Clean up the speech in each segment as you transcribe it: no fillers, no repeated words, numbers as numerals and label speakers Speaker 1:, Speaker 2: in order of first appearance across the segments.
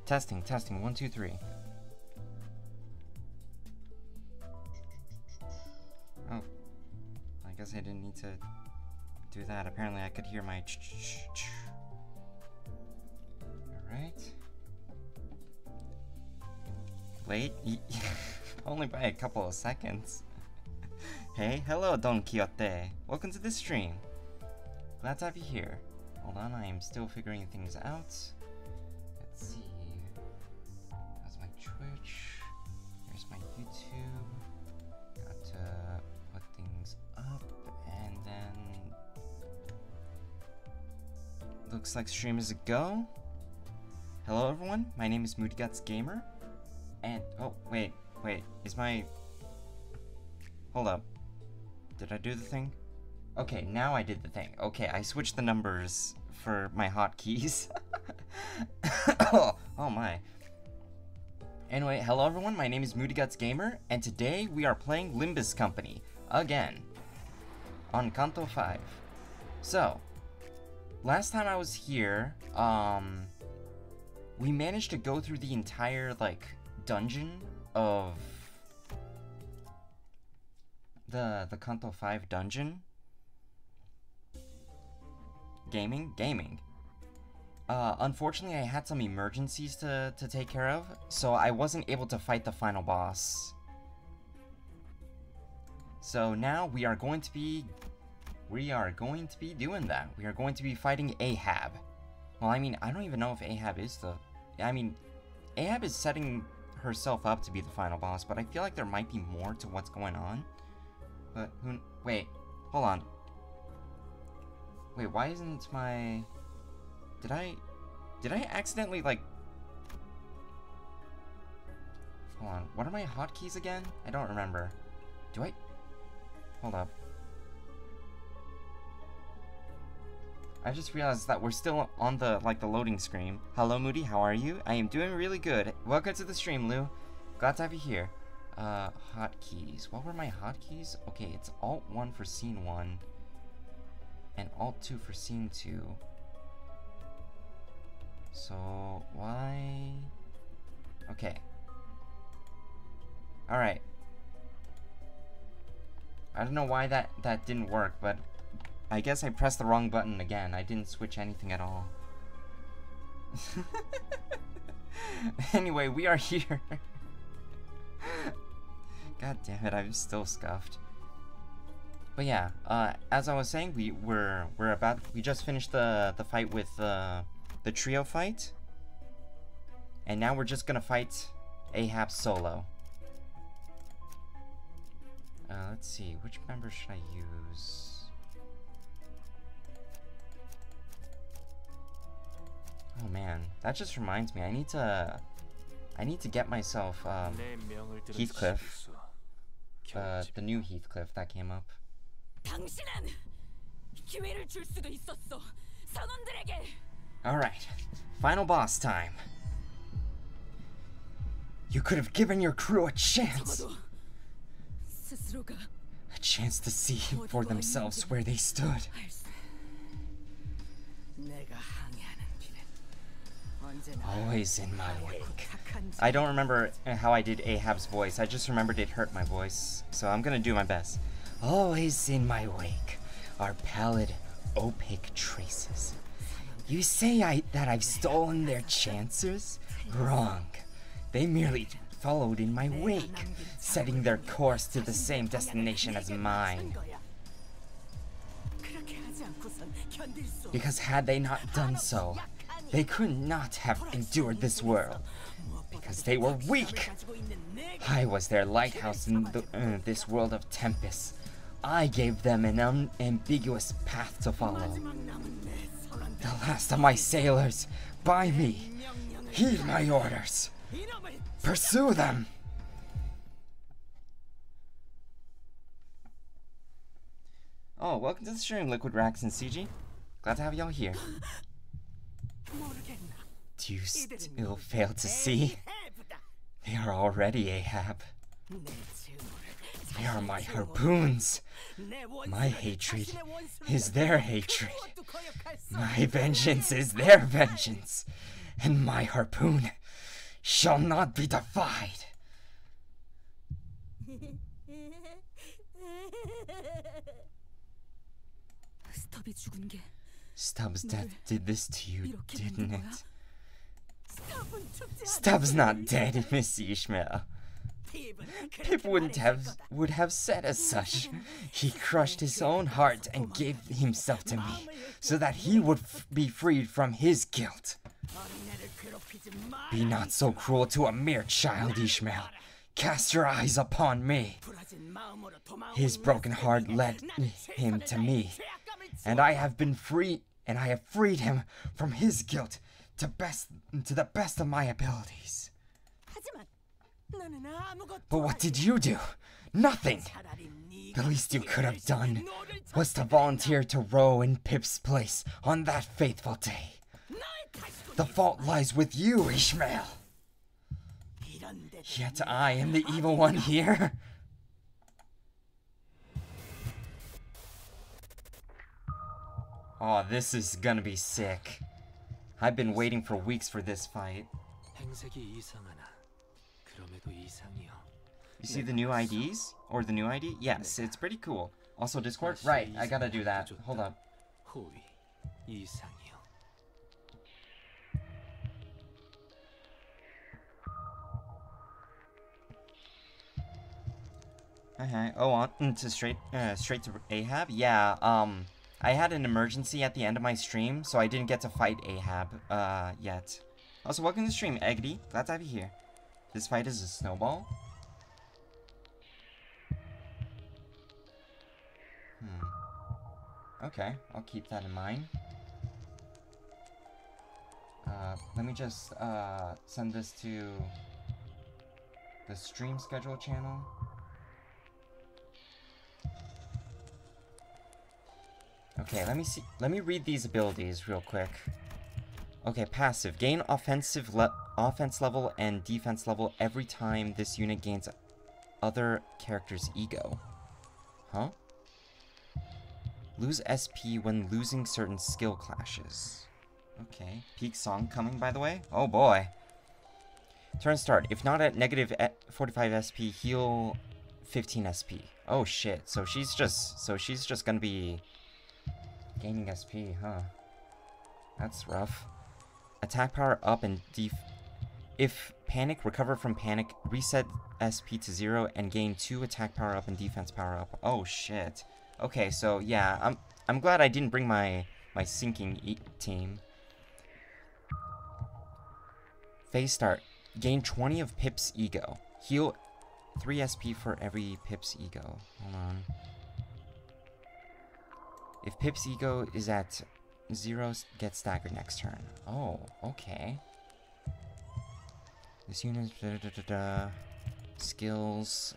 Speaker 1: Testing, testing, 1, 2, 3. Oh, I guess I didn't need to do that. Apparently I could hear my ch-ch-ch-ch. Alright. Late? Only by a couple of seconds. Hey, hello Don Quixote. Welcome to the stream. Glad to have you here. Hold on, I am still figuring things out. Let's see. That's my Twitch. Here's my YouTube. Got to put things up, and then looks like stream is a go. Hello everyone, my name is Moody Guts Gamer, and oh wait, is my hold up? Did I do the thing? Okay, now I did the thing. Okay, I switched the numbers for my hotkeys. Oh my. Anyway, hello everyone, my name is Moody Guts Gamer, and today we are playing Limbus Company again on Kanto 5. So, last time I was here, we managed to go through the entire like dungeon of the Kanto 5 dungeon. Gaming. Unfortunately, I had some emergencies to take care of, so I wasn't able to fight the final boss. So now we are going to be doing that. We are going to be fighting Ahab. Well, I mean, I don't even know if Ahab is the... I mean, Ahab is setting herself up to be the final boss, but I feel like there might be more to what's going on. But who... Wait, hold on. Wait, why isn't my... Did I accidentally, like... Hold on, what are my hotkeys again? I don't remember. Do I... Hold up. I just realized that we're still on the, like, the loading screen. Hello, Moody, how are you? I am doing really good. Welcome to the stream, Lou. Glad to have you here. Hotkeys. What were my hotkeys? Okay, it's Alt-1 for Scene 1. And Alt-2 for Scene 2. So, why... Okay. Alright. I don't know why that didn't work, but... I guess I pressed the wrong button again. I didn't switch anything at all. Anyway, we are here. God damn it, I'm still scuffed. But yeah, as I was saying, we just finished the fight with the trio fight, and now we're just gonna fight Ahab solo. Let's see, which member should I use? Oh man, that just reminds me. I need to get myself Heathcliff, the new Heathcliff that came up. Alright, final boss time. You could have given your crew a chance. A chance to see for themselves where they stood. Always in my wake. I don't remember how I did Ahab's voice. I just remembered it hurt my voice. So I'm gonna do my best. Always in my wake are pallid, opaque traces. You say that I've stolen their chances? Wrong. They merely followed in my wake, setting their course to the same destination as mine. Because had they not done so, they could not have endured this world, because they were weak. I was their lighthouse in this world of tempest. I gave them an unambiguous path to follow. The last of my sailors, by me, heed my orders. Pursue them. Oh, welcome to the stream, Liquid Rax and CG. Glad to have y'all here. Do you still fail to see? They are already Ahab. They are my harpoons. My hatred is their hatred. My vengeance is their vengeance. And my harpoon shall not be defied. Stubbs' death did this to you, didn't it? Stubbs not dead, Miss Ishmael. Pip would have said as such. He crushed his own heart and gave himself to me, so that he would be freed from his guilt. Be not so cruel to a mere child, Ishmael. Cast your eyes upon me. His broken heart led him to me, and I have freed him from his guilt to the best of my abilities. But what did you do? Nothing! The least you could have done was to volunteer to row in Pip's place on that fateful day. The fault lies with you, Ishmael. Yet I am the evil one here. Oh, this is gonna be sick. I've been waiting for weeks for this fight. You see the new IDs? Or the new ID? Yes, it's pretty cool. Also Discord? Right, I gotta do that. Hold up. Okay, oh, on to straight to Ahab? Yeah, I had an emergency at the end of my stream, so I didn't get to fight Ahab, yet. Also, welcome to the stream, Eggedy. Glad to have you here. This fight is a snowball? Okay, I'll keep that in mind. Let me just, send this to the stream schedule channel. Okay, let me read these abilities real quick. Okay, passive. Gain offense level and defense level every time this unit gains other character's ego. Huh? Lose SP when losing certain skill clashes. Okay. Peak song coming, by the way? Oh boy. Turn start. If not at negative 45 SP, heal 15 SP. Oh shit. So she's just gonna be gaining SP, huh? That's rough. Attack power up and if panic, recover from panic, reset SP to 0 and gain 2 attack power up and defense power up. Oh shit. Okay, so yeah, I'm glad I didn't bring my sinking team. Phase start. Gain 20 of Pip's ego. Heal 3 SP for every Pip's ego. Hold on. If Pip's ego is at 0, get staggered next turn. Oh, okay. This unit, skills,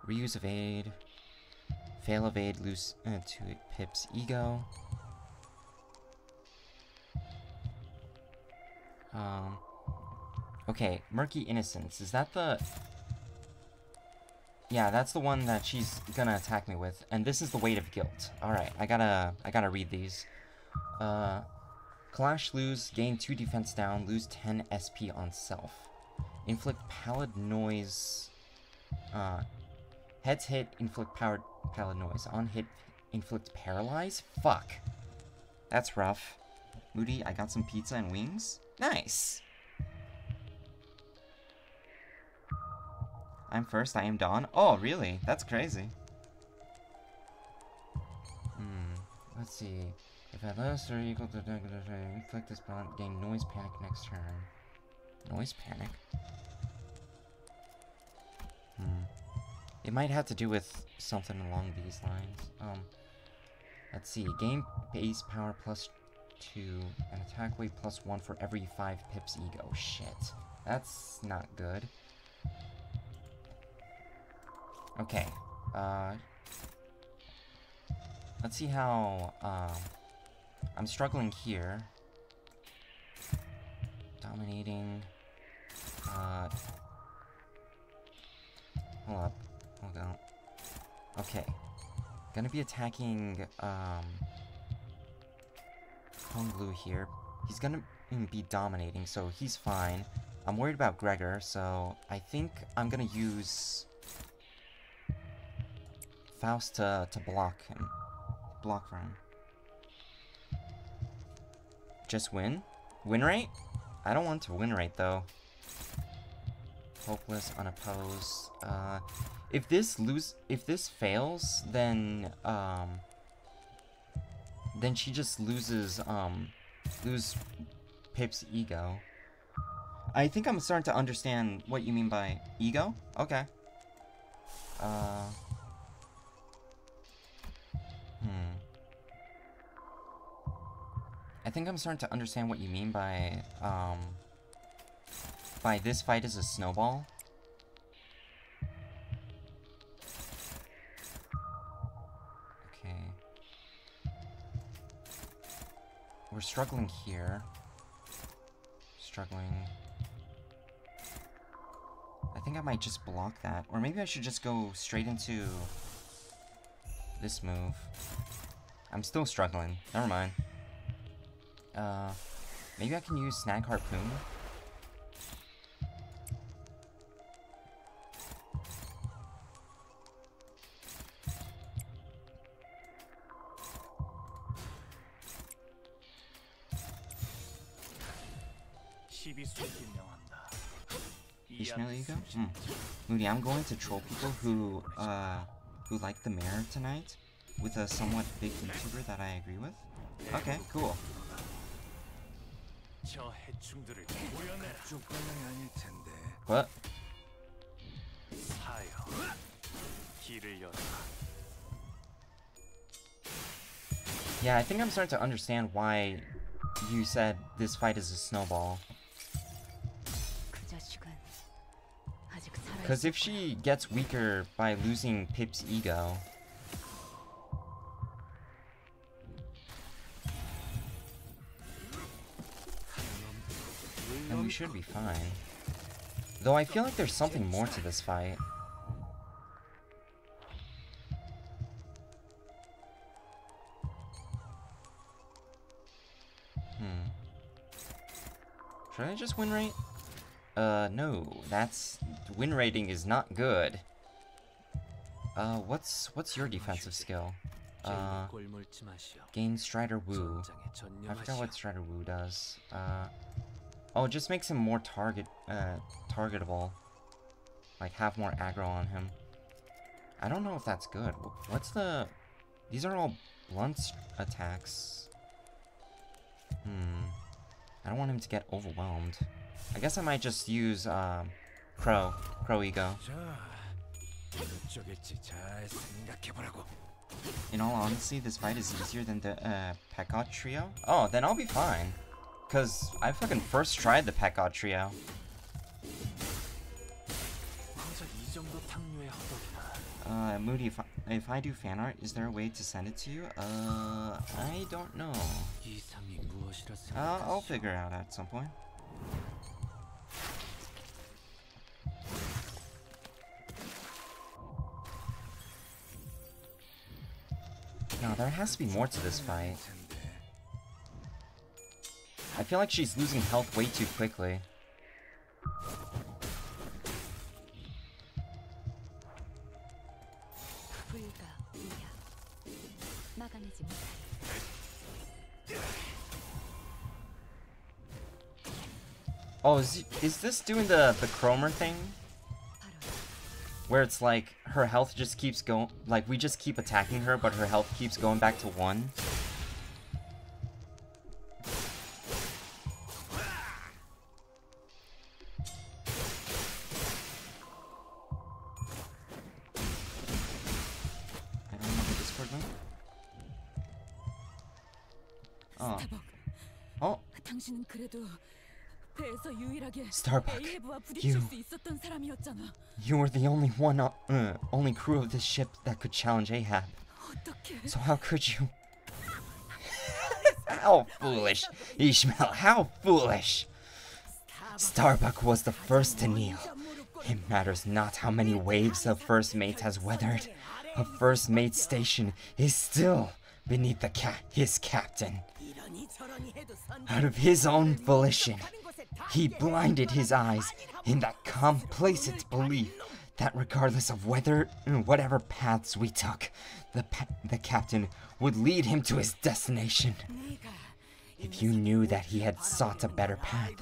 Speaker 1: reuse evade, fail evade, lose 2 Pip's ego. Okay, Murky Innocence, is that the... Yeah, that's the one that she's gonna attack me with, and this is the Weight of Guilt. Alright, I gotta read these. Clash, lose, gain 2 defense down, lose 10 SP on self. Inflict pallid noise. Heads hit, inflict pallid noise. On hit, inflict paralyze? Fuck. That's rough. Moody, I got some pizza and wings. Nice! I'm first, I am Dawn. Oh, really? That's crazy. Let's see. If at less or equal to inflict this bond, gain noise panic next turn. Noise panic? It might have to do with something along these lines. Let's see. Gain base power plus 2 and attack weight plus 1 for every 5 Pip's ego. Shit. That's not good. Okay. Let's see how, I'm struggling here. Dominating. Hold up. Hold on. Okay. Gonna be attacking, Kong Blue here. He's gonna be dominating, so he's fine. I'm worried about Gregor, so I think I'm gonna use Faust to block him. Block for him. Just win? Win rate? I don't want to win rate though. Hopeless, unopposed. If this fails, then she just loses Pip's ego. I think I'm starting to understand what you mean by ego. Okay. I think I'm starting to understand what you mean by this fight is a snowball. Okay. We're struggling here. Struggling. I think I might just block that. Or maybe I should just go straight into this move. I'm still struggling. Never mind. Maybe I can use Snag Harpoon. Ishmael ego? Moody, I'm going to troll people who like the mayor tonight with a somewhat big YouTuber that I agree with. Okay, cool. What? Yeah, I think I'm starting to understand why you said this fight is a snowball. Because if she gets weaker by losing Pip's ego, then we should be fine. Though I feel like there's something more to this fight. Should I just win rate? No, that's... Win rating is not good. What's your defensive skill? Gain Strider Woo. I forgot what Strider Woo does. Oh, it just makes him more targetable. Like, have more aggro on him. I don't know if that's good. What's the... These are all blunt attacks. I don't want him to get overwhelmed. I guess I might just use, Crow Ego. In all honesty, this fight is easier than the, Pekka trio? Oh, then I'll be fine. Cause I fucking first tried the Pekka trio. Moody, if I do fan art, is there a way to send it to you? I don't know. I'll figure it out at some point. No, there has to be more to this fight. I feel like she's losing health way too quickly. Oh, is this doing the Chromer thing? Where it's like, her health just keeps going, like, we just keep attacking her, but her health keeps going back to 1? I don't know the Discord link. Oh. Oh! Starbuck, you were the only one, only crew of this ship that could challenge Ahab. So how could you? How foolish, Ishmael, how foolish! Starbuck was the first to kneel. It matters not how many waves a first mate has weathered. A first mate's station is still beneath his captain. Out of his own volition, he blinded his eyes in that complacent belief that regardless of whatever paths we took, the captain would lead him to his destination. If you knew that he had sought a better path,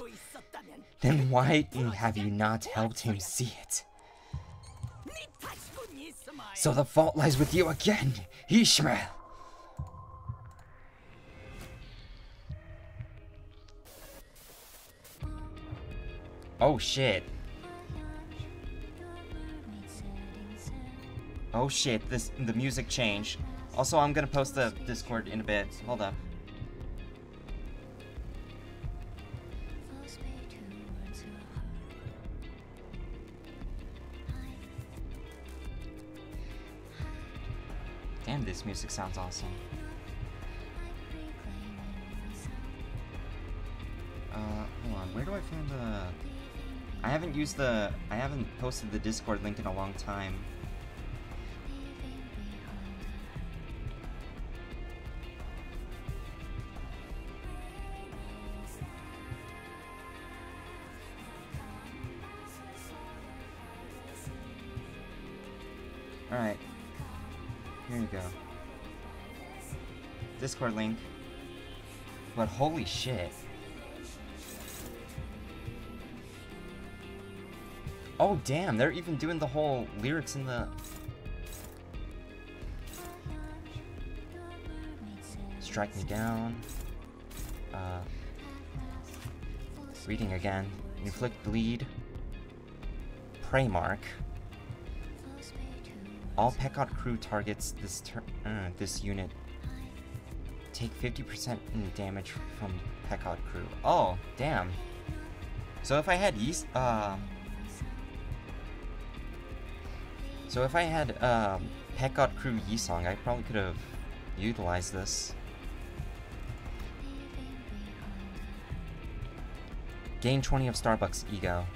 Speaker 1: then why have you not helped him see it? So the fault lies with you again, Ishmael. Oh shit. Oh shit, the music changed. Also, I'm gonna post the Discord in a bit. Hold up. Damn, this music sounds awesome. Hold on, where do I find the... I haven't posted the Discord link in a long time. Alright. Here you go. Discord link. But holy shit. Oh damn, they're even doing the whole lyrics in the... Strike me down. Reading again. Inflict bleed. Prey mark. All Peccot crew targets this unit take 50% damage from Peccot crew. Oh, damn. So if I had Peccot crew Yisong, I probably could have utilized this. Gain 20 of Starbucks ego.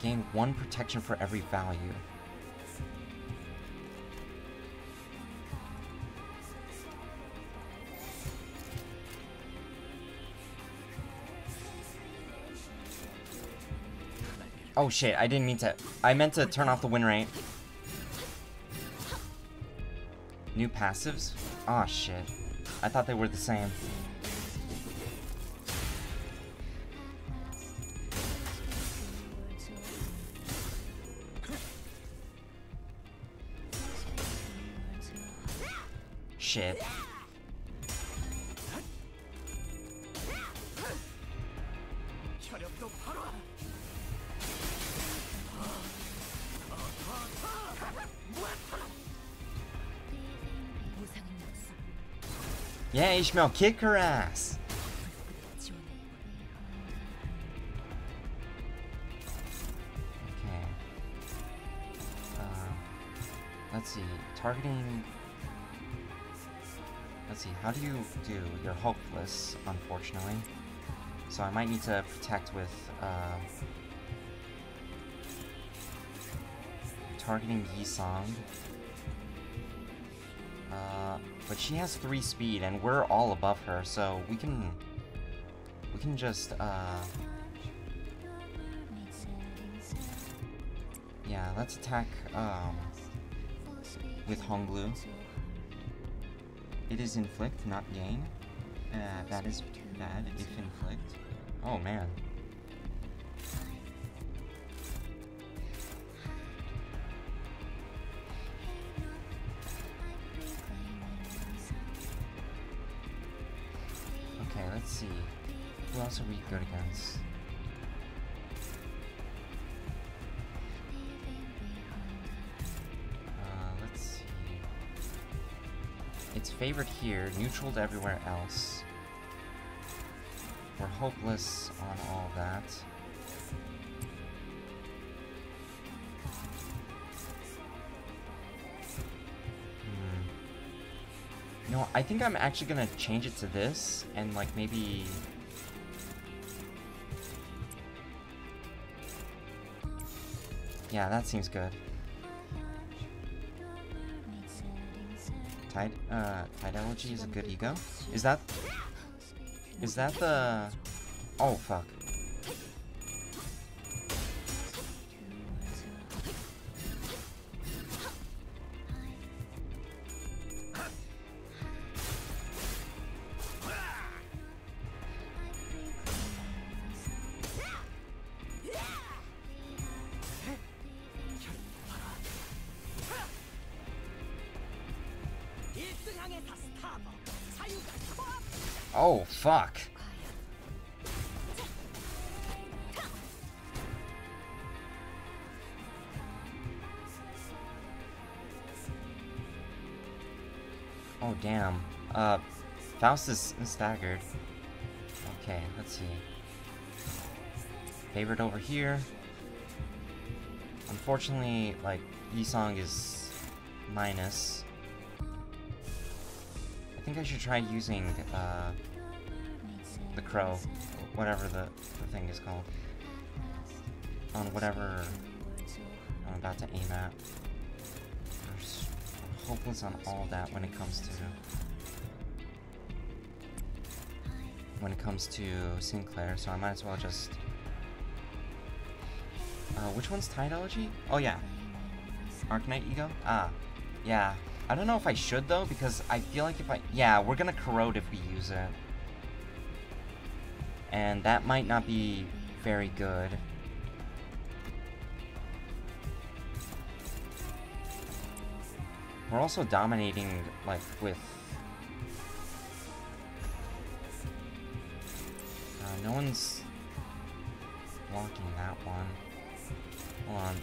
Speaker 1: Gain 1 protection for every value. Oh shit, I didn't mean to. I meant to turn off the win rate. New passives? Aw, shit. I thought they were the same. Shit. Yeah, Ishmael, kick her ass! Okay. Let's see. Targeting... Let's see, how do you do? You're hopeless, unfortunately. So I might need to protect with, targeting Yisong. But she has 3 speed, and we're all above her, so we can just, yeah, let's attack, with Honglu. It is inflict, not gain. That is bad if inflict. Oh man. Okay, let's see. Who else are we good against? Let's see. It's favored here, neutral to everywhere else. We're hopeless on all that. No, I think I'm actually gonna change it to this, and like maybe... Yeah, that seems good. Tidology is a good ego? Is that the... Oh, fuck. Oh, fuck. Oh, damn. Faust is staggered. Okay, let's see. Favorite over here. Unfortunately, like, Yisong is minus. I think I should try using, the crow, whatever the thing is called, on whatever I'm about to aim at. I'm hopeless on all that when it comes to Sinclair, so I might as well just... which one's Tidology? Oh yeah, Arcanite Ego? Ah, yeah. I don't know if I should though, because I feel like if I... Yeah, we're gonna corrode if we use it. And that might not be very good. We're also dominating, like, with... no one's blocking that one. Hold on.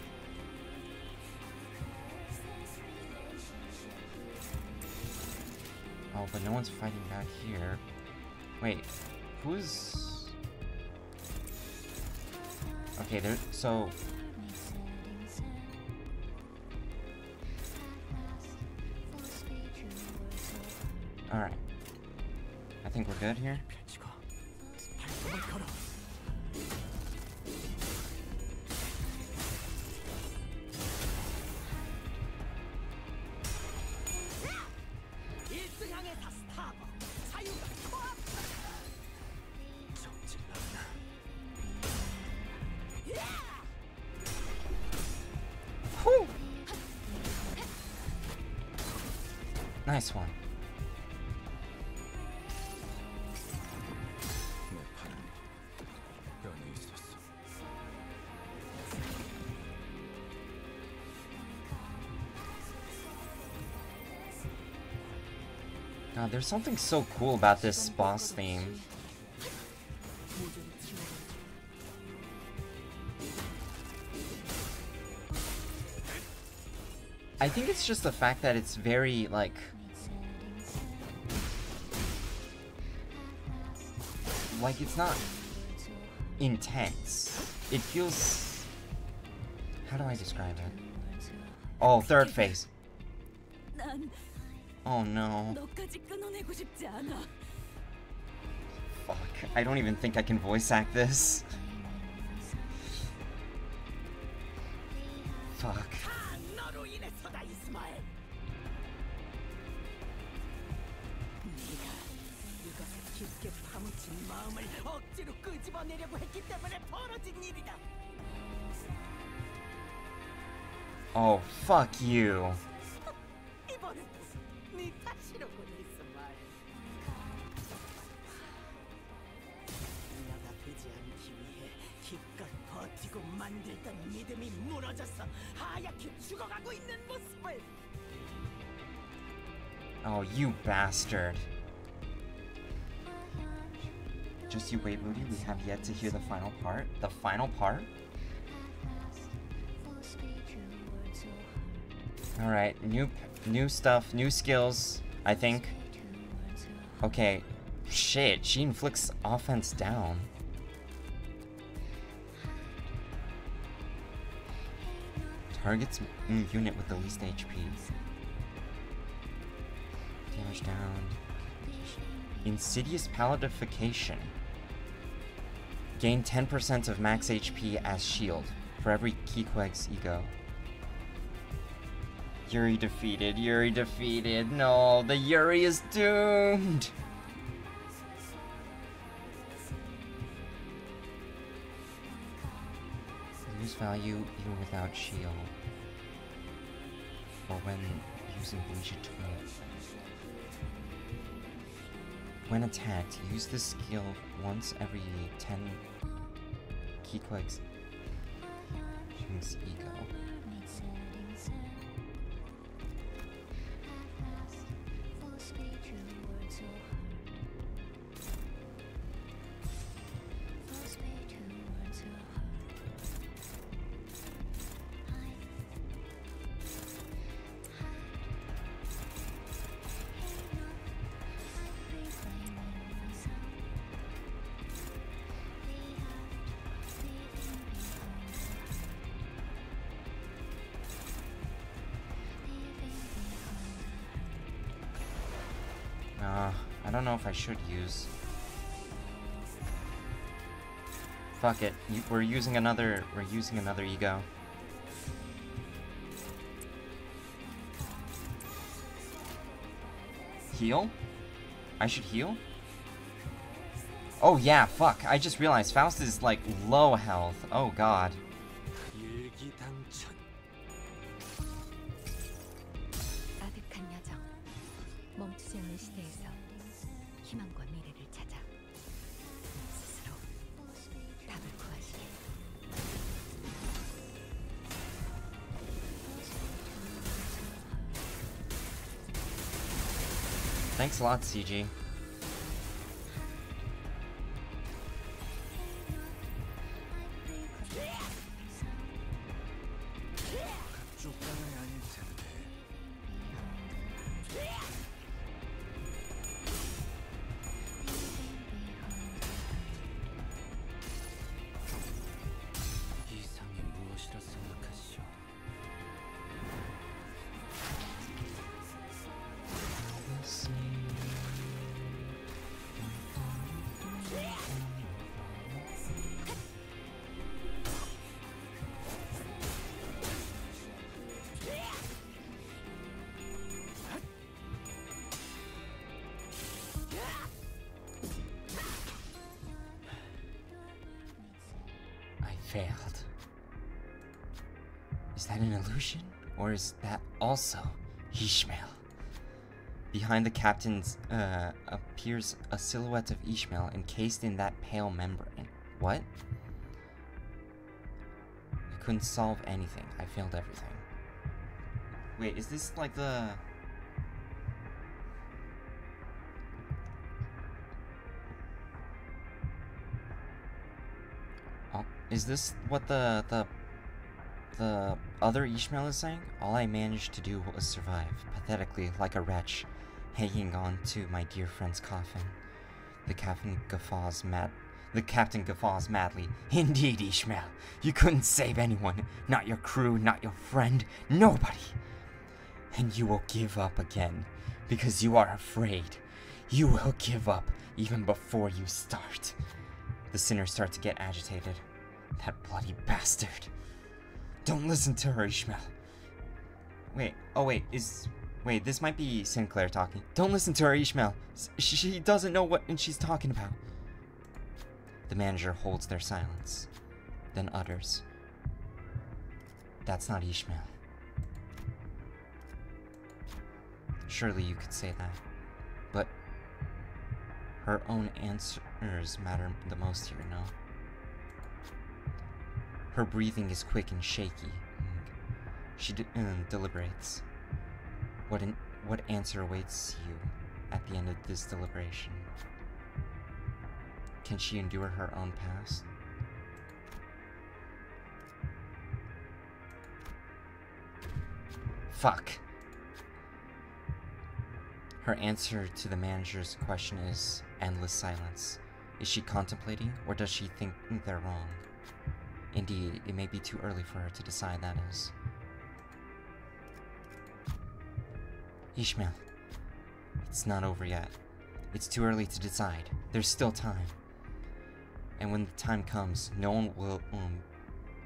Speaker 1: Oh, but no one's fighting back here. Wait, who's... Okay, there... So... Alright. I think we're good here. Whew. Nice one. God, there's something so cool about this boss theme. I think it's just the fact that it's very, like... Like, it's not intense. It feels... How do I describe it? Oh, third phase. Oh no. Fuck, I don't even think I can voice act this. Fuck. Oh, fuck you. Oh, you bastard. Just you wait, Moody. We have yet to hear the final part. The final part? Alright, new stuff, new skills, I think. Okay. Shit, she inflicts offense down. Targets unit with the least HP. Damage down. Insidious Palidification. Gain 10% of max HP as shield for every Keyqueg's ego. Yuri defeated. Yuri defeated. No, the Yuri is doomed. Lose value even without shield. Or when using Bleach Tool. When attacked, use this skill once every 10 key clicks. Jinx Ego. I don't know if I should use. Fuck it. We're using another ego. Heal? I should heal? Oh yeah, fuck. I just realized Faust is like low health. Oh god. Thanks a lot, CG. Failed. Is that an illusion? Or is that also Ishmael? Behind the captain's appears a silhouette of Ishmael encased in that pale membrane. What? I couldn't solve anything. I failed everything. Wait, is this like the... Is this what the other Ishmael is saying? All I managed to do was survive, pathetically like a wretch, hanging on to my dear friend's coffin. The captain guffaws madly. Indeed, Ishmael, you couldn't save anyone. Not your crew, not your friend, nobody. And you will give up again, because you are afraid. You will give up even before you start. The sinners start to get agitated. That bloody bastard. Don't listen to her, Ishmael. Wait, wait, this might be Sinclair talking. Don't listen to her, Ishmael. She doesn't know what she's talking about. The manager holds their silence, then utters, "That's not Ishmael." Surely you could say that, but her own answers matter the most here, no? Her breathing is quick and shaky. She deliberates. What answer awaits you at the end of this deliberation? Can she endure her own past? Fuck. Her answer to the manager's question is endless silence. Is she contemplating, or does she think they're wrong? Indeed, it may be too early for her to decide, that is. Ishmael, it's not over yet. It's too early to decide. There's still time. And when the time comes, no one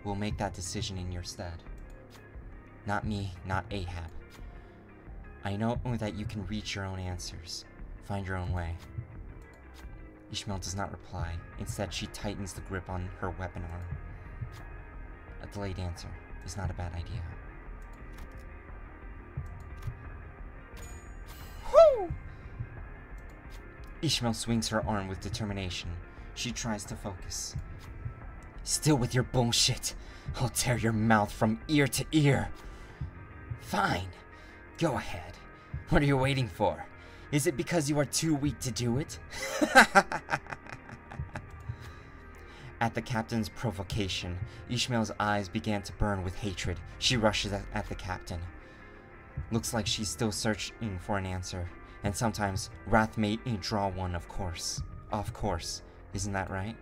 Speaker 1: will make that decision in your stead. Not me, not Ahab. I know that you can reach your own answers. Find your own way. Ishmael does not reply. Instead, she tightens the grip on her weapon arm. A delayed answer is not a bad idea. Whoo! Ishmael swings her arm with determination. She tries to focus. Still with your bullshit. I'll tear your mouth from ear to ear. Fine. Go ahead. What are you waiting for? Is it because you are too weak to do it? At the captain's provocation, Ishmael's eyes began to burn with hatred. She rushes at the captain. Looks like she's still searching for an answer. And sometimes, wrath may draw one, of course. Of course. Isn't that right?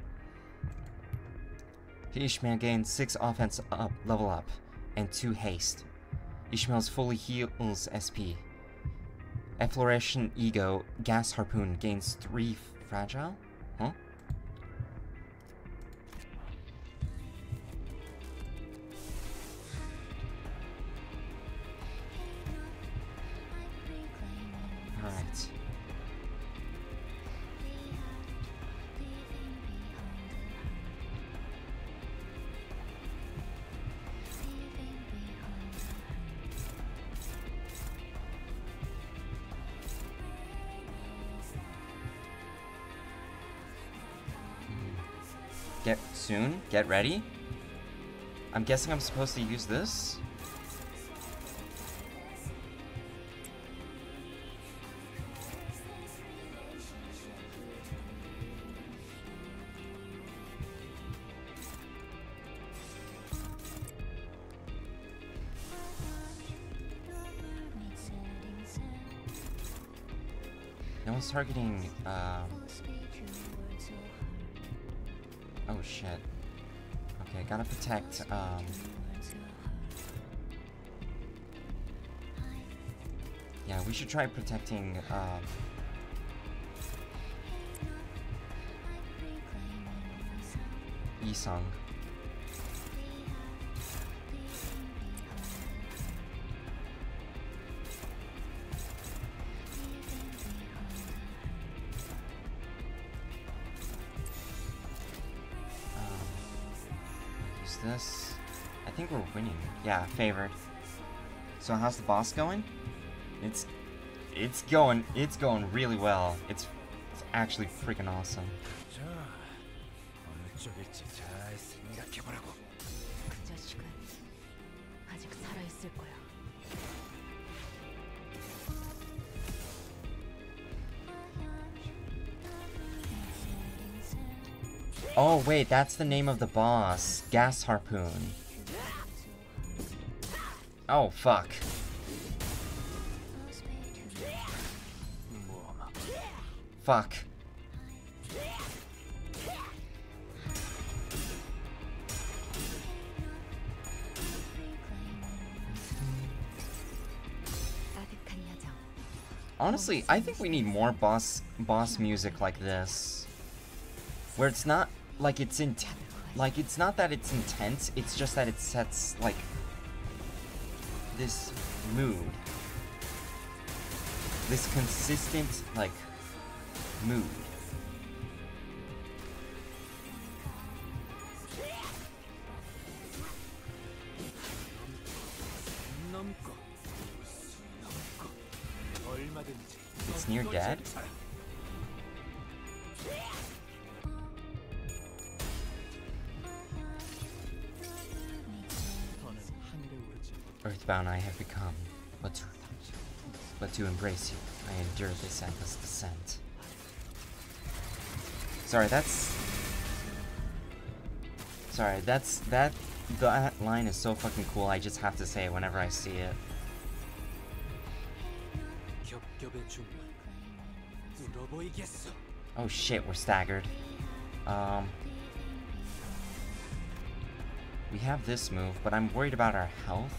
Speaker 1: Ishmael gains 6 offense level up, and 2 haste. Ishmael's fully heals SP. Efflorescent Ego Gas Harpoon gains 3 fragile? Huh? Alright. Get ready. I'm guessing I'm supposed to use this. No one's targeting, oh shit. Okay, gotta protect, yeah, we should try protecting, Isung. This. I think we're winning. Yeah, favored. So how's the boss going? It's going really well. It's actually freaking awesome. Oh wait, that's the name of the boss. Gas Harpoon. Oh fuck. Fuck. Honestly, I think we need more boss music like this. Where it's not like it's not that it's intense, it's just that it sets like this mood. This consistent like mood. It's near dead? Earthbound I have become, but to embrace you, I endure this endless descent. That line is so fucking cool, I just have to say it whenever I see it. Oh shit, we're staggered. We have this move, but I'm worried about our health.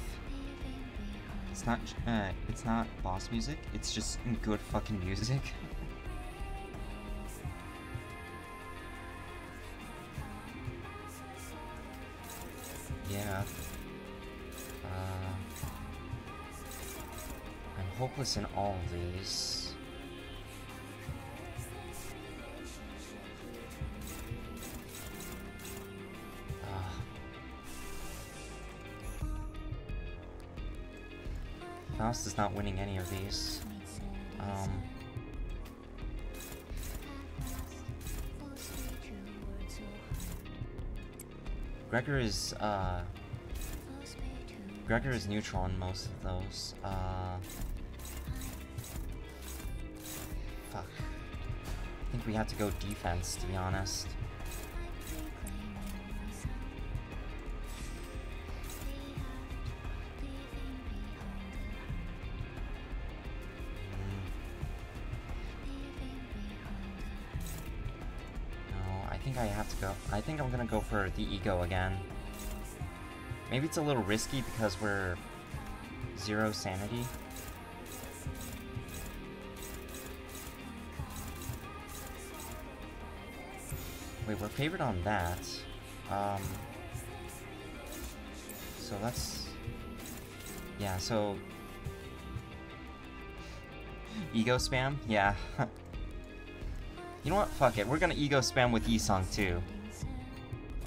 Speaker 1: It's not boss music, it's just good fucking music. Yeah. I'm hopeless in all of these. Faust is not winning any of these. Gregor is neutral in most of those. Fuck. I think we have to go defense, to be honest. I think I'm gonna go for the ego again. Maybe it's a little risky because we're 0 sanity. Wait, we're favored on that. So let's... Yeah, so... Ego spam? Yeah. You know what? Fuck it. We're gonna ego spam with Yisung too.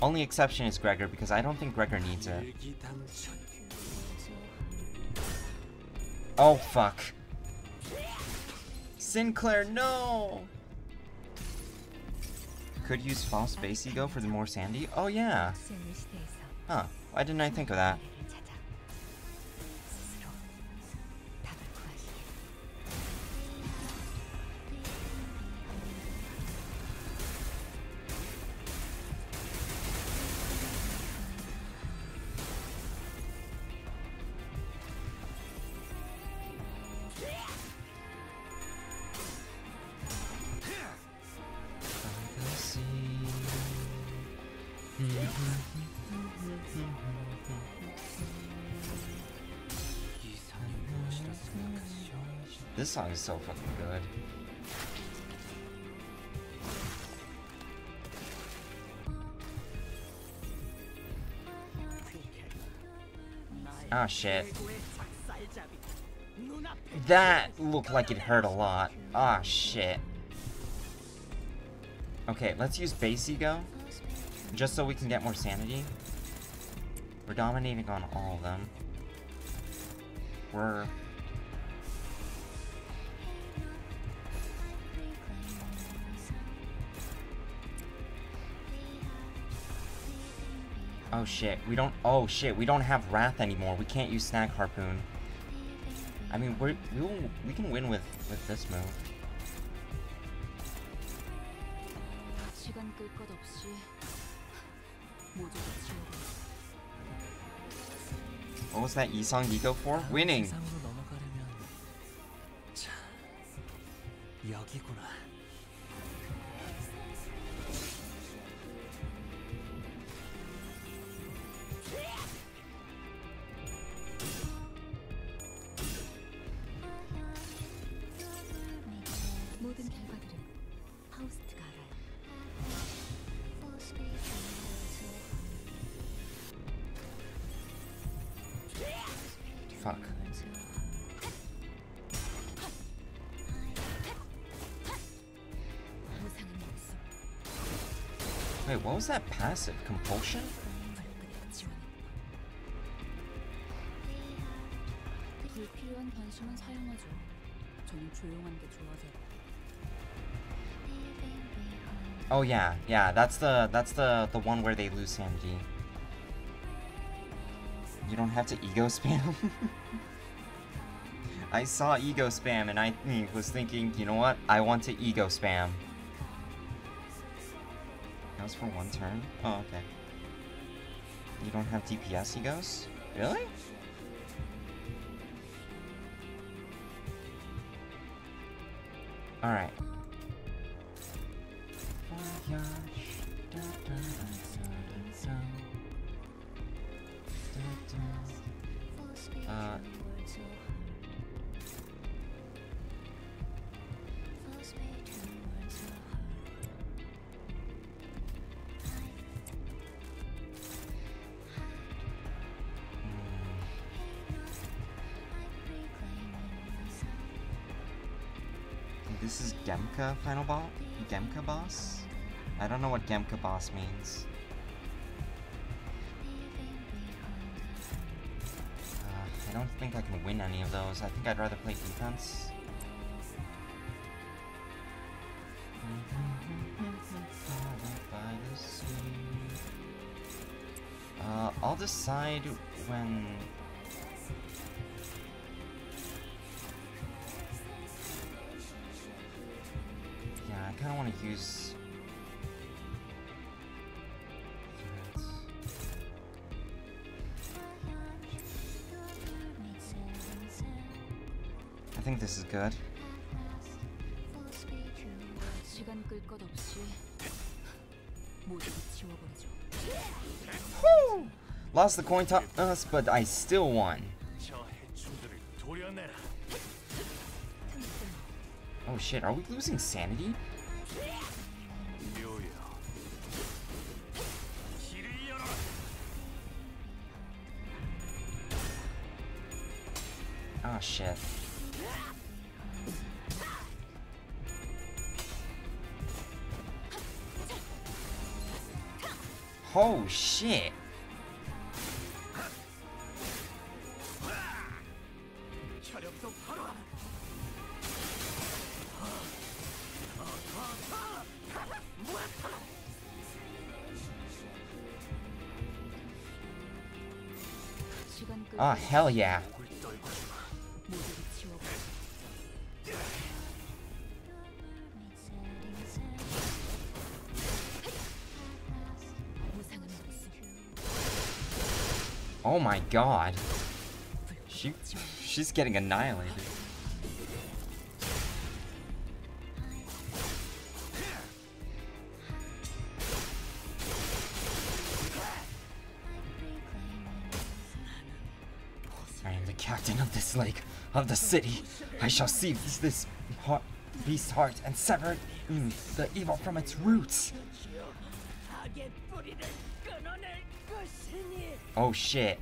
Speaker 1: Only exception is Gregor, because I don't think Gregor needs it. Oh, fuck. Sinclair, no! Could use false base ego for the more sandy? Oh, yeah. Huh. Why didn't I think of that? This song is so fucking good. Ah, shit. That looked like it hurt a lot. Ah, shit. Okay, let's use base ego, just so we can get more sanity. We're dominating on all of them. We're... Oh shit, we don't... Oh shit, we don't have Wrath anymore. We can't use Snag Harpoon. I mean, we can win with this move. What was that Yisung ego for? Winning! Fuck. Wait, what was that passive? Compulsion? Oh yeah, that's the one where they lose sanity. You don't have to ego spam. I saw ego spam and I was thinking, you know what? I want to ego spam. That was for one turn? Oh, okay. You don't have DPS egos? Really? Alright. this is Gemka final boss? Gemka boss? I don't know what Gemka boss means. I don't think I can win any of those. I think I'd rather play defense. I'll decide when... Yeah, I kind of want to use... I think this is good. Woo! Lost the coin toss, but I still won. Oh shit, are we losing sanity? Oh shit. Oh shit. Oh hell yeah. Oh my god. She's getting annihilated. I am the captain of this lake, of the city. I shall seize this beast's heart and sever the evil from its roots. Oh shit.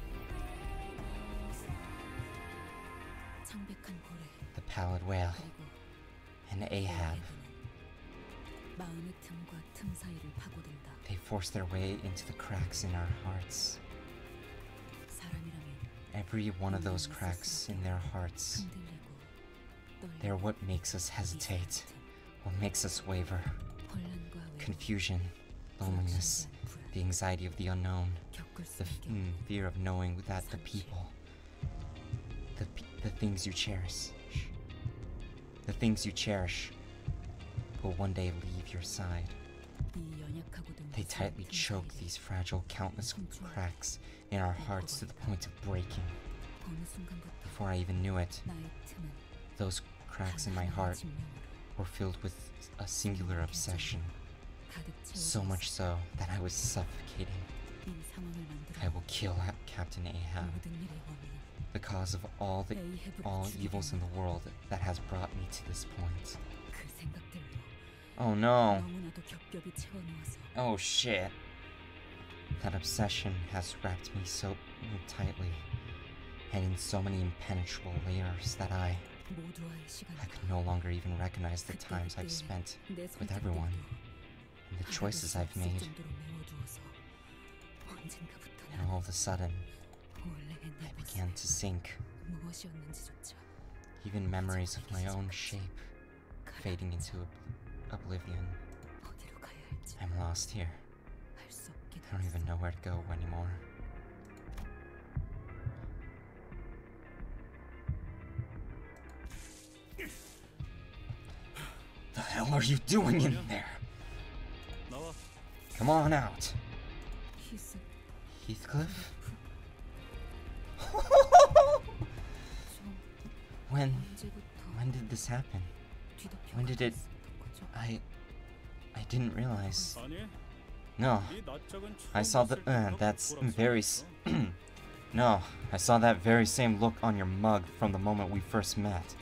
Speaker 1: The pallid whale and Ahab. They force their way into the cracks in our hearts. Every one of those cracks in their hearts, they're what makes us hesitate, what makes us waver. Confusion, loneliness, the anxiety of the unknown, the fear of knowing that the people, the things you cherish, will one day leave your side. They tightly choke these fragile, countless cracks in our hearts to the point of breaking. Before I even knew it, those cracks in my heart were filled with a singular obsession. So much so that I was suffocating. I will kill Captain Ahab, the cause of all evils in the world that has brought me to this point. Oh no. Oh shit. That obsession has wrapped me so tightly and in so many impenetrable layers that I could no longer even recognize the times I've spent with everyone and the choices I've made. And all of a sudden, I began to sink. Even memories of my own shape fading into oblivion. I'm lost here. I don't even know where to go anymore. The hell are you doing in there? Come on out. Heathcliff? When did this happen? When did it... I didn't realize. No, I saw that's very no, I saw that very same look on your mug from the moment we first met.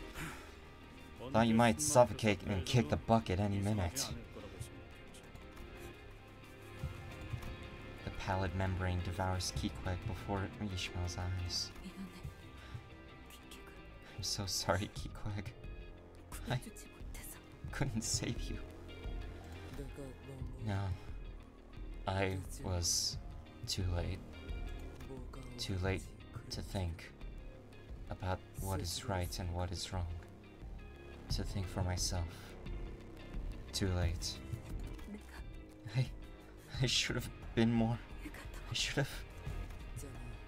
Speaker 1: Thought you might suffocate and kick the bucket any minute. The pallid membrane devours Keequeg before Ishmael's eyes. I'm so sorry, Keequeg. couldn't save you. No. I was too late. Too late to think about what is right and what is wrong. To think for myself. Too late. I should have been more. I should have.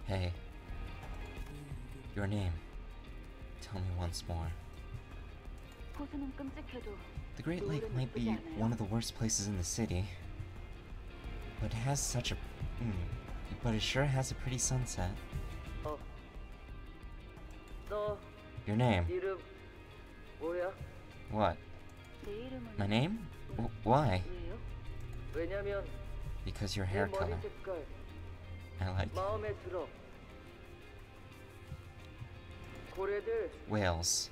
Speaker 1: Hey. Your name. Tell me once more. The Great Lake might be one of the worst places in the city. But it has such a... but it sure has a pretty sunset. Your name? What? My name? Why? Because your hair color. I like it. Whales.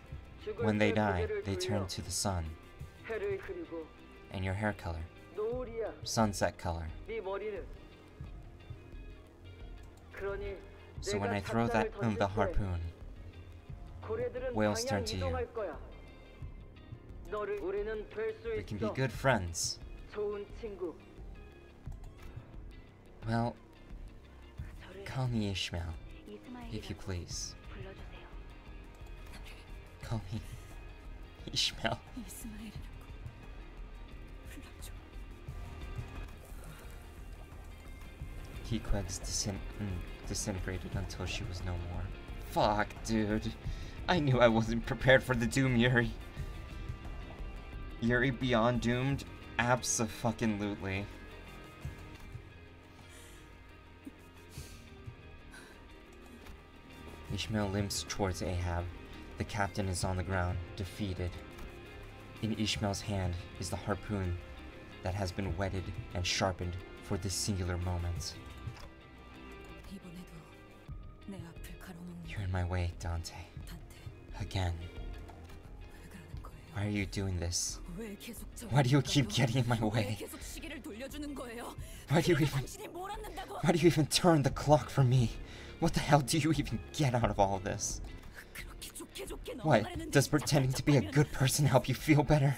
Speaker 1: When they die, they turn to the sun. And your hair color. Sunset color. So when I throw the harpoon, whales turn to you. We can be good friends. Well, call me Ishmael, if you please. Call me Ishmael. Keequeg's disintegrated until she was no more. Fuck, dude. I knew I wasn't prepared for the doom, Yuri. Yuri beyond doomed? Abso-fucking-lutely. Ishmael limps towards Ahab. The captain is on the ground, defeated. In Ishmael's hand is the harpoon that has been whetted and sharpened for this singular moment. You're in my way, Dante. Again. Why are you doing this? Why do you keep getting in my way? Why do you even turn the clock for me? What the hell do you even get out of all this? What, does pretending to be a good person help you feel better?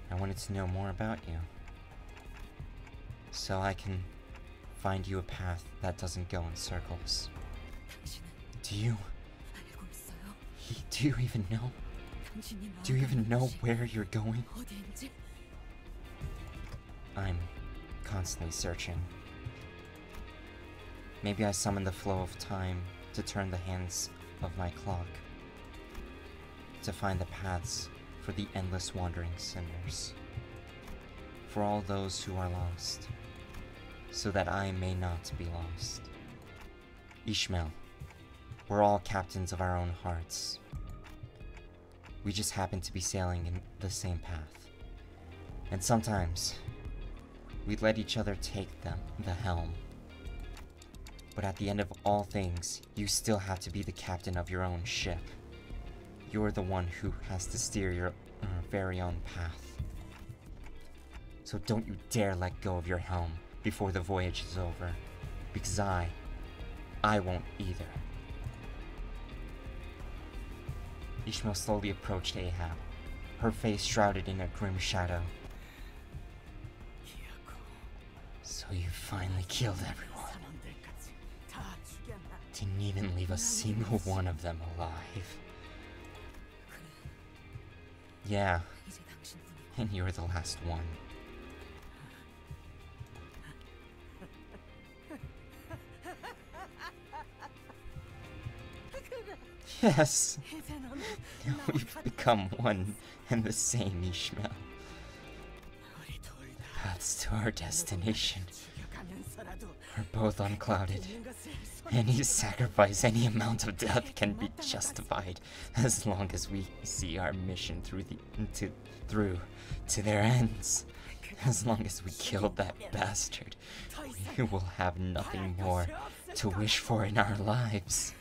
Speaker 1: I wanted to know more about you, so I can find you a path that doesn't go in circles. Do you even know? Do you even know where you're going? I'm constantly searching. Maybe I summon the flow of time to turn the hands of my clock, to find the paths for the endless wandering sinners, for all those who are lost, so that I may not be lost. Ishmael, we're all captains of our own hearts. We just happen to be sailing in the same path. And sometimes, we let each other take the helm. But at the end of all things, you still have to be the captain of your own ship. You're the one who has to steer your very own path. So don't you dare let go of your helm before the voyage is over. Because I won't either. Ishmael slowly approached Ahab, her face shrouded in a grim shadow. So you finally killed everyone. Didn't even leave a single one of them alive. Yeah, and you're the last one. Yes, we've become one and the same, Ishmael. The paths to our destination are both unclouded. Any sacrifice, any amount of death can be justified as long as we see our mission through to their ends. As long as we killed that bastard, we will have nothing more to wish for in our lives.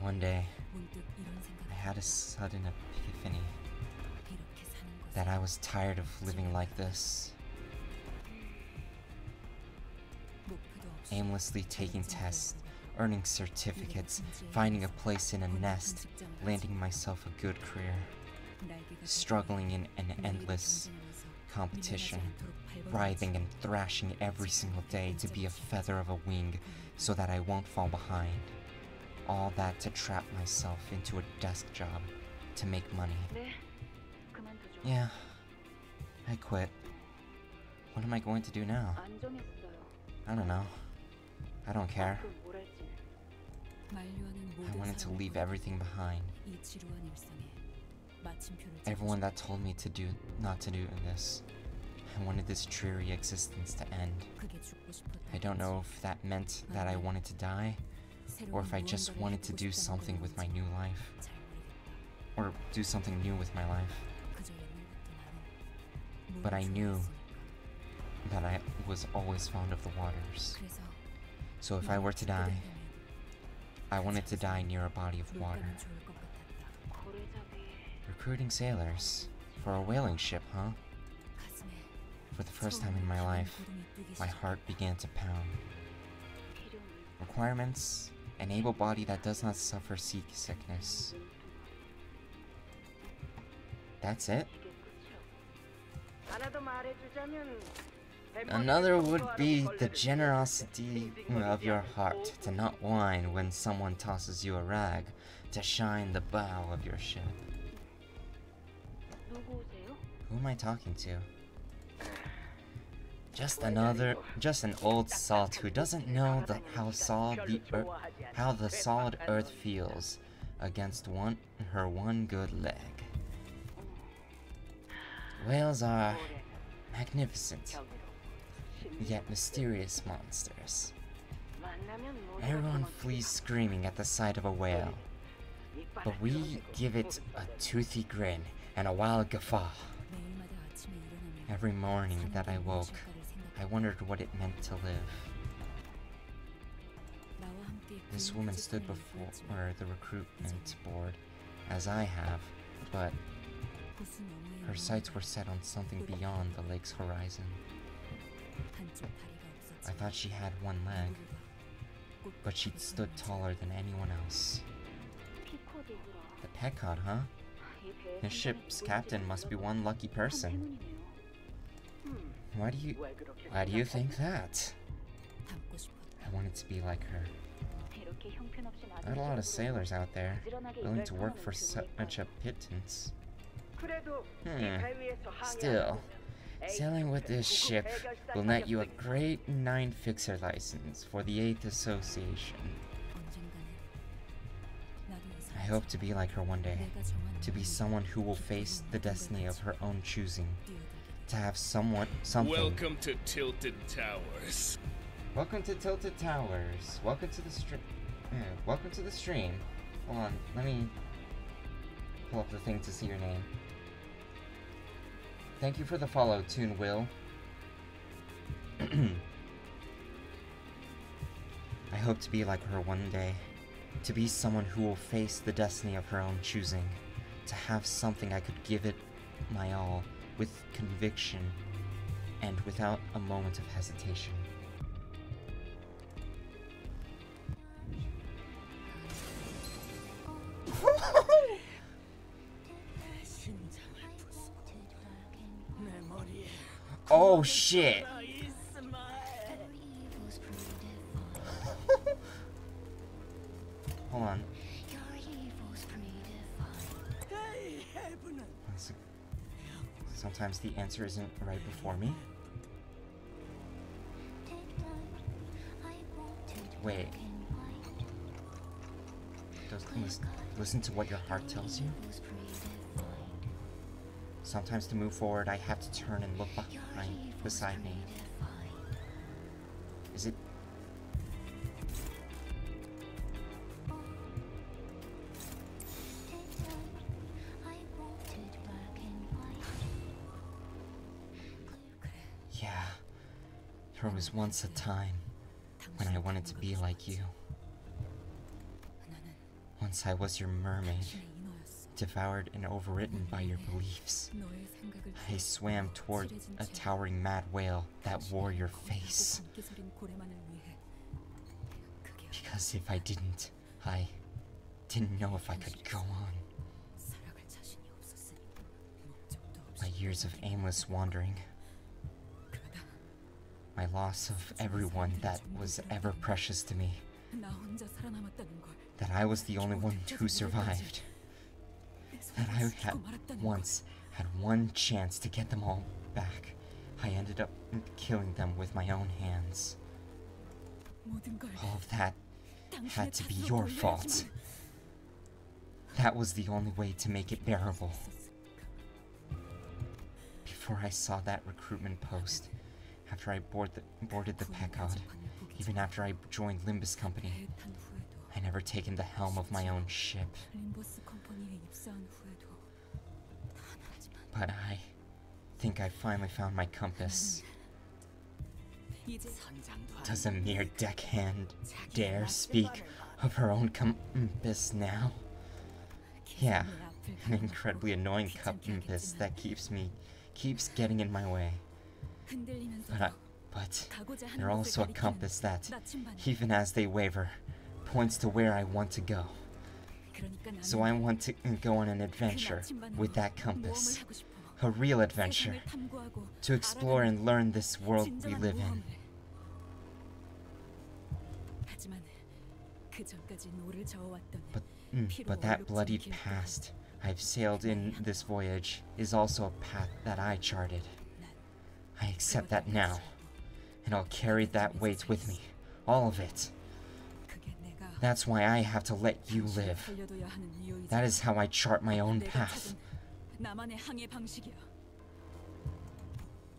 Speaker 1: One day, I had a sudden epiphany that I was tired of living like this. Aimlessly taking tests earning certificates, finding a place in a nest, landing myself a good career, struggling in an endless competition, writhing and thrashing every single day to be a feather of a wing so that I won't fall behind. All that to trap myself into a desk job to make money. Yeah, I quit. What am I going to do now? I don't know. I don't care. I wanted to leave everything behind. Everyone that told me to do not to do this. I wanted this dreary existence to end. I don't know if that meant that I wanted to die, or if I just wanted to do something with my new life. Or do something new with my life. But I knew that I was always fond of the waters. So if I were to die, I wanted to die near a body of water. Recruiting sailors for a whaling ship, huh? For the first time in my life, my heart began to pound. Requirements: an able body that does not suffer seasickness. That's it? Another would be the generosity of your heart to not whine when someone tosses you a rag to shine the bow of your ship. Who am I talking to? Just an old salt who doesn't know how the solid earth feels against her one good leg. Whales are magnificent, yet mysterious monsters. Everyone flees screaming at the sight of a whale, but we give it a toothy grin and a wild guffaw. Every morning that I woke, I wondered what it meant to live. This woman stood before the recruitment board, as I have, but her sights were set on something beyond the lake's horizon. I thought she had one leg, but she stood taller than anyone else. The Pequod, huh? This ship's captain must be one lucky person. Why do you think that? I wanted to be like her. Not a lot of sailors out there willing to work for such a pittance. Still, sailing with this ship will net you a grade 9 fixer license for the 8th Association. I hope to be like her one day, to be someone who will face the destiny of her own choosing, to have something.
Speaker 2: Welcome to Tilted Towers.
Speaker 1: Welcome to Tilted Towers. Welcome to the stream. Welcome to the stream. Hold on, let me pull up the thing to see your name. Thank you for the follow, Toon Will. I hope to be like her one day, to be someone who will face the destiny of her own choosing, to have something I could give it my all, with conviction, and without a moment of hesitation. Oh shit! Hold on. Sometimes the answer isn't right before me. Wait. Listen to what your heart tells you. Sometimes to move forward, I have to turn and look beside me. Is it... Yeah, there was once a time when I wanted to be like you. Once I was your mermaid, devoured and overwritten by your beliefs. I swam toward a towering mad whale that wore your face. Because if I didn't, I didn't know if I could go on. My years of aimless wandering. My loss of everyone that was ever precious to me. That I was the only one who survived. That I had once had one chance to get them all back. I ended up killing them with my own hands. All of that had to be your fault. That was the only way to make it bearable. Before I saw that recruitment post, after I boarded the Packard, even after I joined Limbus Company, I never taken the helm of my own ship. But I think I finally found my compass. Does a mere deckhand dare speak of her own compass now? Yeah, an incredibly annoying compass that keeps getting in my way. But they're also a compass that, even as they waver, points to where I want to go. So I want to go on an adventure with that compass. A real adventure. To explore and learn this world we live in. But that bloodied past I've sailed in this voyage is also a path that I charted. I accept that now, and I'll carry that weight with me. All of it. That's why I have to let you live. That is how I chart my own path.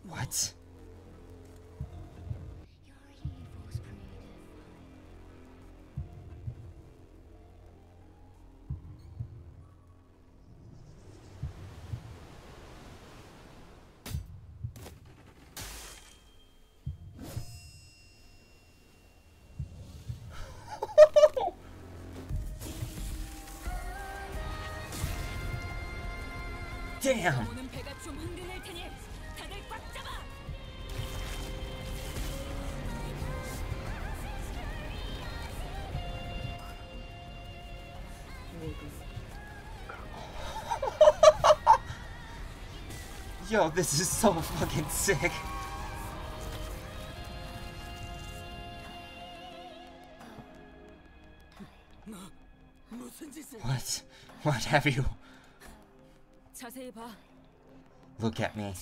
Speaker 1: What? Damn! Yo, this is so fucking sick. What have you? Look at me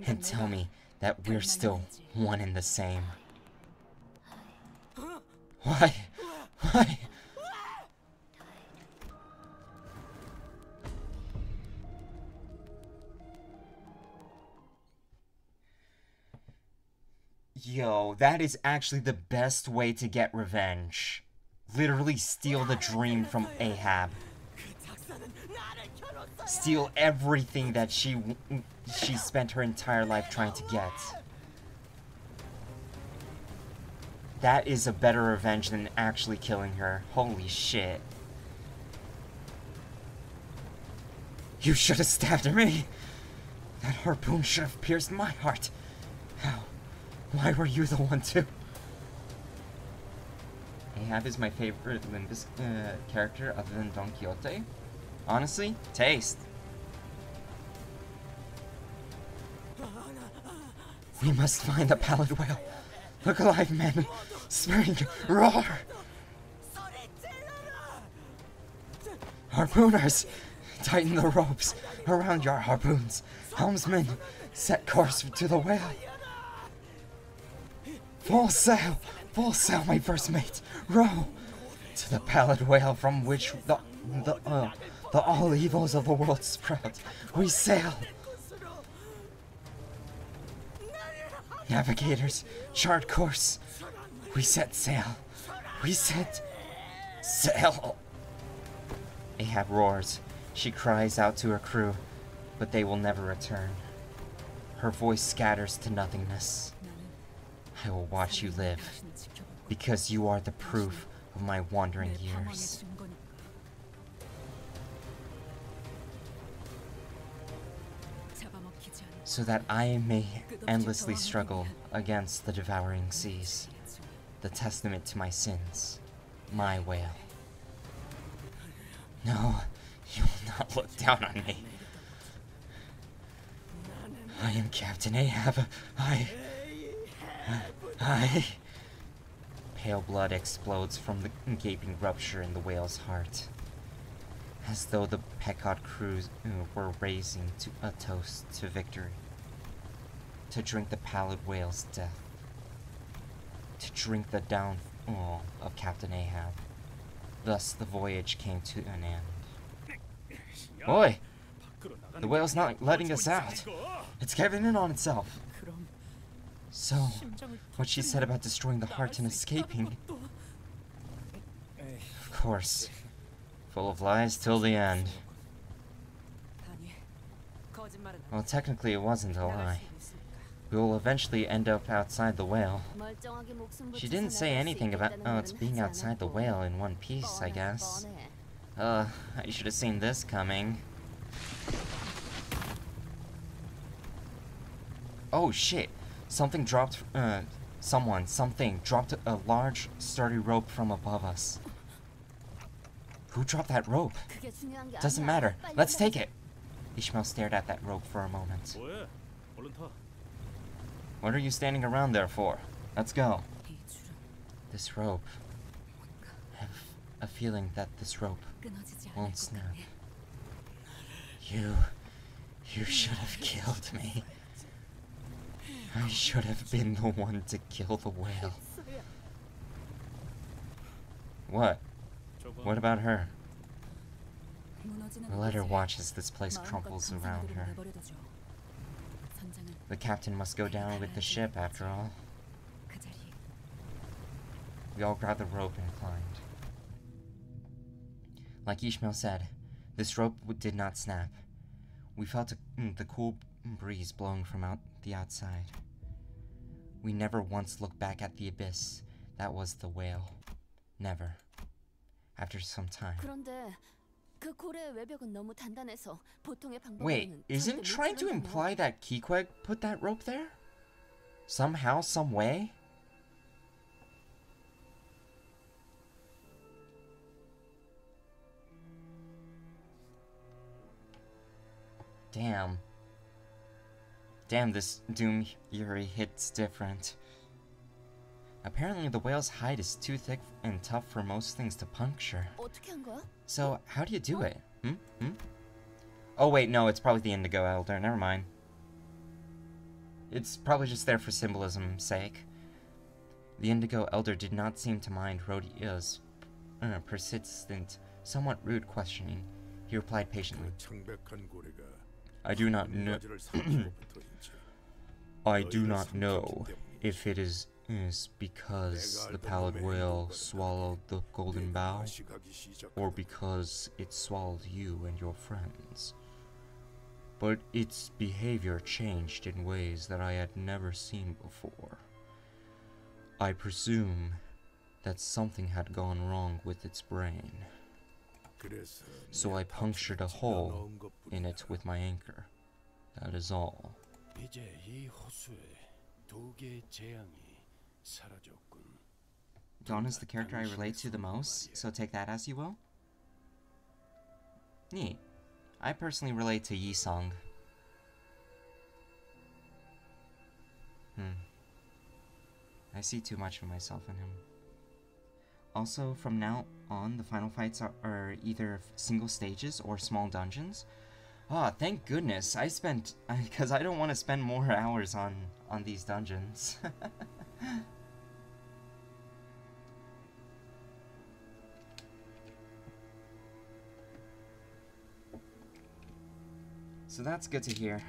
Speaker 1: and tell me that we're still one and the same. Why? Yo, that is actually the best way to get revenge. Literally steal the dream from Ahab. Steal everything that she spent her entire life trying to get. That is a better revenge than actually killing her. Holy shit. You should have stabbed me. That harpoon should have pierced my heart. How? Why were you the one to? Ahab is my favorite Limbus character other than Don Quixote. Honestly, taste. We must find the pallid whale. Look alive, men. Spring, roar. Harpooners, tighten the ropes around your harpoons. Helmsman, set course to the whale. Full sail, my first mate. Row to the pallid whale from which the all evils of the world sprout. We sail. Navigators, chart course. We set sail. We set sail. Ahab roars. She cries out to her crew, but they will never return. Her voice scatters to nothingness. I will watch you live, because you are the proof of my wandering years. So that I may endlessly struggle against the devouring seas, the testament to my sins. my whale. No, you will not look down on me. I am Captain Ahab. I... Pale blood explodes from the gaping rupture in the whale's heart, as though the Pequod crew were raising a toast to victory. To drink the pallid whale's death. To drink the downfall of Captain Ahab. Thus the voyage came to an end. Oi! The whale's not letting us out. It's caving in on itself. So, what she said about destroying the heart and escaping... Of course. Full of lies till the end. Well, technically it wasn't a lie. We will eventually end up outside the whale. She didn't say anything about it's being outside the whale in one piece, I guess. I should have seen this coming. Oh shit! Something dropped a large, sturdy rope from above us. Who dropped that rope? Doesn't matter. Let's take it! Ishmael stared at that rope for a moment. What are you standing around there for? Let's go. This rope. I have a feeling that this rope won't snap. You should have killed me. I should have been the one to kill the whale. What? What about her? We'll let her watch as this place crumples around her. The captain must go down with the ship, after all. We all grabbed the rope and climbed. Like Ishmael said, this rope did not snap. We felt the cool breeze blowing from the outside. We never once looked back at the abyss that was the whale. Never. After some time. Wait, isn't trying to imply that Keequeg put that rope there? Somehow, some way? Damn. Damn, this Doom Yuri hits different. Apparently the whale's hide is too thick and tough for most things to puncture. So, how do you do it? Oh wait, no, it's probably the Indigo Elder, never mind. It's probably just there for symbolism's sake. The Indigo Elder did not seem to mind Rhodia's persistent, somewhat rude questioning. He replied patiently. I do not know. I do not know if it is because the pallid whale swallowed the golden bough, or because it swallowed you and your friends. But its behavior changed in ways that I had never seen before. I presume that something had gone wrong with its brain. So I punctured a hole in it with my anchor. That is all. Dawn is the character I relate to the most, so take that as you will. Neat. I personally relate to Yi-Song. I see too much of myself in him. Also, from now on, the final fights are either single stages or small dungeons. Ah, thank goodness. Because I don't want to spend more hours on these dungeons. So that's good to hear.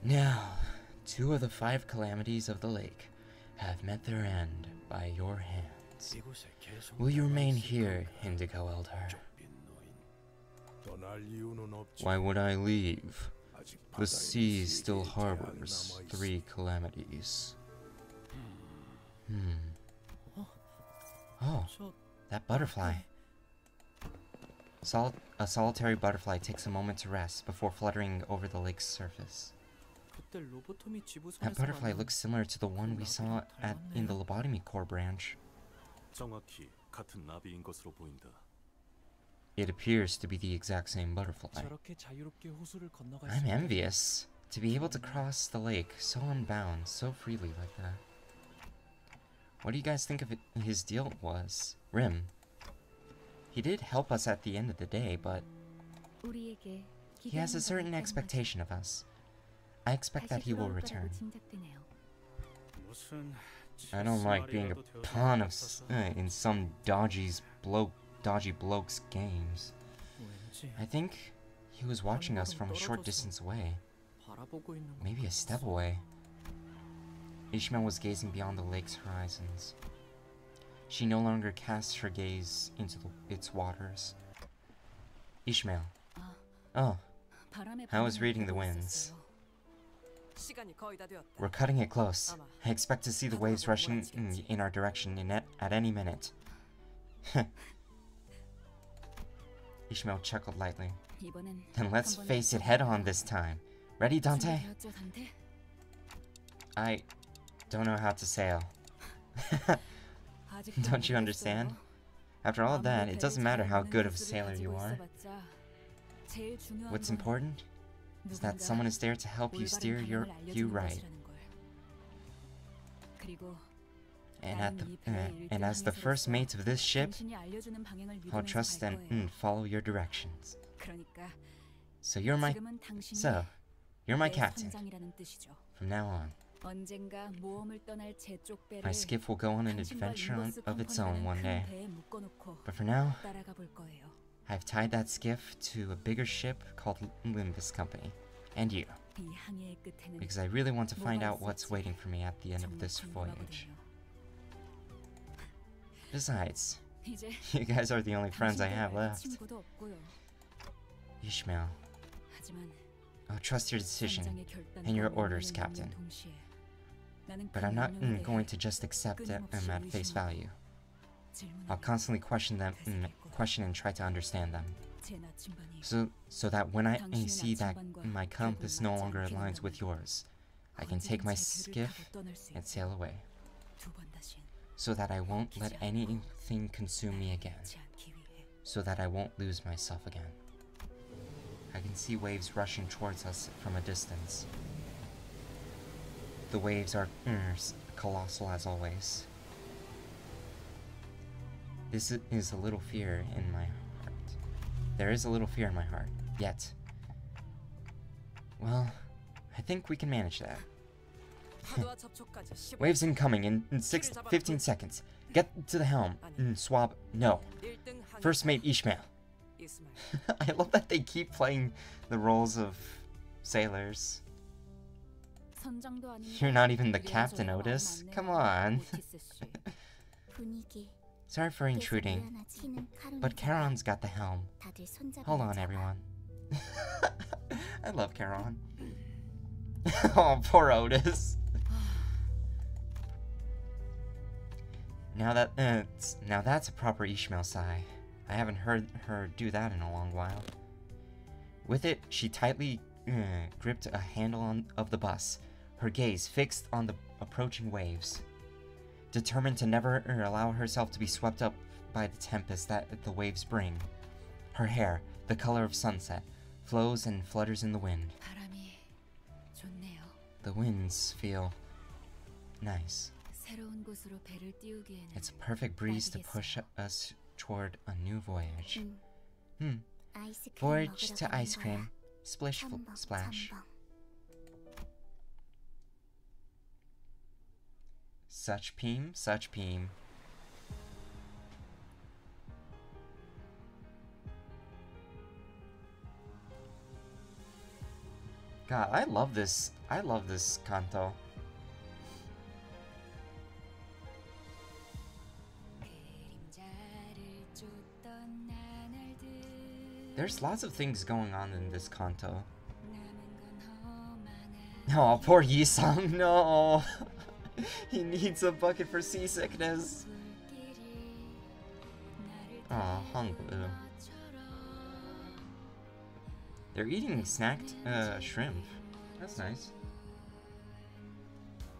Speaker 1: Now, 2 of the 5 calamities of the lake have met their end by your hands. Will you remain here, Indigo Elder? Why would I leave? The sea still harbors 3 calamities. Oh, that butterfly. A solitary butterfly takes a moment to rest before fluttering over the lake's surface. That butterfly looks similar to the one we saw in the lobotomy core branch. It appears to be the exact same butterfly. I'm envious to be able to cross the lake so unbound, so freely like that. What do you guys think of his deal was? Rim. He did help us at the end of the day, but he has a certain expectation of us. I expect that he will return. I don't like being a pawn of in some dodgy bloke's games. I think he was watching us from a short distance away. Maybe a step away. Ishmael was gazing beyond the lake's horizons. She no longer casts her gaze into its waters. Ishmael. Oh, I was reading the winds. We're cutting it close. I expect to see the waves rushing in our direction at any minute. Ishmael chuckled lightly. Then let's face it head on this time. Ready, Dante? I don't know how to sail. Don't you understand? After all of that, it doesn't matter how good of a sailor you are. What's important is that someone is there to help you steer you right. And as the first mate of this ship, I'll trust and follow your directions. So you're my captain. From now on. My skiff will go on an adventure of its own one day. But for now, I've tied that skiff to a bigger ship called Limbus Company. And you. Because I really want to find out what's waiting for me at the end of this voyage. Besides, you guys are the only friends I have left. Ishmael, I'll trust your decision and your orders, Captain. But I'm not going to just accept them at face value. I'll constantly question and try to understand them. So that when I see that my compass no longer aligns with yours, I can take my skiff and sail away. So that I won't let anything consume me again. So that I won't lose myself again. I can see waves rushing towards us from a distance. The waves are colossal as always. This is a little fear in my heart. There is a little fear in my heart, yet. Well, I think we can manage that. Waves incoming in 15 seconds. Get to the helm. Swab, no. First mate Ishmael. I love that they keep playing the roles of sailors. You're not even the captain, Otis. Come on. Sorry for intruding, but Charon's got the helm. Hold on, everyone. I love Charon. Oh, poor Otis. Now that's a proper Ishmael sigh. I haven't heard her do that in a long while. With it, she tightly gripped a handle of the bus, her gaze fixed on the approaching waves. Determined to never allow herself to be swept up by the tempest that the waves bring. Her hair, the color of sunset, flows and flutters in the wind. The winds feel nice. It's a perfect breeze to push us toward a new voyage. Voyage to ice cream. Splish splash. Such peem, such peem. God, I love this canto. There's lots of things going on in this canto. Oh, poor Yisang, no! He needs a bucket for seasickness. Oh, Honglu. They're eating snacked shrimp. That's nice.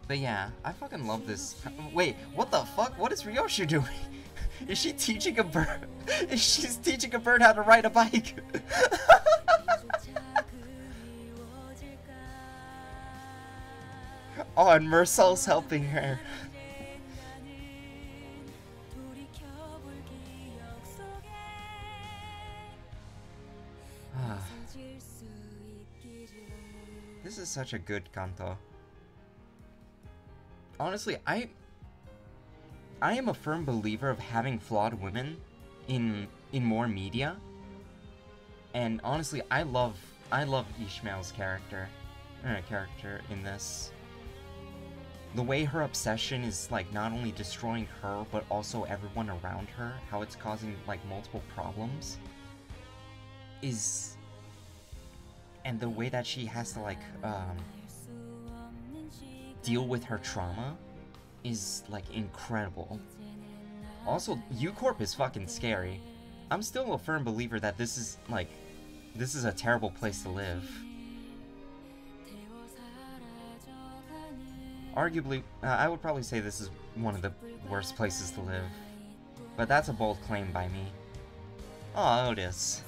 Speaker 1: But yeah, I fucking love this. Wait, what the fuck? What is Ryoshu doing? Is she teaching a bird? She's teaching a bird how to ride a bike. Oh, and Mercel's helping her. This is such a good canto. Honestly, I am a firm believer of having flawed women in more media. And honestly, I love Ishmael's character in this. The way her obsession is like not only destroying her but also everyone around her, how it's causing like multiple problems is, and the way that she has to like deal with her trauma is like incredible. Also, U-Corp is fucking scary. I'm still a firm believer that this is a terrible place to live. Arguably, I would probably say this is one of the worst places to live. But that's a bold claim by me. Oh, Otis.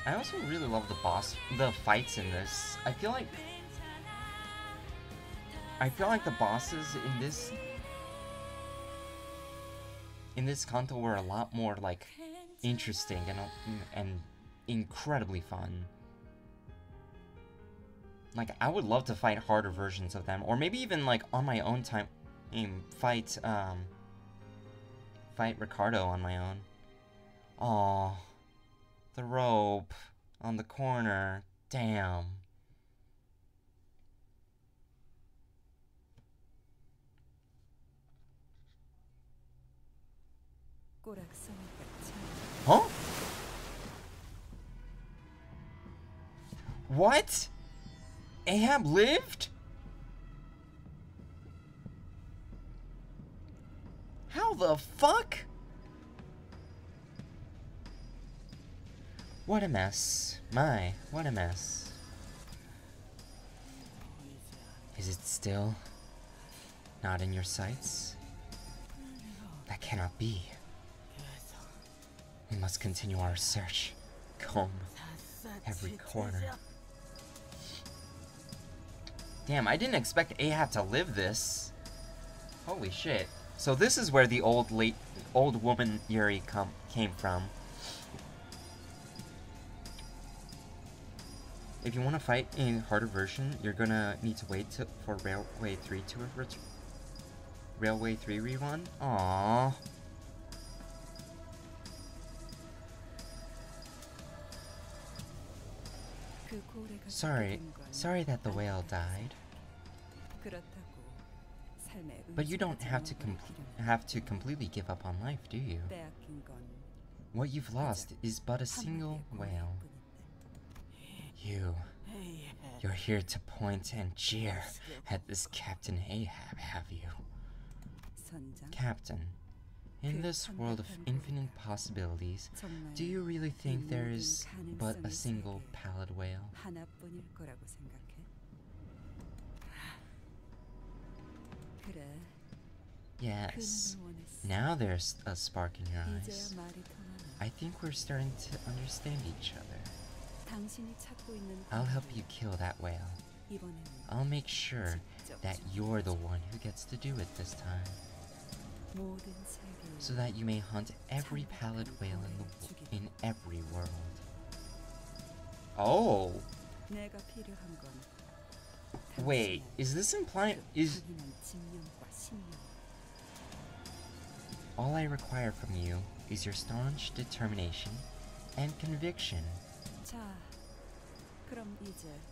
Speaker 1: I also really love the fights in this. I feel like the bosses in this canto were a lot more like interesting and incredibly fun. Like, I would love to fight harder versions of them, or maybe even like on my own time, fight Ricardo on my own. Aww. The rope on the corner. Damn. Huh? What? Ahab lived? How the fuck? What a mess. My, what a mess. Is it still not in your sights? That cannot be. We must continue our search. Comb every corner. Damn, I didn't expect Ahab to live this. Holy shit. So this is where the old woman Yuri came from. If you want to fight in a harder version, you're gonna need to wait for Railway 3 to return. Railway 3 rerun? Aww. Sorry that the whale died. But you don't have to completely give up on life, do you? What you've lost is but a single whale. You're here to point and jeer at this Captain Ahab, have you? Captain, in this world of infinite possibilities, do you really think there is but a single pallid whale? Yes, now there's a spark in your eyes. I think we're starting to understand each other. I'll help you kill that whale. I'll make sure that you're the one who gets to do it this time. so that you may hunt every pallid whale in every world. Oh! Wait, is this implying... All I require from you is your staunch determination and conviction.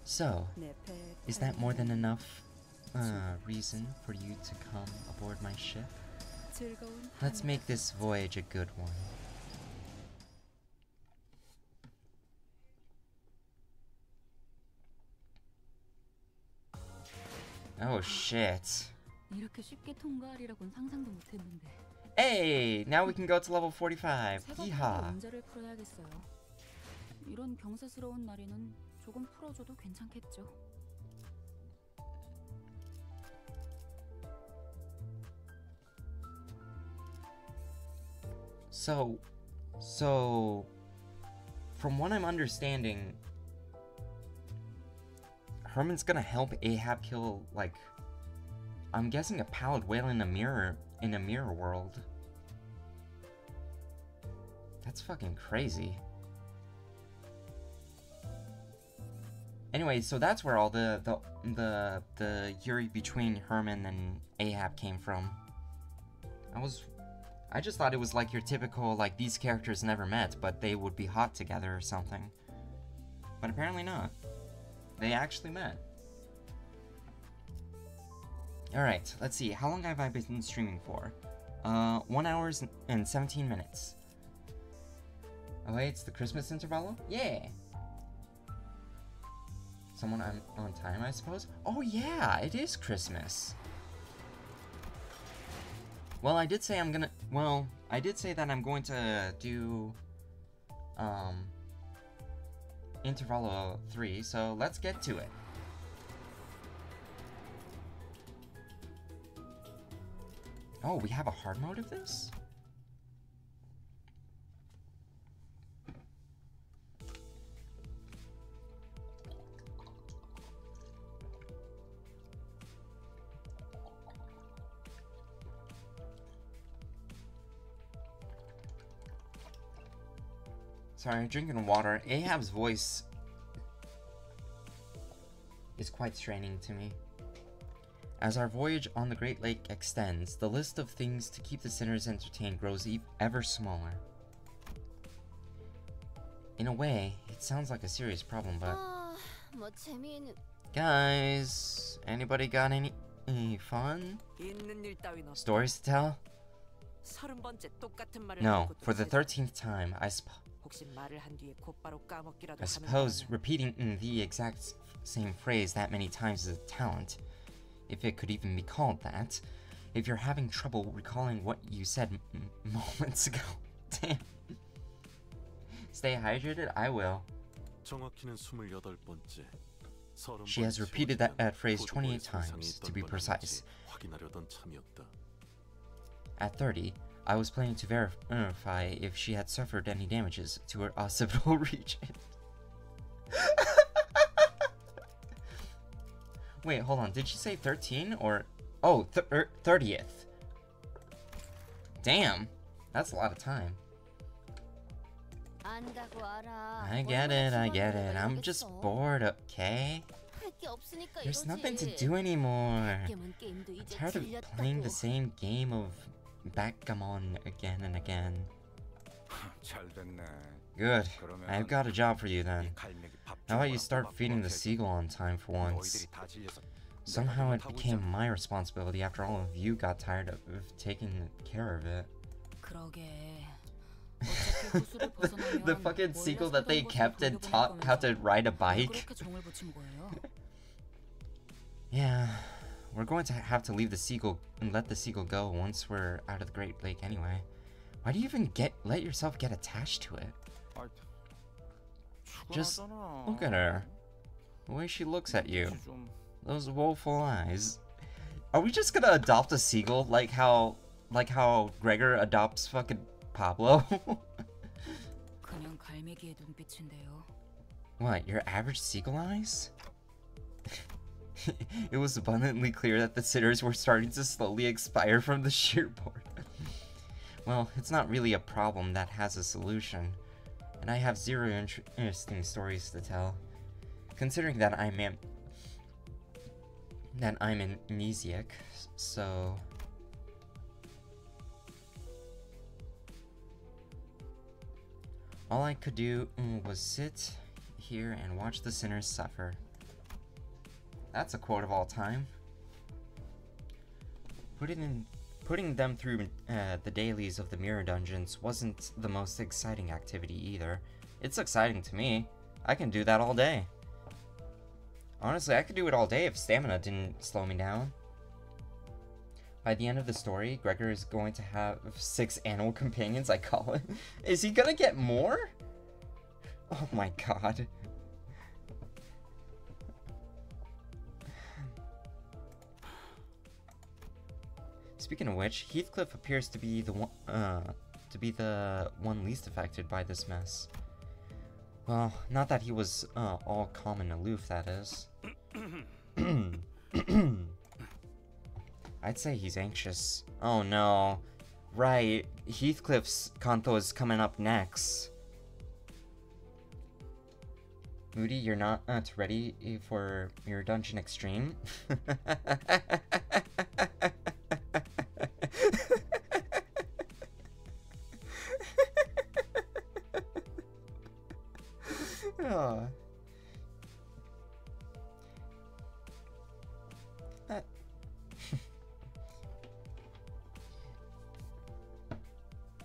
Speaker 1: So, is that more than enough reason for you to come aboard my ship? Let's make this voyage a good one. Oh shit. Hey, now we can go to level 45. Yeehaw.
Speaker 3: 이런 경사스러운 마리는 조금 풀어줘도 괜찮겠죠.
Speaker 1: So, from what I'm understanding, Herman's gonna help Ahab kill, like, I'm guessing a pallid whale in a mirror world. That's fucking crazy. Anyway, so that's where all the Yuri between Herman and Ahab came from. I just thought it was like your typical, like, these characters never met, but they would be hot together or something. But apparently not. They actually met. Alright, let's see. How long have I been streaming for? 1 hour and 17 minutes. Oh wait, it's the Christmas intervallo? Yeah! Someone on time, I suppose? Oh yeah, it is Christmas! Well, I did say that I'm going to do, intervallo 3, so let's get to it. Oh, we have a hard mode of this? Sorry, drinking water. Ahab's voice is quite straining to me. As our voyage on the Great Lake extends, the list of things to keep the sinners entertained grows ever smaller. In a way, it sounds like a serious problem, but... Guys, anybody got any fun? Stories to tell? No, for the 13th time, I suppose repeating the exact same phrase that many times is a talent, if it could even be called that. If you're having trouble recalling what you said moments ago, damn. Stay hydrated, I will. She has repeated that phrase 28 times, to be precise. At 30, I was planning to verify if she had suffered any damages to her occipital region. Wait, hold on. Did she say 13 or... Oh, 30th. Damn. That's a lot of time. I get it. I'm just bored, okay? There's nothing to do anymore. I'm tired of playing the same game of backgammon again and again. Good. I've got a job for you then. How about you start feeding the seagull on time for once? Somehow it became my responsibility after all of you got tired of taking care of it. The fucking seagull that they kept and taught how to ride a bike. Yeah, we're going to have to leave the seagull and let the seagull go once we're out of the Great Lake anyway. Why do you even let yourself get attached to it? Just look at her. The way she looks at you. Those woeful eyes. Are we just gonna adopt a seagull like how Gregor adopts fucking Pablo? What, your average seagull eyes? It was abundantly clear that the sinners were starting to slowly expire from the sheer boredom. Well, it's not really a problem that has a solution, and I have zero interesting stories to tell. Considering that I'm amnesiac, so... all I could do was sit here and watch the sinners suffer. That's a quote of all time. Putting them through the dailies of the mirror dungeons wasn't the most exciting activity either. It's exciting to me. I can do that all day. Honestly, I could do it all day if stamina didn't slow me down. By the end of the story, Gregor is going to have 6 animal companions, I call it. Is he gonna get more? Oh my god. Speaking of which, Heathcliff appears to be the one least affected by this mess. Well, not that he was all calm and aloof, that is. I'd say he's anxious. Oh no. Right, Heathcliff's Kanto is coming up next. Moody, you're not ready for Mirror Dungeon Extreme? Oh.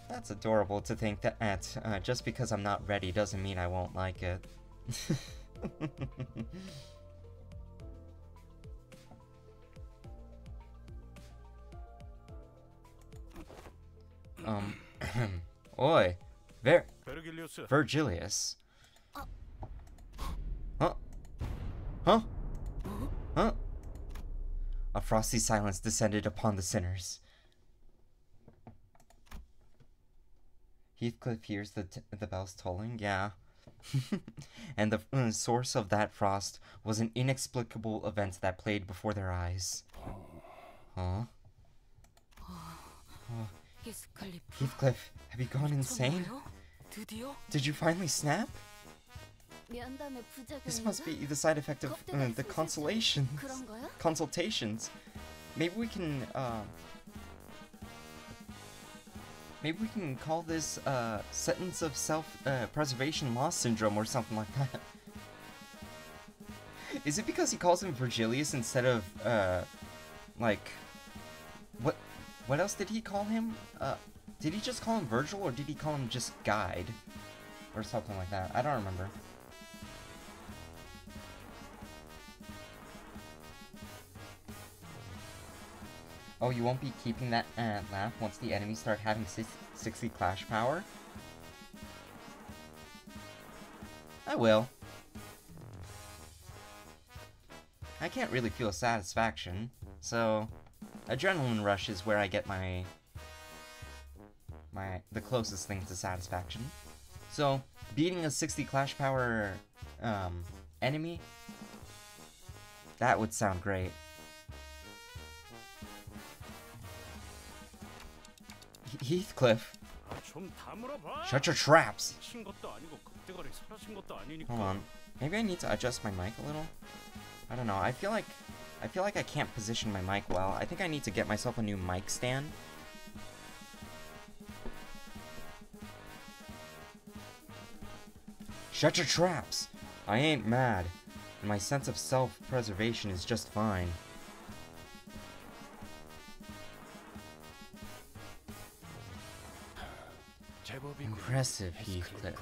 Speaker 1: That's adorable to think that just because I'm not ready doesn't mean I won't like it. Oi, Virgilius. Huh? Huh? Huh? A frosty silence descended upon the sinners. Heathcliff hears the bells tolling, yeah. And the source of that frost was an inexplicable event that played before their eyes. Huh? Oh. Heathcliff, have you gone insane? Did you finally snap? This must be the side effect of the consultations. Maybe we can call this sentence of self-preservation loss syndrome or something like that. Is it because he calls him Virgilius instead of like what else did he call him? Did he just call him Virgil, or did he call him just Guide or something like that? I don't remember. Oh, you won't be keeping that laugh once the enemies start having 60 clash power? I will. I can't really feel satisfaction, so adrenaline rush is where I get the closest thing to satisfaction. So beating a 60 clash power enemy, that would sound great. Heathcliff, shut your traps. Hold on, maybe I need to adjust my mic a little. I don't know. I feel like I can't position my mic well. I think I need to get myself a new mic stand. Shut your traps. I ain't mad, and my sense of self-preservation is just fine. Impressive, Heathcliff.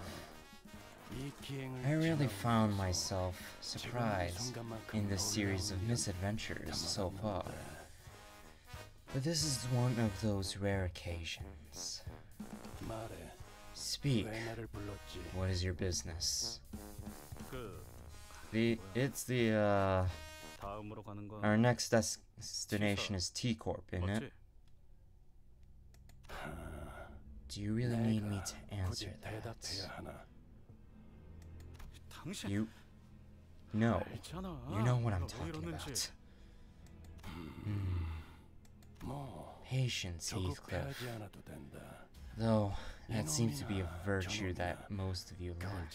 Speaker 1: I really found myself surprised in this series of misadventures so far. But this is one of those rare occasions. Speak. What is your business? Our next destination is T-Corp, isn't it? Do you really need me to answer that? You know what I'm talking about. Patience, Heathcliff. Though, that seems to be a virtue that most of you learn.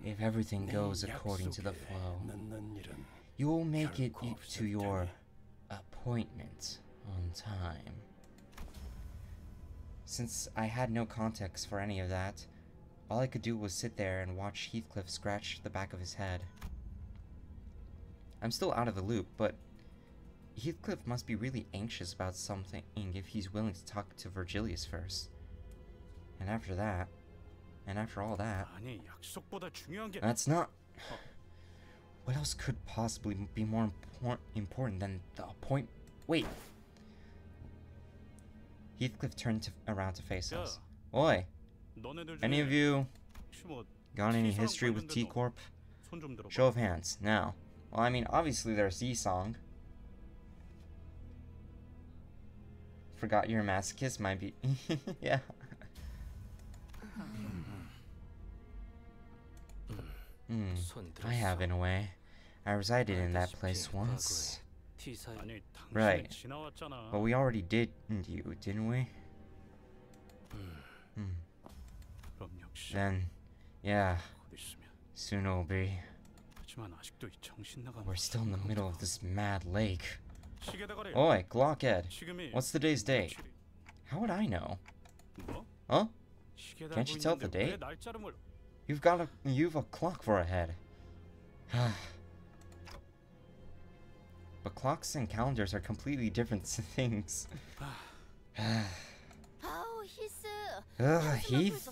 Speaker 1: If everything goes according to the flow, you will make it to your appointment on time. Since I had no context for any of that, all I could do was sit there and watch Heathcliff scratch the back of his head. I'm still out of the loop, but Heathcliff must be really anxious about something if he's willing to talk to Virgilius first. And after that, and after all that, that's not... What else could possibly be more important than the appointment? Wait. Heathcliff turned around to face us. Oi! Any of you got any history with T-Corp? Show of hands, now. Well, I mean, obviously there's E-Song. Forgot you're a masochist might be... yeah. I have in a way. I resided in that place once. Right. But we already did you, didn't we? Then, yeah. Soon it'll be. We're still in the middle of this mad lake. Oi, Glockhead. What's today's date? How would I know? Huh? Can't you tell the date? You've a clock for a head. But clocks and calendars are completely different things. Heath,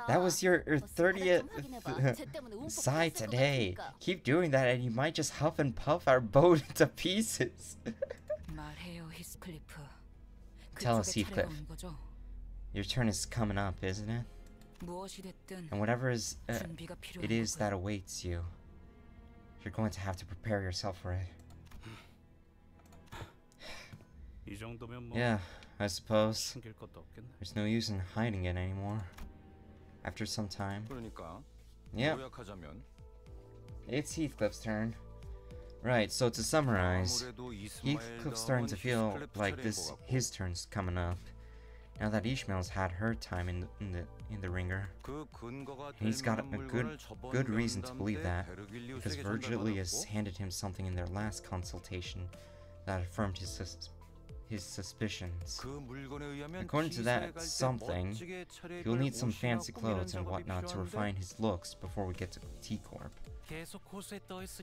Speaker 1: that was your 30th sigh today. Keep doing that and you might just huff and puff our boat to pieces. Tell us, Heathcliff. Your turn is coming up, isn't it? And whatever it is that awaits you, you're going to have to prepare yourself for it. Yeah, I suppose. There's no use in hiding it anymore. After some time. Yeah. It's Heathcliff's turn. Right, so to summarize, Heathcliff's starting to feel like his turn's coming up. Now that Ishmael's had her time in the ringer. And he's got a good reason to believe that, because Virgilius handed him something in their last consultation that affirmed his suspicions. According to that something, you'll need some fancy clothes and whatnot to refine his looks before we get to T-Corp.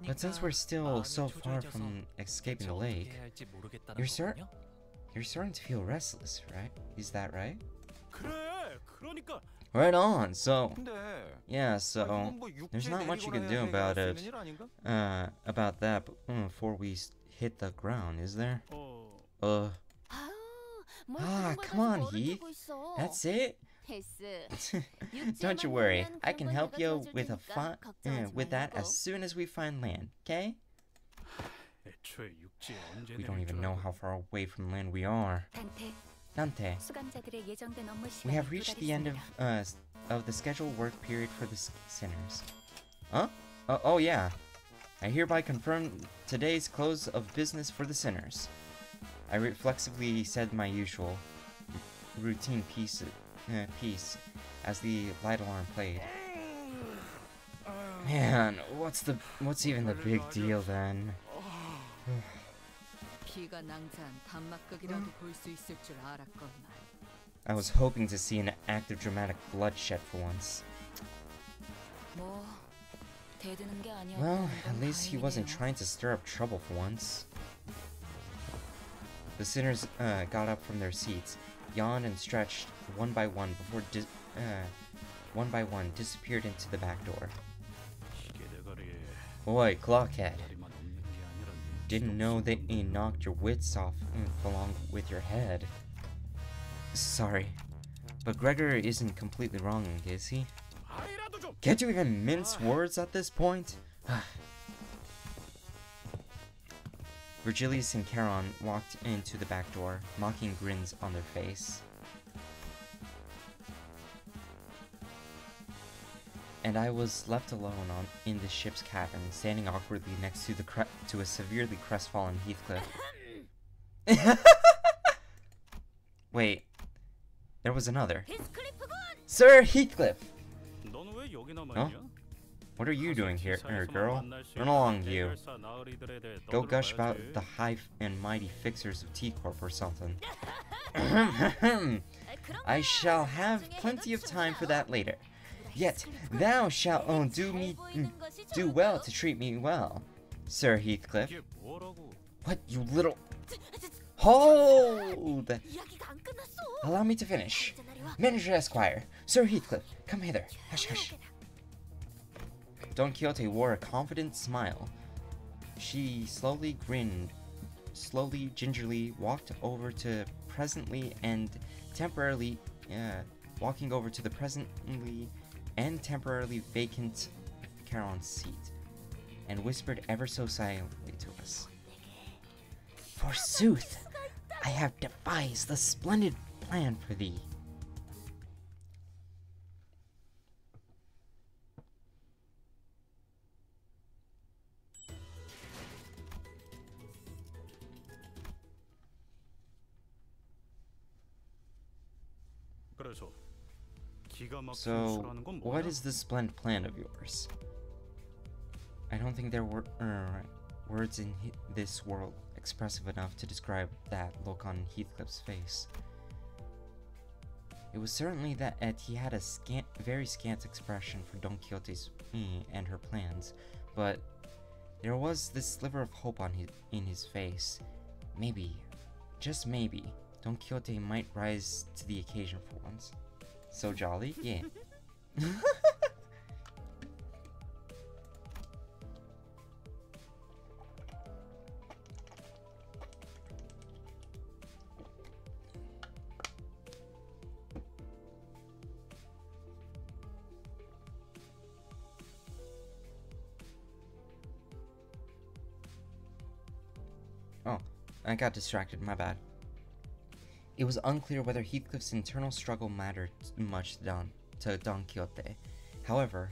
Speaker 1: But since we're still so far from escaping the lake, you're starting to feel restless, right? Is that right? Right on. So, yeah. So there's not much you can do about it. About that before we hit the ground, is there? Come on, Heath. That's it. Don't you worry. I can help you with with that as soon as we find land. Okay? We don't even know how far away from land we are. Dante, we have reached the end of the scheduled work period for the sinners. Huh? Oh yeah. I hereby confirm today's close of business for the sinners. I reflexively said my usual routine piece as the light alarm played. Man, what's even the big deal then? I was hoping to see an act of dramatic bloodshed for once. Well, at least he wasn't trying to stir up trouble for once. The sinners got up from their seats, yawned and stretched one by one before disappeared into the back door. Oi, Clockhead. Didn't know that you knocked your wits off along with your head. Sorry, but Gregor isn't completely wrong, is he? Can't you even mince words at this point? Virgilius and Charon walked into the back door, mocking grins on their face. And I was left alone in the ship's cabin, standing awkwardly next to a severely crestfallen Heathcliff. Wait, there was another. Sir Heathcliff! Huh? What are you doing here, girl? Run along, you. Go gush about the high and mighty fixers of T-Corp or something. I shall have plenty of time for that later. Yet thou shalt do well to treat me well, Sir Heathcliff. What, you little... Hold! Allow me to finish. Manager Esquire, Sir Heathcliff, come hither. Hush, hush. Don Quixote wore a confident smile. She slowly grinned, gingerly walked over to presently and temporarily, walking over to the presently and temporarily vacant Charon's seat, and whispered ever so silently to us. Forsooth, I have devised a splendid plan for thee. So, what is this splendid plan of yours? I don't think there were words in this world expressive enough to describe that look on Heathcliff's face. It was certainly that he had a very scant expression for Don Quixote's and her plans, but there was this sliver of hope in his face. Maybe, just maybe, Don Quixote might rise to the occasion for once. So jolly? Yeah. Oh, I got distracted, my bad. It was unclear whether Heathcliff's internal struggle mattered much to Don Quixote. However,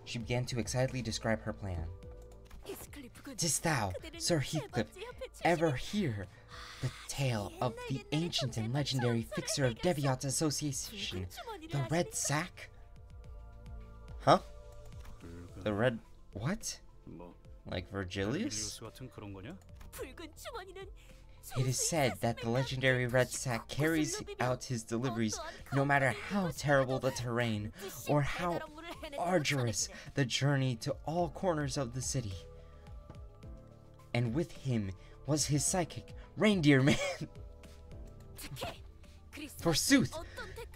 Speaker 1: she began to excitedly describe her plan. Didst thou, Sir Heathcliff, ever hear the tale of the ancient and legendary fixer of Deviot's association, the Red Sack? Huh? The Red... what? Like Virgilius? It is said that the legendary Red Sack carries out his deliveries no matter how terrible the terrain or how arduous the journey to all corners of the city. And with him was his psychic reindeer man. Forsooth,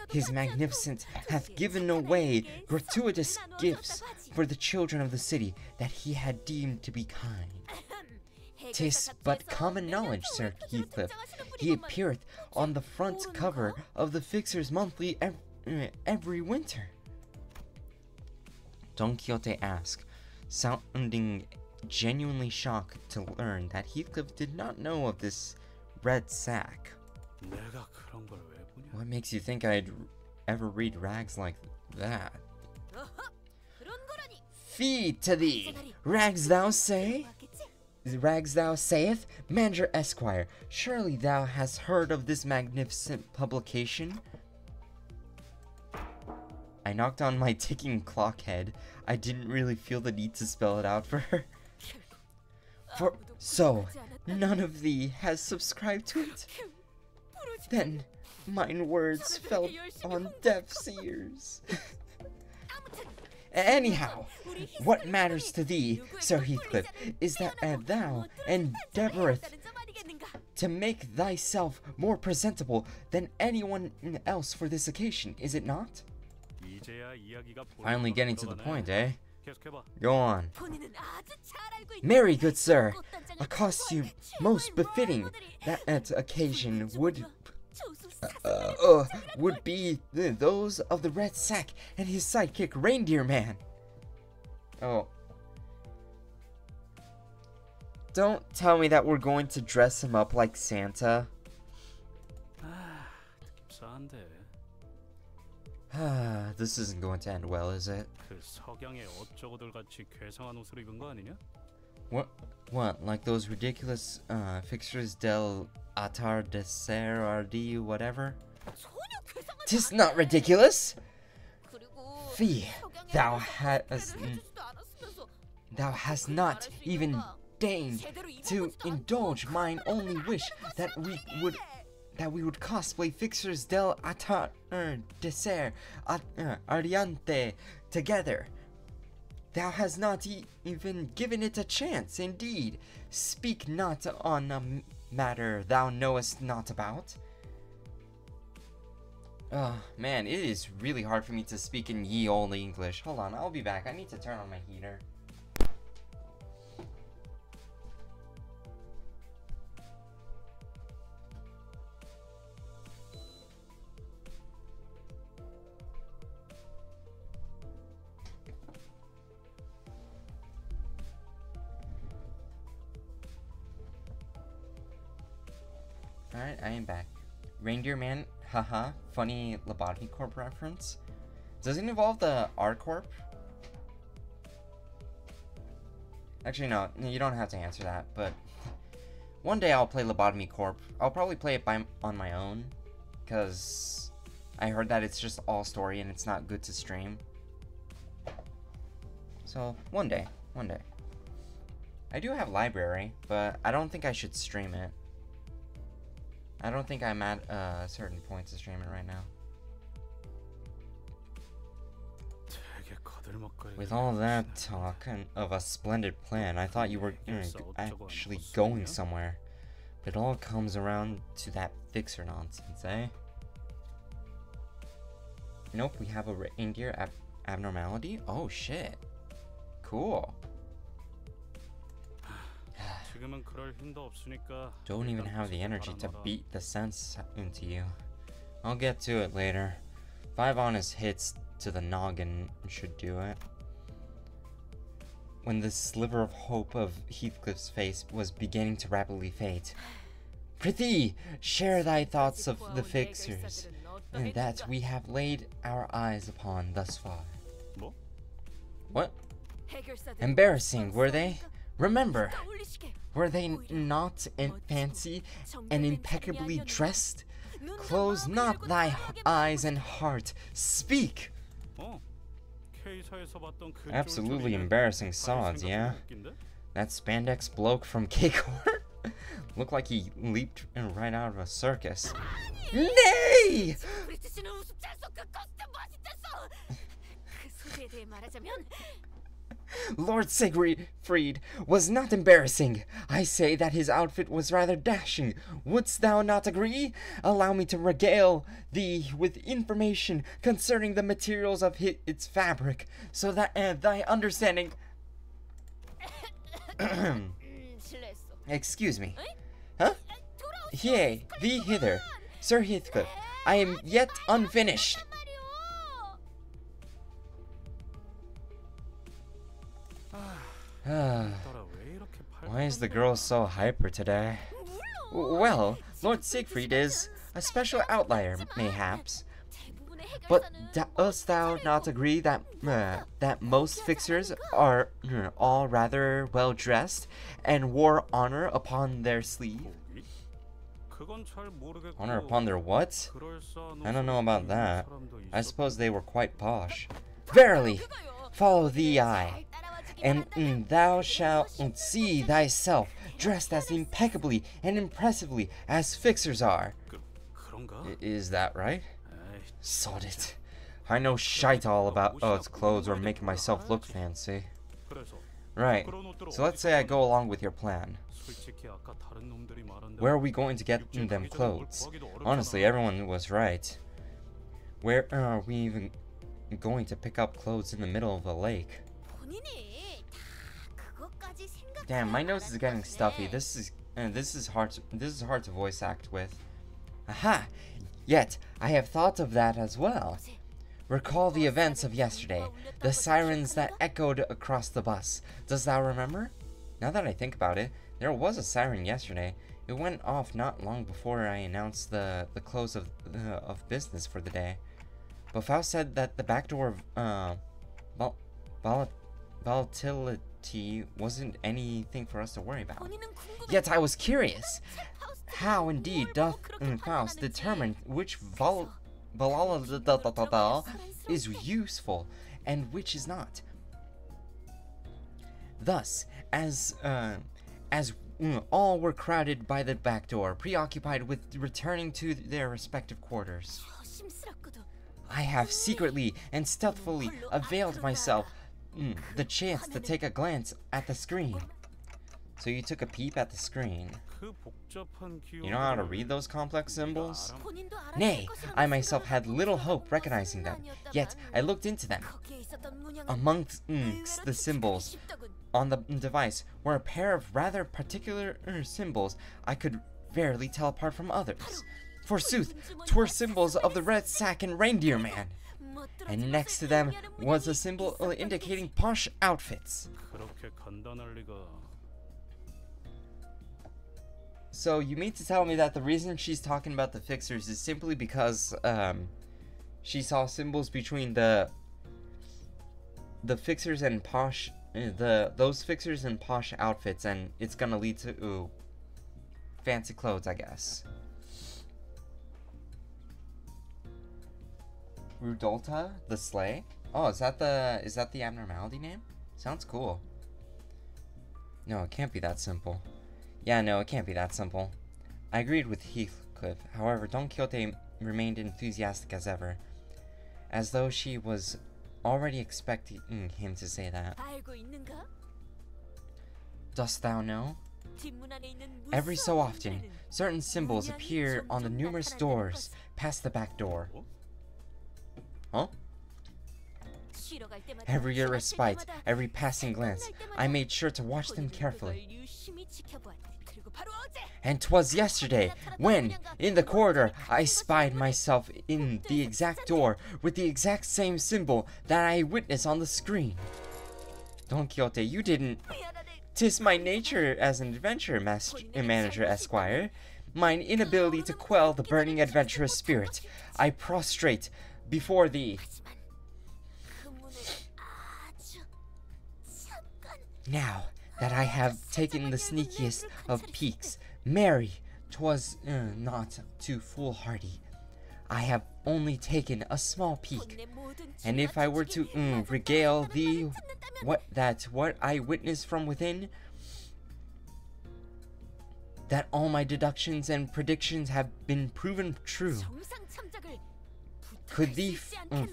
Speaker 1: his magnificence hath given away gratuitous gifts for the children of the city that he had deemed to be kind. 'Tis but common knowledge, Sir Heathcliff. He appeareth on the front cover of the Fixer's Monthly every winter. Don Quixote asked, sounding genuinely shocked to learn that Heathcliff did not know of this Red Sack. What makes you think I'd ever read rags like that? Fee to thee! Rags thou say? Rags thou sayeth? Manager Esquire, surely thou hast heard of this magnificent publication? I knocked on my ticking clock head. I didn't really feel the need to spell it out for her. So, none of thee has subscribed to it? Then, mine words fell on deaf ears. Anyhow, what matters to thee, Sir Heathcliff, is that thou endeavoureth to make thyself more presentable than anyone else for this occasion, is it not? Finally getting to the point, eh? Go on. Marry, good sir, a costume most befitting that occasion would be those of the Red Sack and his sidekick Reindeer Man. Oh. Don't tell me that we're going to dress him up like Santa. This isn't going to end well, is it? What? Like those ridiculous fixtures del atardecer whatever? 'Tis not ridiculous! Fie, thou hast not even deigned to indulge mine only wish that we would cosplay fixtures del atardecer ardiente together. Thou hast not even given it a chance, indeed. Speak not on a matter thou knowest not about. Oh, man, it is really hard for me to speak in ye olde English. Hold on, I'll be back. I need to turn on my heater. Alright, I am back. Reindeer Man, haha, funny Lobotomy Corp reference. Does it involve the R Corp? Actually, no, you don't have to answer that, but one day I'll play Lobotomy Corp. I'll probably play it on my own, because I heard that it's just all story and it's not good to stream. So, one day. I do have library, but I don't think I should stream it. I don't think I'm at a certain point to stream it right now. With all that talk of a splendid plan, I thought you were actually going somewhere. But it all comes around to that fixer nonsense, eh? Nope, we have a reindeer abnormality? Oh shit. Cool. Don't even have the energy to beat the sense into you. I'll get to it later. 5 honest hits to the noggin should do it. When the sliver of hope of Heathcliff's face was beginning to rapidly fade. Prithee, share thy thoughts of the fixers, and that we have laid our eyes upon thus far. What? Embarrassing, were they? Remember, were they not in fancy and impeccably dressed? Close not thy eyes and heart. Speak! Absolutely embarrassing sods, yeah? That spandex bloke from K-Corp? Looked like he leaped right out of a circus. Nay! Lord Siegfried was not embarrassing. I say that his outfit was rather dashing. Wouldst thou not agree? Allow me to regale thee with information concerning the materials of its fabric, so that thy understanding... Excuse me. Huh? Yea, thee hither. Sir Heathcliff, I am yet unfinished. Why is the girl so hyper today? Well, Lord Siegfried is a special outlier, mayhaps. But dost thou not agree that that most fixers are all rather well dressed and wore honor upon their sleeve? Honor upon their what? I don't know about that. I suppose they were quite posh. Verily, follow thee I, and thou shalt see thyself dressed as impeccably and impressively as fixers are. Is that right? Sod it. I know shite all about its clothes or making myself look fancy. Right, so let's say I go along with your plan. Where are we going to get them clothes? Honestly, everyone was right. Where are we even going to pick up clothes in the middle of a lake? Damn, my nose is getting stuffy. This is hard to voice act with. Aha! Yet I have thought of that as well. Recall the events of yesterday, the sirens that echoed across the bus. Does thou remember? Now that I think about it, there was a siren yesterday. It went off not long before I announced the close of business for the day. But Faust said that the back door of difficulty wasn't anything for us to worry about. Yet I was curious. How indeed doth Faust determine which is useful and which is not? Thus, as all were crowded by the back door, preoccupied with returning to their respective quarters, I have secretly and stealthily availed myself the chance to take a glance at the screen. So you took a peep at the screen. You know how to read those complex symbols? Nay, I myself had little hope recognizing them, yet I looked into them. Amongst the symbols on the device were a pair of rather particular symbols I could barely tell apart from others. Forsooth, 'twere symbols of the red sack and reindeer man. And next to them was a symbol indicating posh outfits. So you mean to tell me that the reason she's talking about the fixers is simply because she saw symbols between the fixers and posh those fixers and posh outfits, and it's gonna lead to fancy clothes, I guess. Rudolta, the sleigh? Oh, is that the abnormality name? Sounds cool. No, it can't be that simple. Yeah, no, it can't be that simple. I agreed with Heathcliff. However, Don Quixote remained enthusiastic as ever, as though she was already expecting him to say that. Dost thou know? Every so often, certain symbols appear on the numerous doors past the back door. Huh? Every respite, every passing glance, I made sure to watch them carefully. And 'twas yesterday, when, in the corridor, I spied myself in the exact door with the exact same symbol that I witnessed on the screen. Don Quixote, you didn't. 'Tis my nature as an adventurer, manager Esquire. Mine inability to quell the burning adventurous spirit. I prostrate before thee. Now that I have taken the sneakiest of peeks, marry, 'twas not too foolhardy. I have only taken a small peek, and if I were to regale thee what I witnessed from within, that all my deductions and predictions have been proven true. Could thee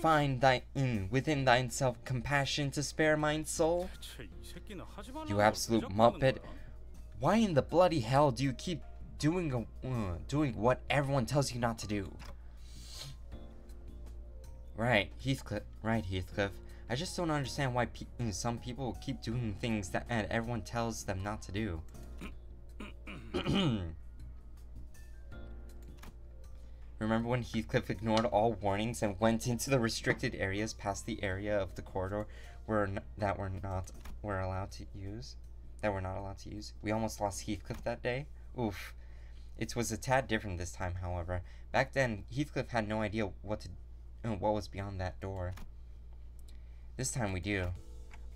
Speaker 1: find within thyself compassion to spare mine soul? You absolute muppet! Why in the bloody hell do you keep doing what everyone tells you not to do? Right, Heathcliff. I just don't understand why some people keep doing things that everyone tells them not to do. Remember when Heathcliff ignored all warnings and went into the restricted areas past the area of the corridor that we're not allowed to use? We almost lost Heathcliff that day. Oof. It was a tad different this time, however. Back then, Heathcliff had no idea what was beyond that door. This time we do.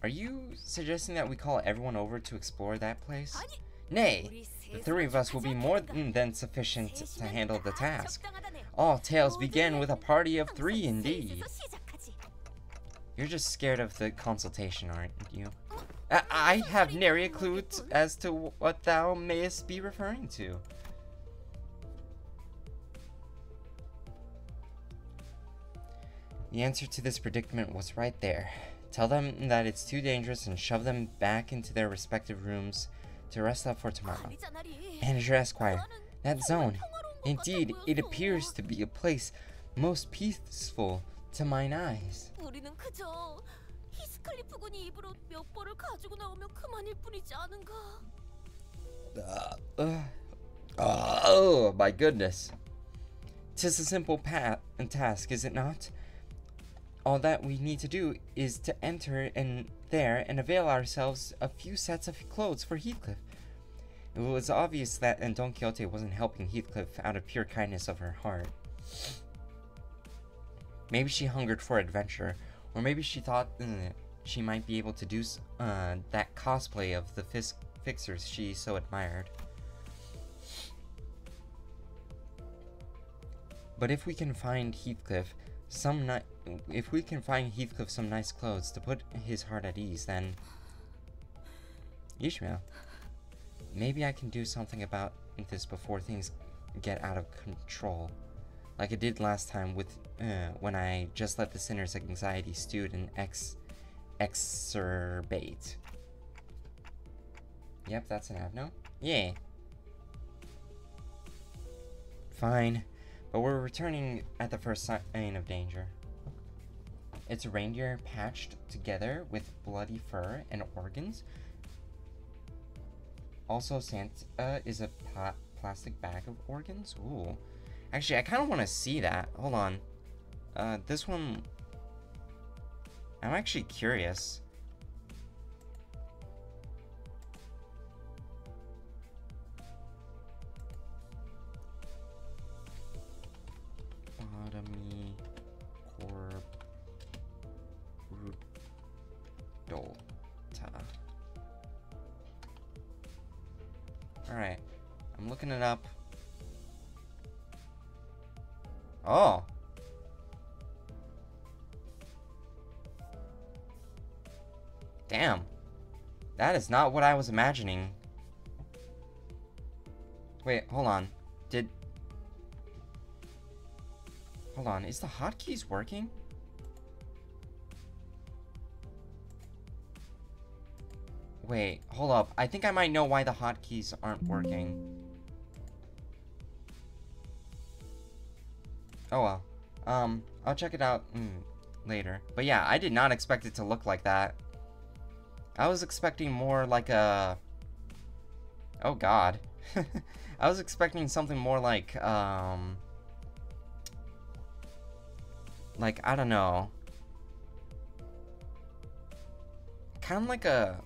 Speaker 1: Are you suggesting that we call everyone over to explore that place? Nay, the three of us will be more than sufficient to handle the task. All tales begin with a party of three, indeed. You're just scared of the consultation, aren't you? I have nary a clue as to what thou mayest be referring to. The answer to this predicament was right there. Tell them that it's too dangerous and shove them back into their respective rooms to rest up for tomorrow. Manager Esquire, that zone, indeed, it appears to be a place most peaceful to mine eyes. Oh my goodness. 'Tis a simple task, is it not? All that we need to do is to enter in there and avail ourselves a few sets of clothes for Heathcliff. It was obvious that Don Quixote wasn't helping Heathcliff out of pure kindness of her heart. Maybe she hungered for adventure, or maybe she thought she might be able to do that cosplay of the fixers she so admired. But if we can find Heathcliff some nice clothes to put his heart at ease, then Ishmael, maybe I can do something about this before things get out of control, like it did last time with when I just let the sinner's anxiety stew and exacerbate. Yep, that's an Avno. Yeah. Fine, but we're returning at the first sign of danger. It's a reindeer patched together with bloody fur and organs. Also, Santa is a plastic bag of organs. Ooh. Actually, I kind of want to see that. Hold on. This one... I'm actually curious. Bottomy Corbrodolta. Alright. I'm looking it up. Oh! Damn. That is not what I was imagining. Wait, hold on. Hold on, is the hotkeys working? Wait, hold up. I think I might know why the hotkeys aren't working. Oh well. I'll check it out later. But yeah, I did not expect it to look like that. I was expecting more like a... Oh god. I was expecting something more like, I don't know. Kind of like a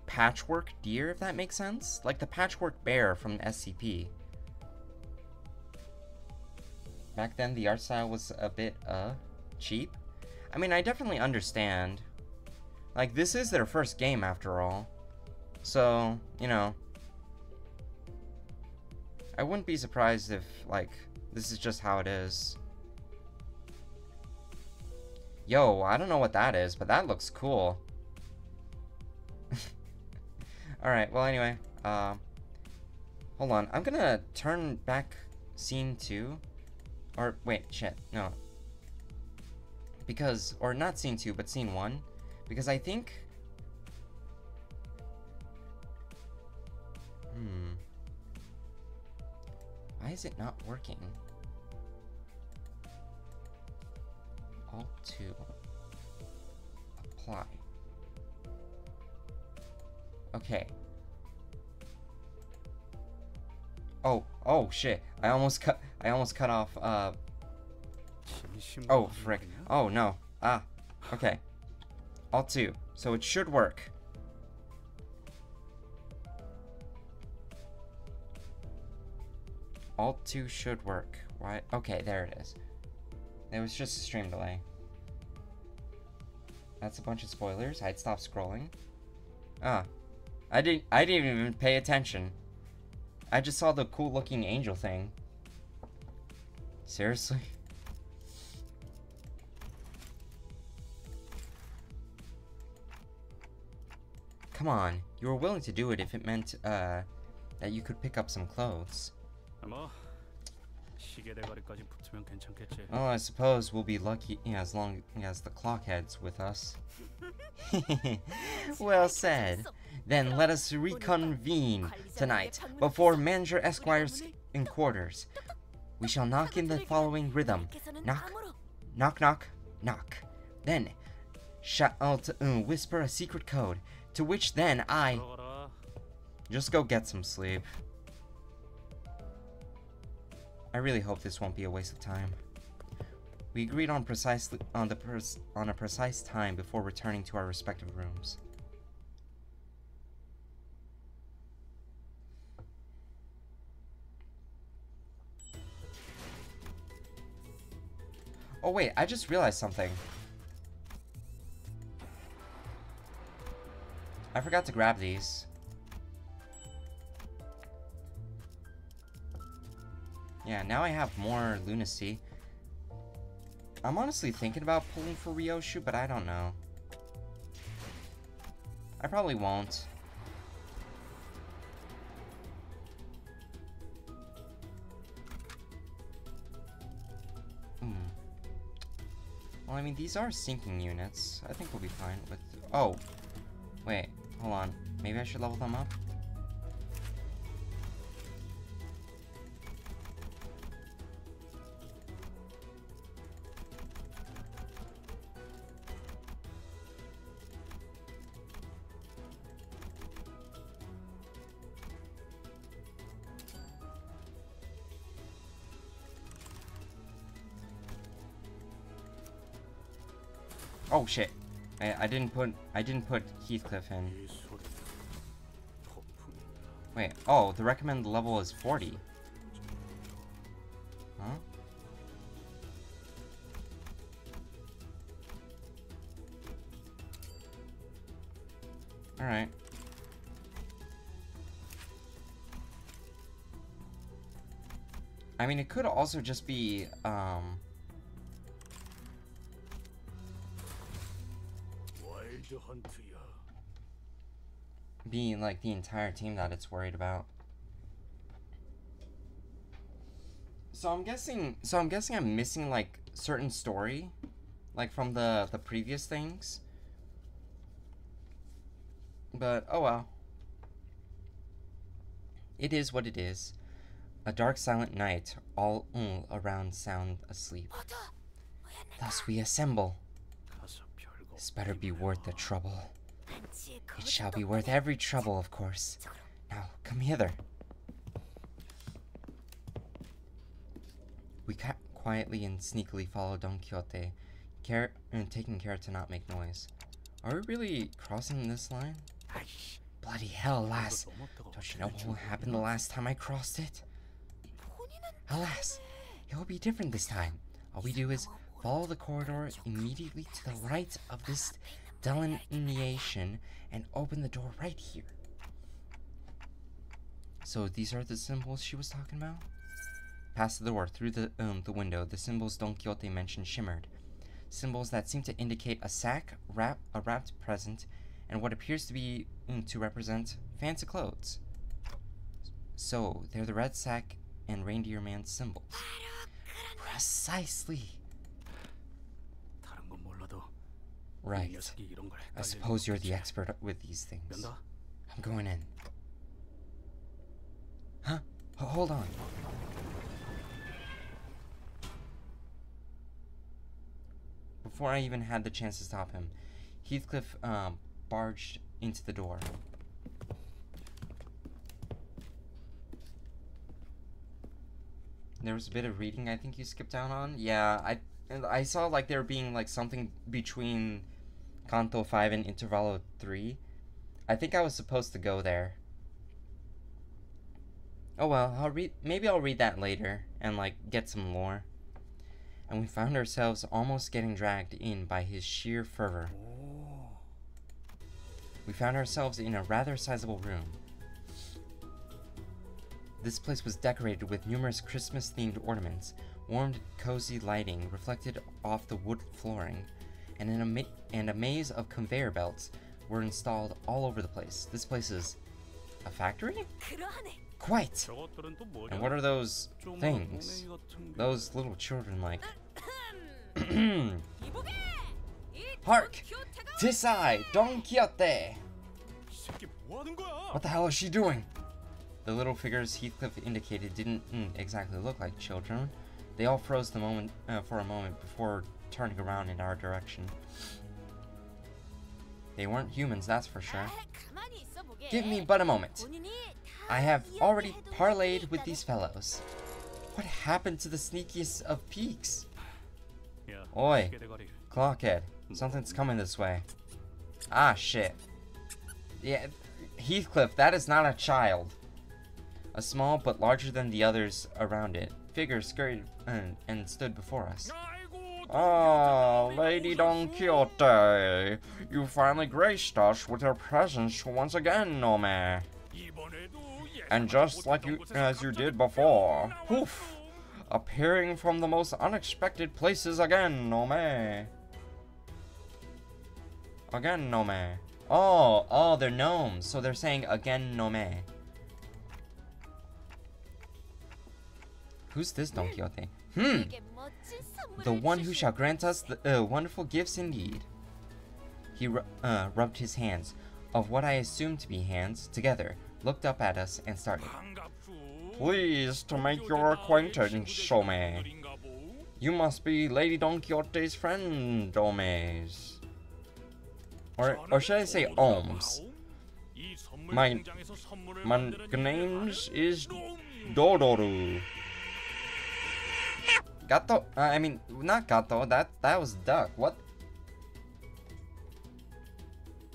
Speaker 1: patchwork deer, if that makes sense? Like the patchwork bear from SCP. Back then, the art style was a bit, cheap. I mean, I definitely understand. Like, this is their first game, after all. So, you know. I wouldn't be surprised if, like, this is just how it is. Yo, I don't know what that is, but that looks cool. Alright, well, anyway. Hold on. I'm gonna turn back scene 2. Or, wait, shit, no. Because, or not scene 2, but scene 1. Because I think... Why is it not working? Alt 2. Apply. Okay. Oh shit. I almost cut off, Oh, frick. Oh, no. Ah. Okay. Alt 2. So it should work. Alt 2 should work. Why? Okay, there it is. It was just a stream delay. That's a bunch of spoilers. I'd stop scrolling. Ah. I didn't even pay attention. I just saw the cool looking angel thing. Seriously? Come on, you were willing to do it if it meant, that you could pick up some clothes. Oh, I suppose we'll be lucky as long as the clock head's with us. Well said. Then let us reconvene tonight before Manager Esquire's in quarters. We shall knock in the following rhythm. Knock, knock, knock, knock. Then shall whisper a secret code, to which then I... Just go get some sleep. I really hope this won't be a waste of time. We agreed on a precise time before returning to our respective rooms. Oh wait, I just realized something. I forgot to grab these. Yeah, now I have more lunacy. I'm honestly thinking about pulling for Ryoshu, but I don't know. I probably won't. Well, I mean, these are sinking units. I think we'll be fine with... Oh! Wait, hold on. Maybe I should level them up? Oh shit! I didn't put Heathcliff in. Wait. Oh, the recommended level is 40. Huh? All right. I mean, it could also just be being like the entire team that it's worried about. So I'm guessing I'm missing like certain story, like from the previous things. But oh well. It is what it is. A dark silent night, all around sound asleep. Thus we assemble. This better be worth the trouble. It shall be worth every trouble, of course. Now, come hither. We quietly and sneakily follow Don Quixote, taking care to not make noise. Are we really crossing this line? Bloody hell, lass. Don't you know what happened the last time I crossed it? Alas, it will be different this time. All we do is follow the corridor immediately to the right of this delineation and open the door right here. So these are the symbols she was talking about? Past the door, through the window, the symbols Don Quixote mentioned shimmered. Symbols that seem to indicate a sack, a wrapped present, and what appears to be to represent fancy clothes. So they're the red sack and reindeer man symbols. Precisely. Right. I suppose you're the expert with these things. I'm going in. Huh? Hold on. Before I even had the chance to stop him, Heathcliff barged into the door. There was a bit of reading I think you skipped down on. Yeah, I saw like there being like something between Canto 5 and Intervallo 3. I think I was supposed to go there. Oh well, maybe I'll read that later and like get some lore. And we found ourselves almost getting dragged in by his sheer fervor. We found ourselves in a rather sizable room. This place was decorated with numerous Christmas-themed ornaments, warmed, cozy lighting reflected off the wood flooring, and a maze of conveyor belts were installed all over the place. This place is a factory? Quite! And what are those things? Those little children like... Hark! 'Tis I, Don Quixote! What the hell is she doing? The little figures Heathcliff indicated didn't exactly look like children. They all froze for a moment before turning around in our direction. They weren't humans, that's for sure. Give me but a moment. I have already parlayed with these fellows. What happened to the sneakiest of peaks? Oi, Clockhead. Something's coming this way. Ah, shit. Yeah, Heathcliff, that is not a child. A small but larger than the others around it figure scurried and stood before us. Ah, Lady Don Quixote, you finally graced us with your presence once again, Nome. And just like as you did before, poof, appearing from the most unexpected places again, Nome. Again, Nome. Oh, they're gnomes, so they're saying again, Nome. Who's this Don Quixote? The one who shall grant us the wonderful gifts indeed. He rubbed his hands, of what I assumed to be hands, together, looked up at us, and started. Pleased to make your acquaintance, Some. You must be Lady Don Quixote's friend, Omes. Or should I say Ohms? My name is Dodoru. Gato? I mean, not Gato. That was duck. What?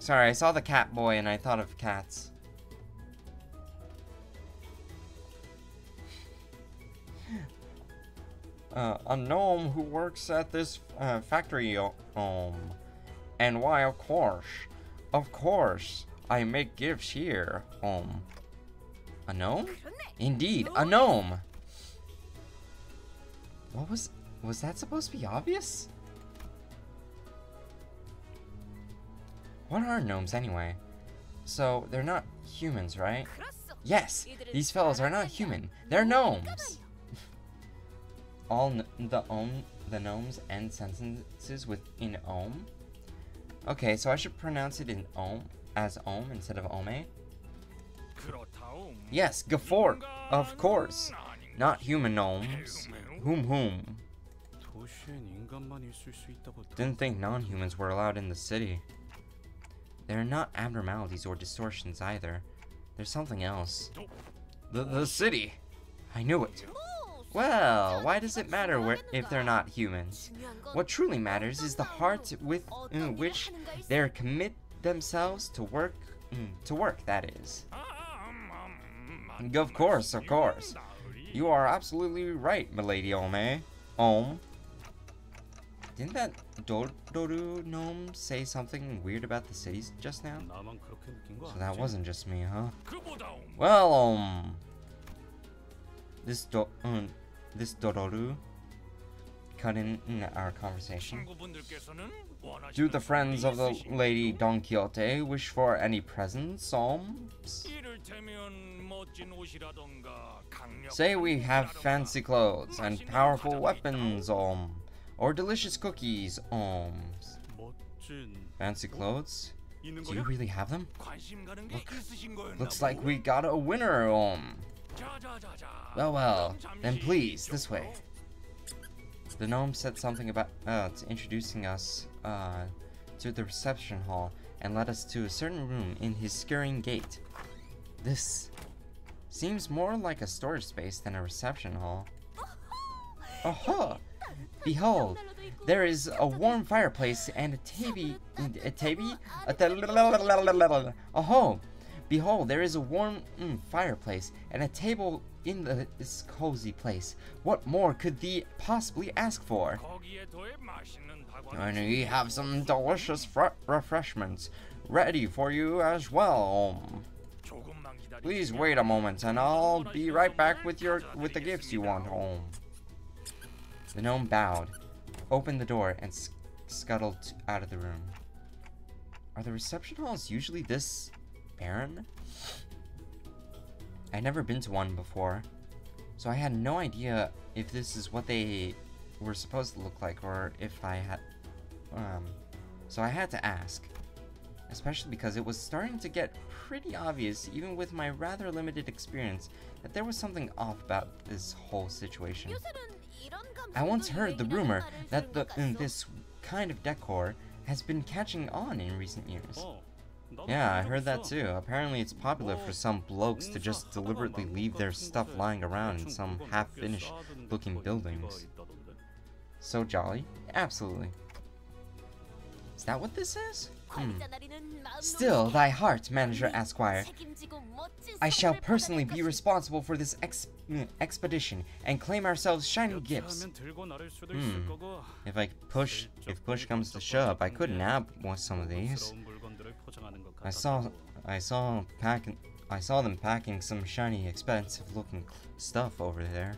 Speaker 1: Sorry, I saw the cat boy and I thought of cats. A gnome who works at this factory. And why, of course, I make gifts here. A gnome? Indeed, a gnome. What was that supposed to be obvious? What are gnomes anyway? So, they're not humans, right? Yes, these fellows are not human. They're gnomes. All the gnomes end sentences with in ohm. Okay, so I should pronounce it in ohm as ohm instead of ome. Yes, Gaffort, of course. Not human gnomes. Whom. Didn't think non-humans were allowed in the city. There are not abnormalities or distortions either. There's something else. The city. I knew it. Well, why does it matter if they're not humans? What truly matters is the heart with which they commit themselves to work. That is. Of course. You are absolutely right, milady Ome. Didn't that Dodoru gnome say something weird about the cities just now? So that wasn't just me, huh? Well, this Dodoru cut in our conversation. Do the friends of the Lady Don Quixote wish for any presents, Ohms? Say we have fancy clothes and powerful weapons, or delicious cookies, Ohms. Fancy clothes? Do you really have them? Looks like we got a winner, Well, then please, this way. The gnome said something about introducing us to the reception hall and led us to a certain room in his scurrying gait. This seems more like a storage space than a reception hall. Aha! Behold, there is a warm fireplace and Behold, there is a warm fireplace and a table in this cozy place. What more could thee possibly ask for? And we have some delicious refreshments ready for you as well. Please wait a moment, and I'll be right back with the gifts you want, The gnome bowed, opened the door, and scuttled out of the room. Are the reception halls usually this barren? I'd never been to one before, so I had no idea if this is what they were supposed to look like, or if I had... So I had to ask, especially because it was starting to get pretty obvious, even with my rather limited experience, that there was something off about this whole situation. I once heard the rumor that this kind of decor has been catching on in recent years. Yeah, I heard that too. Apparently it's popular for some blokes to just deliberately leave their stuff lying around in some half-finished looking buildings. So jolly? Absolutely. Is that what this is? Still, thy heart, Manager Esquire. I shall personally be responsible for this expedition and claim ourselves shiny gifts. If push comes to shove, I could nab some of these. I saw them packing some shiny, expensive-looking stuff over there.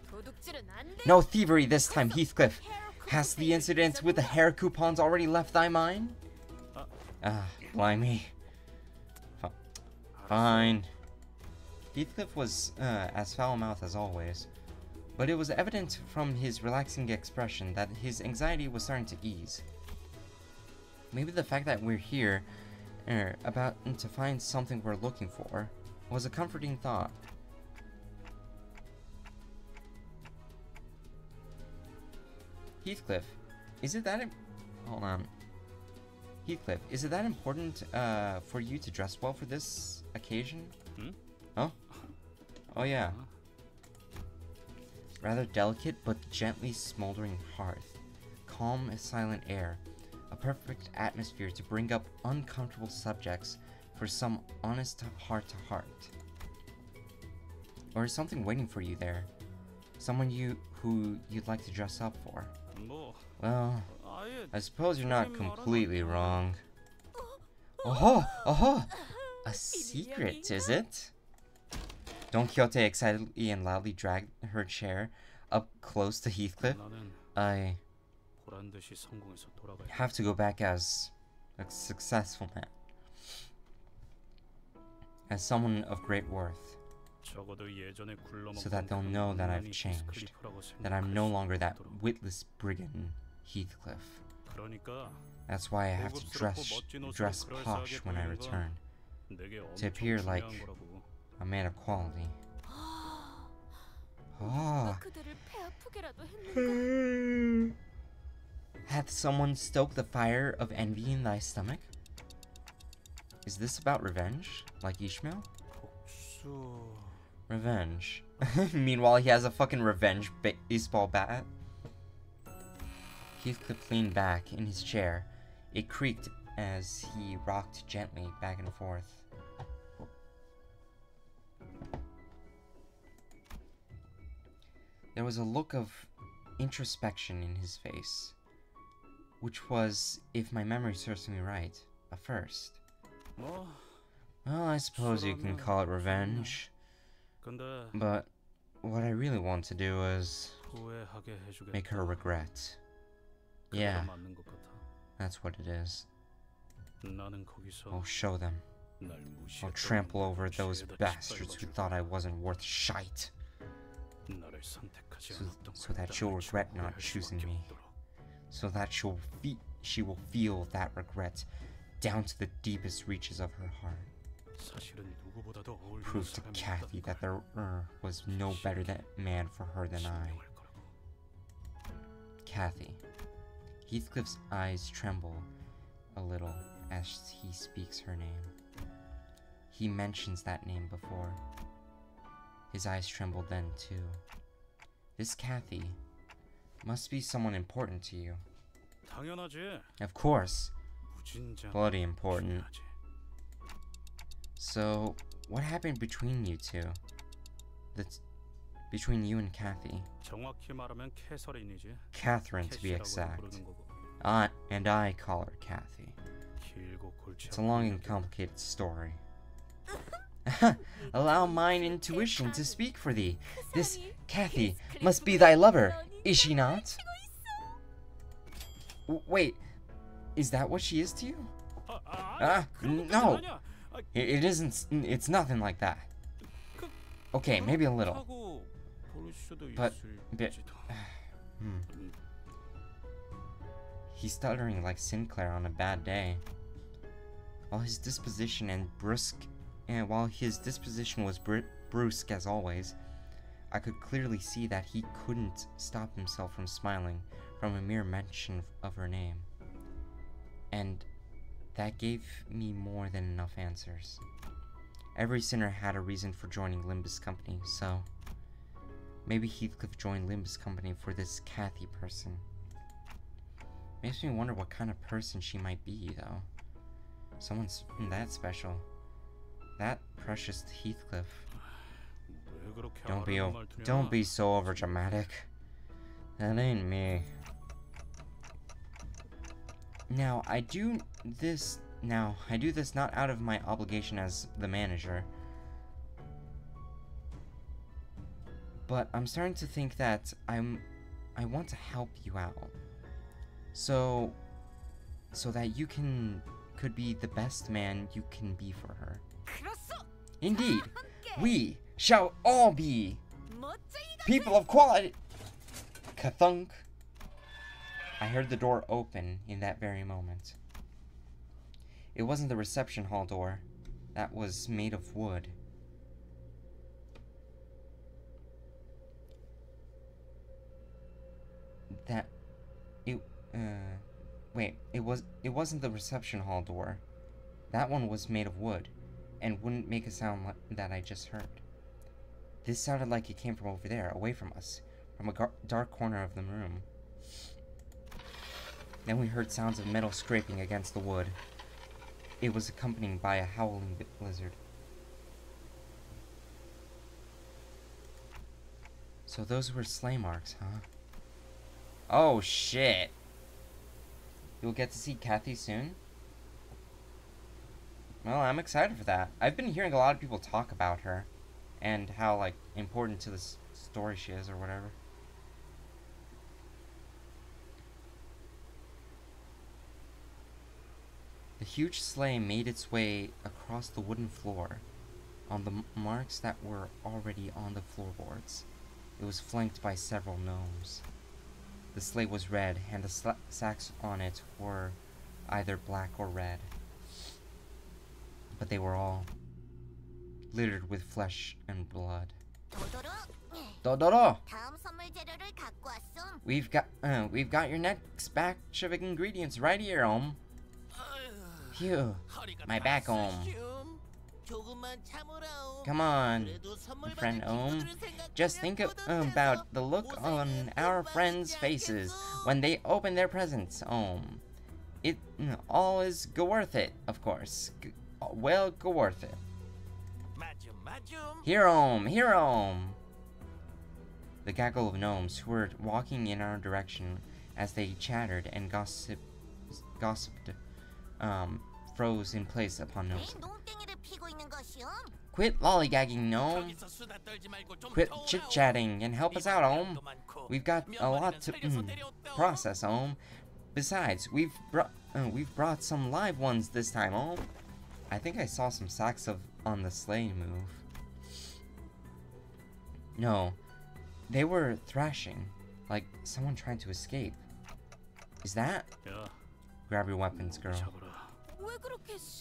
Speaker 1: No thievery this time, Heathcliff. Has the incident with the hair coupons already left thy mind? Blimey. Fine. Heathcliff was as foul-mouthed as always, but it was evident from his relaxing expression that his anxiety was starting to ease. Maybe the fact that we're here, about to find something we're looking for, was a comforting thought. Heathcliff, hold on. Heathcliff, is it that important for you to dress well for this occasion? Oh? Oh yeah. Rather delicate but gently smoldering hearth. Calm, silent air. A perfect atmosphere to bring up uncomfortable subjects for some honest heart-to-heart. Or is something waiting for you there? Someone who you'd like to dress up for? Well, I suppose you're not completely wrong. Oh! A secret, is it? Don Quixote excitedly and loudly dragged her chair up close to Heathcliff. I have to go back as a successful man. As someone of great worth. So that they'll know that I've changed. That I'm no longer that witless brigand Heathcliff. That's why I have to dress posh when I return. To appear like a man of quality. Oh. Hath someone stoked the fire of envy in thy stomach? Is this about revenge, like Ishmael? Revenge. Meanwhile, he has a fucking revenge baseball bat. Heathcliff leaned back in his chair. It creaked as he rocked gently back and forth. There was a look of introspection in his face, which was, if my memory serves me right, a first. Well, I suppose you can call it revenge. But what I really want to do is make her regret. Yeah, that's what it is. I'll show them. I'll trample over those bastards who thought I wasn't worth shite. So that she'll regret not choosing me. So that she will feel that regret down to the deepest reaches of her heart. Prove to Kathy that there was no better man for her than I. Kathy. Heathcliff's eyes tremble a little as he speaks her name. He mentions that name before. His eyes trembled then too. This Kathy must be someone important to you. Of course. Bloody important. So, what happened between you two? Between you and Kathy? Catherine, to be exact. And I call her Kathy. It's a long and complicated story. Allow mine intuition to speak for thee. This Kathy must be thy lover, is she not? Wait, is that what she is to you? No! It isn't, it's nothing like that. Okay, maybe a little. But, He's stuttering like Sinclair on a bad day. While his disposition was brusque as always, I could clearly see that he couldn't stop himself from smiling from a mere mention of her name. And that gave me more than enough answers. Every sinner had a reason for joining Limbus Company, so maybe Heathcliff joined Limbus Company for this Kathy person. Makes me wonder what kind of person she might be, though. Someone's that special. That precious Heathcliff. Don't be so overdramatic. That ain't me. Now I do this not out of my obligation as the manager. But I'm starting to think that I want to help you out. So that you could be the best man you can be for her. Indeed, we shall all be people of quality. Kathunk. I heard the door open in that very moment. It wasn't the reception hall door. That was made of wood. It wasn't the reception hall door. That one was made of wood, and wouldn't make a sound that I just heard. This sounded like it came from over there, away from us, from a dark corner of the room. Then we heard sounds of metal scraping against the wood. It was accompanied by a howling blizzard. So those were sleigh marks, huh? Oh shit! You'll get to see Kathy soon? Well, I'm excited for that. I've been hearing a lot of people talk about her, and how, like, important to the story she is, or whatever. The huge sleigh made its way across the wooden floor, on the marks that were already on the floorboards. It was flanked by several gnomes. The sleigh was red, and the sacks on it were either black or red. But they were all littered with flesh and blood. Dodoro! We've got your next batch of ingredients right here, Phew, my back, Come on, friend Just think about the look on our friends' faces when they open their presents, It all is worth it, of course. Well, worth it. Here, The gaggle of gnomes who were walking in our direction as they chattered and gossiped, froze in place upon noticing. Quit lollygagging, gnome. Quit chit-chatting and help us out, We've got a lot to process, Besides, we've brought some live ones this time, I think I saw some sacks on the sleigh move. No, they were thrashing, like someone trying to escape. Is that? Grab your weapons, girl.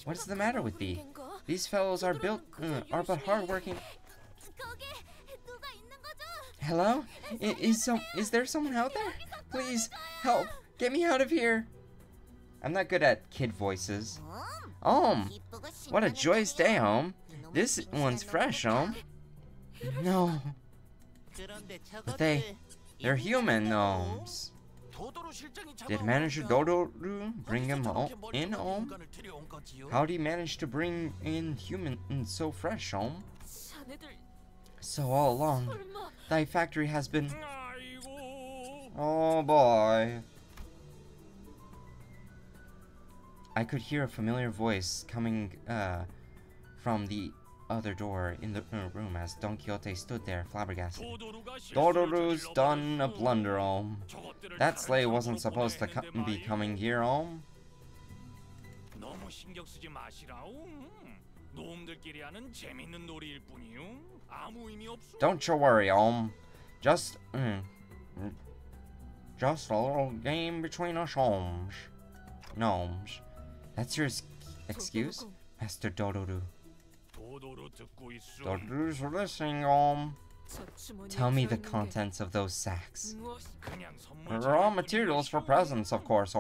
Speaker 1: What's the matter with thee? These fellows are but hardworking. Hello? Is there someone out there? Please, help! Get me out of here! I'm not good at kid voices. What a joyous day, This one's fresh, No. But they're human gnomes. Did Manager Dodoru bring him in, How'd he manage to bring in human so fresh, So all along, thy factory has been... Oh boy. I could hear a familiar voice coming from the other door in the room as Don Quixote stood there flabbergasted. Dodoru's done a blunder, That sleigh wasn't supposed to be coming here, Don't you worry, Just a little game between us, Gnomes. That's your excuse, Master Dodoru. Dodoru's listening, Tell me the contents of those sacks. Raw materials for presents, of course,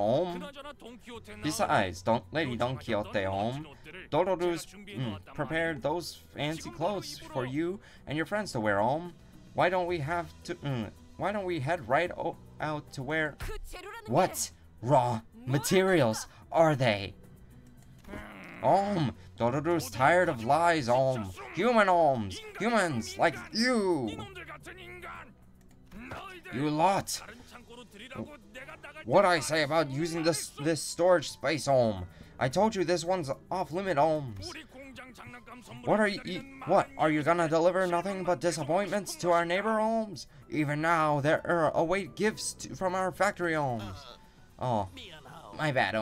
Speaker 1: Besides, Lady Don Quixote, Dodoru's prepared those fancy clothes for you and your friends to wear, Why don't we head right out to where... What raw materials are they? Dodoru's tired of lies, Human humans like you. You lot. What I say about using this storage space, I told you this one's off limit, What are you gonna deliver nothing but disappointments to our neighbor, Even now, there await gifts from our factory, Oh, my bad,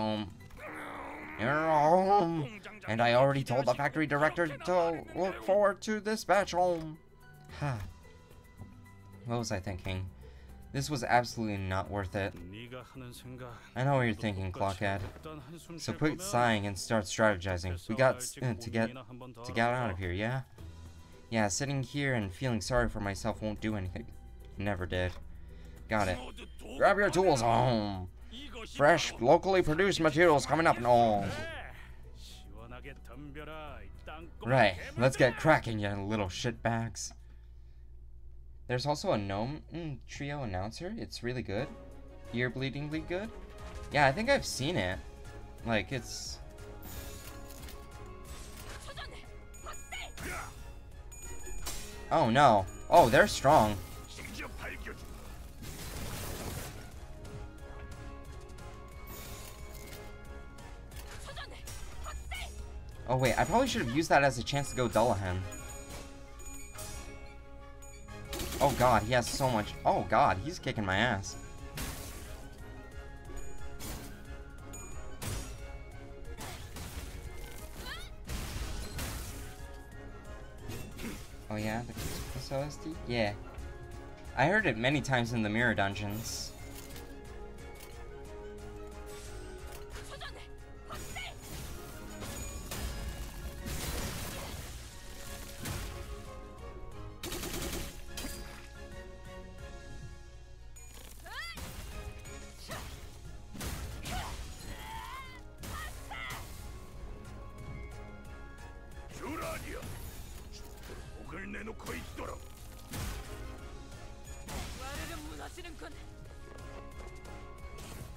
Speaker 1: And I already told the factory director to look forward to this batch, What was I thinking? This was absolutely not worth it. I know what you're thinking, Clockhead. So quit sighing and start strategizing. We got to get out of here, yeah? Yeah, sitting here and feeling sorry for myself won't do anything. Never did. Got it. Grab your tools, Fresh, locally produced materials coming up, Right, let's get cracking, you little shitbags. There's also a gnome trio announcer. It's really good. Ear-bleedingly good. Yeah, I think I've seen it. Like, it's... Oh, no. Oh, they're strong. Oh, wait. I probably should have used that as a chance to go Dullahan. Oh god, he has so much. Oh god, he's kicking my ass. Oh yeah, the OSD? Yeah. I heard it many times in the mirror dungeons.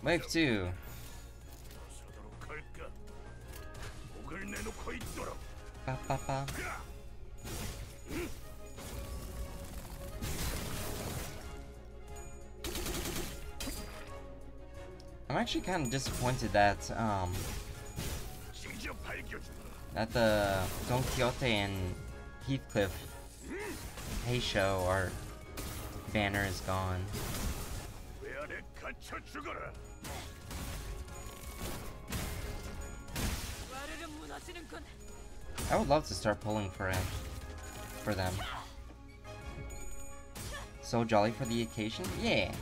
Speaker 1: Wave 2. Ba, ba, ba. I'm actually kind of disappointed that the Don Quixote and Heathcliff Hey Show our banner is gone. I would love to start pulling for them. So jolly for the occasion? Yeah.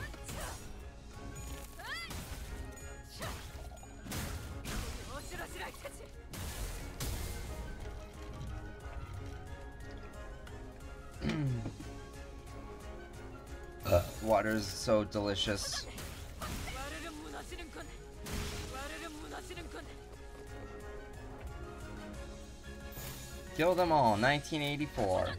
Speaker 1: Water is so delicious. Kill them all, 1984.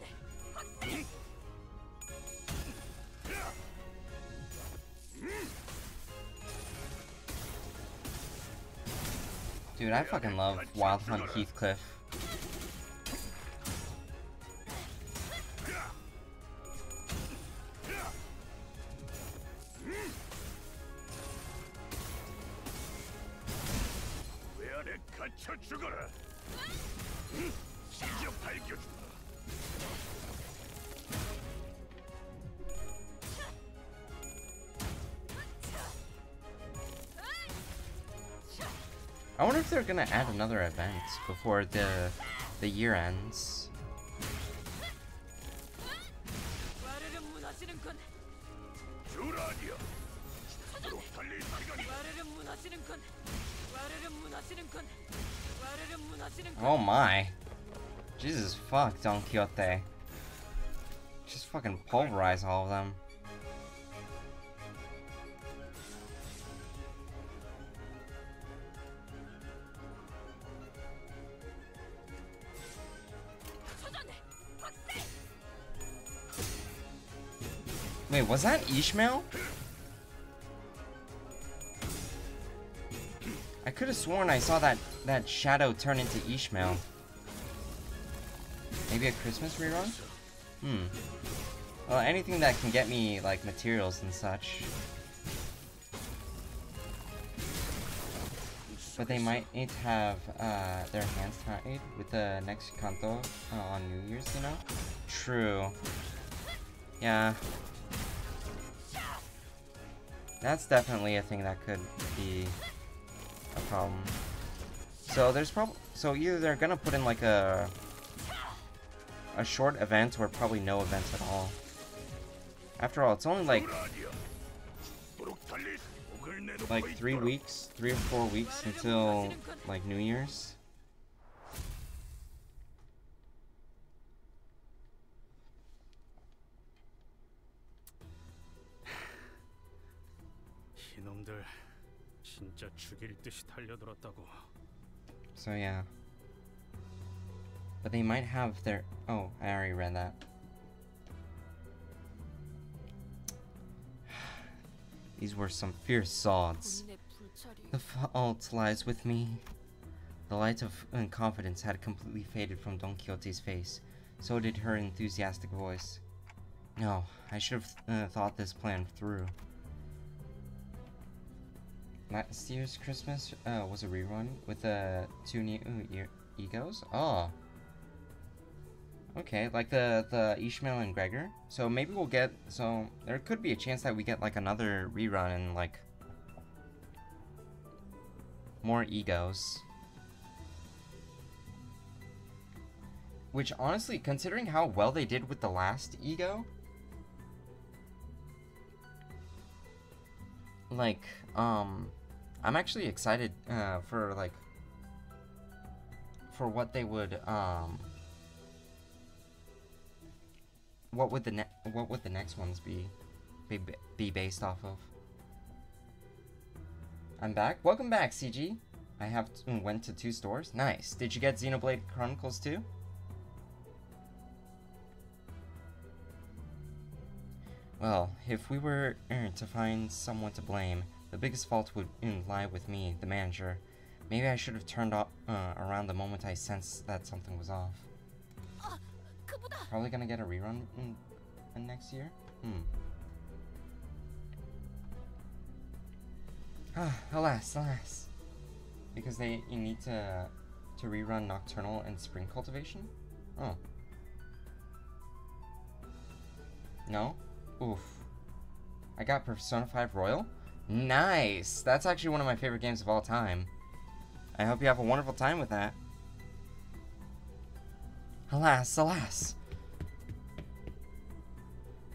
Speaker 1: Dude, I fucking love Wild Hunt Heathcliff. I wonder if they're gonna add another event before the year ends. Oh my. Jesus fuck, Don Quixote. Just fucking pulverize all of them. Wait, was that Ishmael? I could have sworn I saw that shadow turn into Ishmael. Maybe a Christmas rerun? Well, anything that can get me, like, materials and such. But they might need to have their hands tied with the next Kanto on New Year's, you know? True. Yeah. That's definitely a thing that could be a problem. So there's so either they're gonna put in like a short event or probably no events at all. After all, it's only like 3 weeks, 3 or 4 weeks until like New Year's. So yeah. But they might have their... Oh, I already read that. These were some fierce sods. The fault lies with me. The light of confidence had completely faded from Don Quixote's face. So did her enthusiastic voice. No, I should have thought this plan through. Last year's Christmas was a rerun with 2 new egos? Oh. Okay, like the Ishmael and Gregor. So maybe we'll get... So there could be a chance that we get like another rerun and like... more egos. Which honestly, considering how well they did with the last ego... Like, I'm actually excited for like... for what they would, what would the next ones be based off of? I'm back. Welcome back, CG. I went to 2 stores. Nice. Did you get Xenoblade Chronicles 2? Well, if we were to find someone to blame, the biggest fault would lie with me, the manager. Maybe I should have turned around the moment I sensed that something was off. Probably gonna get a rerun in next year? Alas. Because you need to rerun Nocturnal and Spring Cultivation? Oh. No? Oof. I got Persona 5 Royal? Nice! That's actually one of my favorite games of all time. I hope you have a wonderful time with that. Alas.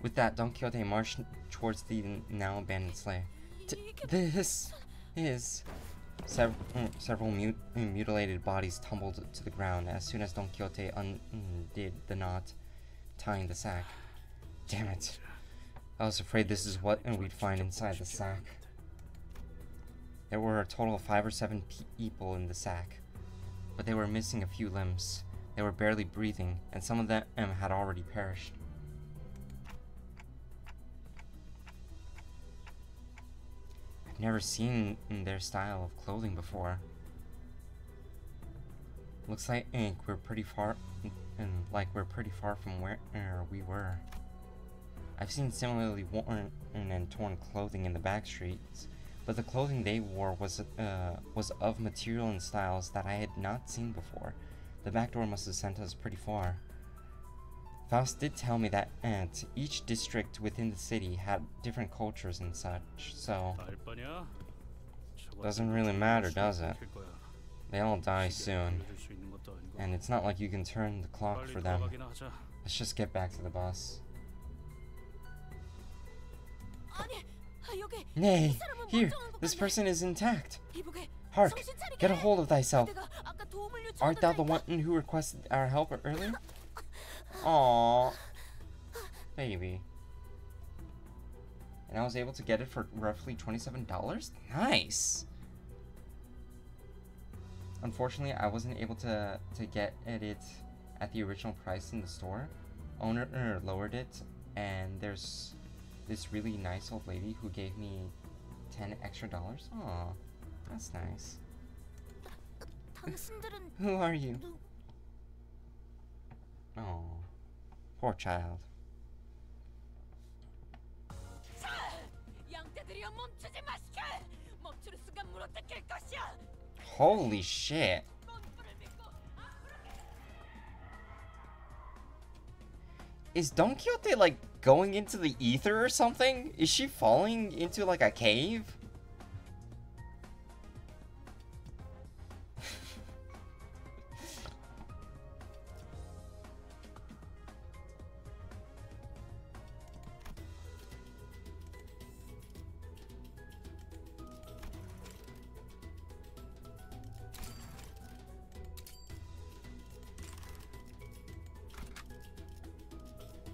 Speaker 1: With that, Don Quixote marched towards the now abandoned sleigh. This is... Several mutilated bodies tumbled to the ground as soon as Don Quixote undid the knot tying the sack. Damn it. I was afraid this is what we'd find inside the sack. There were a total of 5 or 7 people in the sack, but they were missing a few limbs. They were barely breathing, and some of them had already perished. I've never seen their style of clothing before. Looks like we're pretty far from where we were. I've seen similarly worn and torn clothing in the back streets, but the clothing they wore was of material and styles that I had not seen before. The back door must have sent us pretty far. Faust did tell me that each district within the city had different cultures and such, so... Doesn't really matter, does it? They all die soon. And it's not like you can turn the clock for them. Let's just get back to the bus. Nay, here, this person is intact. Hark, get a hold of thyself. Art thou the one who requested our help earlier? Aww. Baby. And I was able to get it for roughly $27? Nice! Unfortunately, I wasn't able to get it at the original price in the store. Owner lowered it, and there's this really nice old lady who gave me $10 extra. Aw, that's nice.
Speaker 3: 당신들은
Speaker 1: Who are you? Oh, poor child. Holy shit. Is Don Quixote like going into the ether or something? Is she falling into like a cave?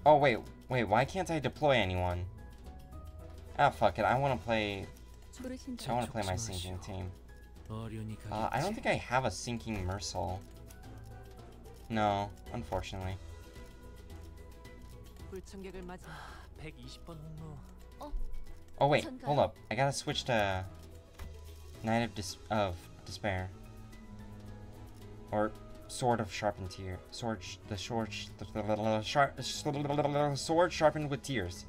Speaker 1: Oh, wait, why can't I deploy anyone? Ah, fuck it, I want to play my sinking team. I don't think I have a sinking Mercil. No, unfortunately. Oh wait, hold up. I gotta switch to Knight of Despair. Or Sword of Sharpened Tear. Sword sharpened with tears.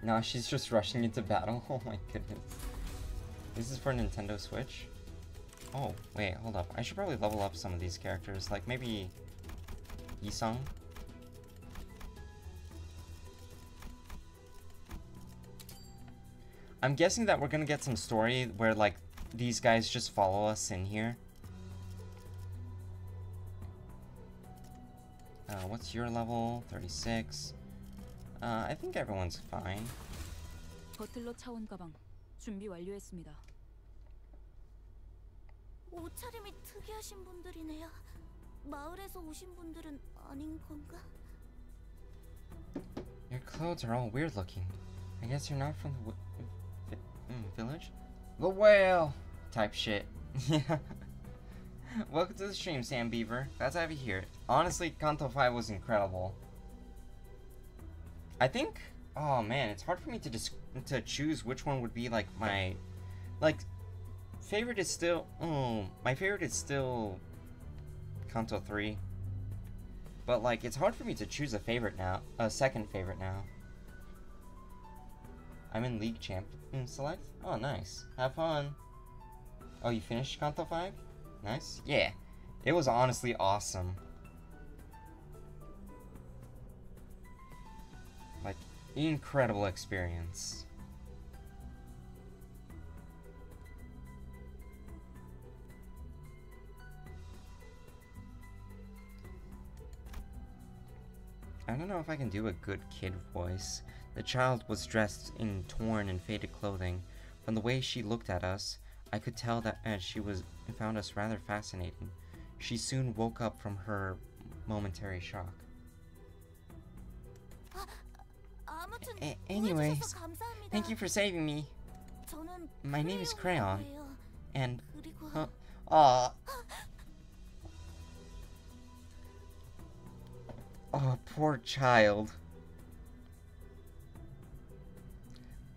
Speaker 1: No, she's just rushing into battle. Oh my goodness. This is for Nintendo Switch? Oh, wait, hold up. I should probably level up some of these characters. Like maybe Yisung? I'm guessing that we're gonna get some story where like these guys just follow us in here. What's your level? 36. I think everyone's fine.
Speaker 3: 버틀러 차원 가방 준비 완료했습니다. 옷차림이 특이하신 분들이네요. 마을에서 오신 분들은 아닌 건가?
Speaker 1: Your clothes are all weird looking. I guess you're not from the village? The whale! Type shit. Yeah. Welcome to the stream, Sam Beaver. Glad to have you here. Honestly, Kanto 5 was incredible. I think... Oh man, it's hard for me to choose which one would be like my... Like, favorite is still... my favorite is still... Kanto 3. But like, it's hard for me to choose a favorite now. A second favorite now. I'm in League Champ Select? Oh, nice. Have fun. Oh, you finished Kanto 5? Nice. Yeah. It was honestly awesome. Like, incredible experience. I don't know if I can do a good kid voice. The child was dressed in torn and faded clothing. From the way she looked at us, I could tell that she found us rather fascinating. She soon woke up from her momentary shock. Anyways, thank you for saving me. My name is Crayon. And... Aw. Oh, poor child.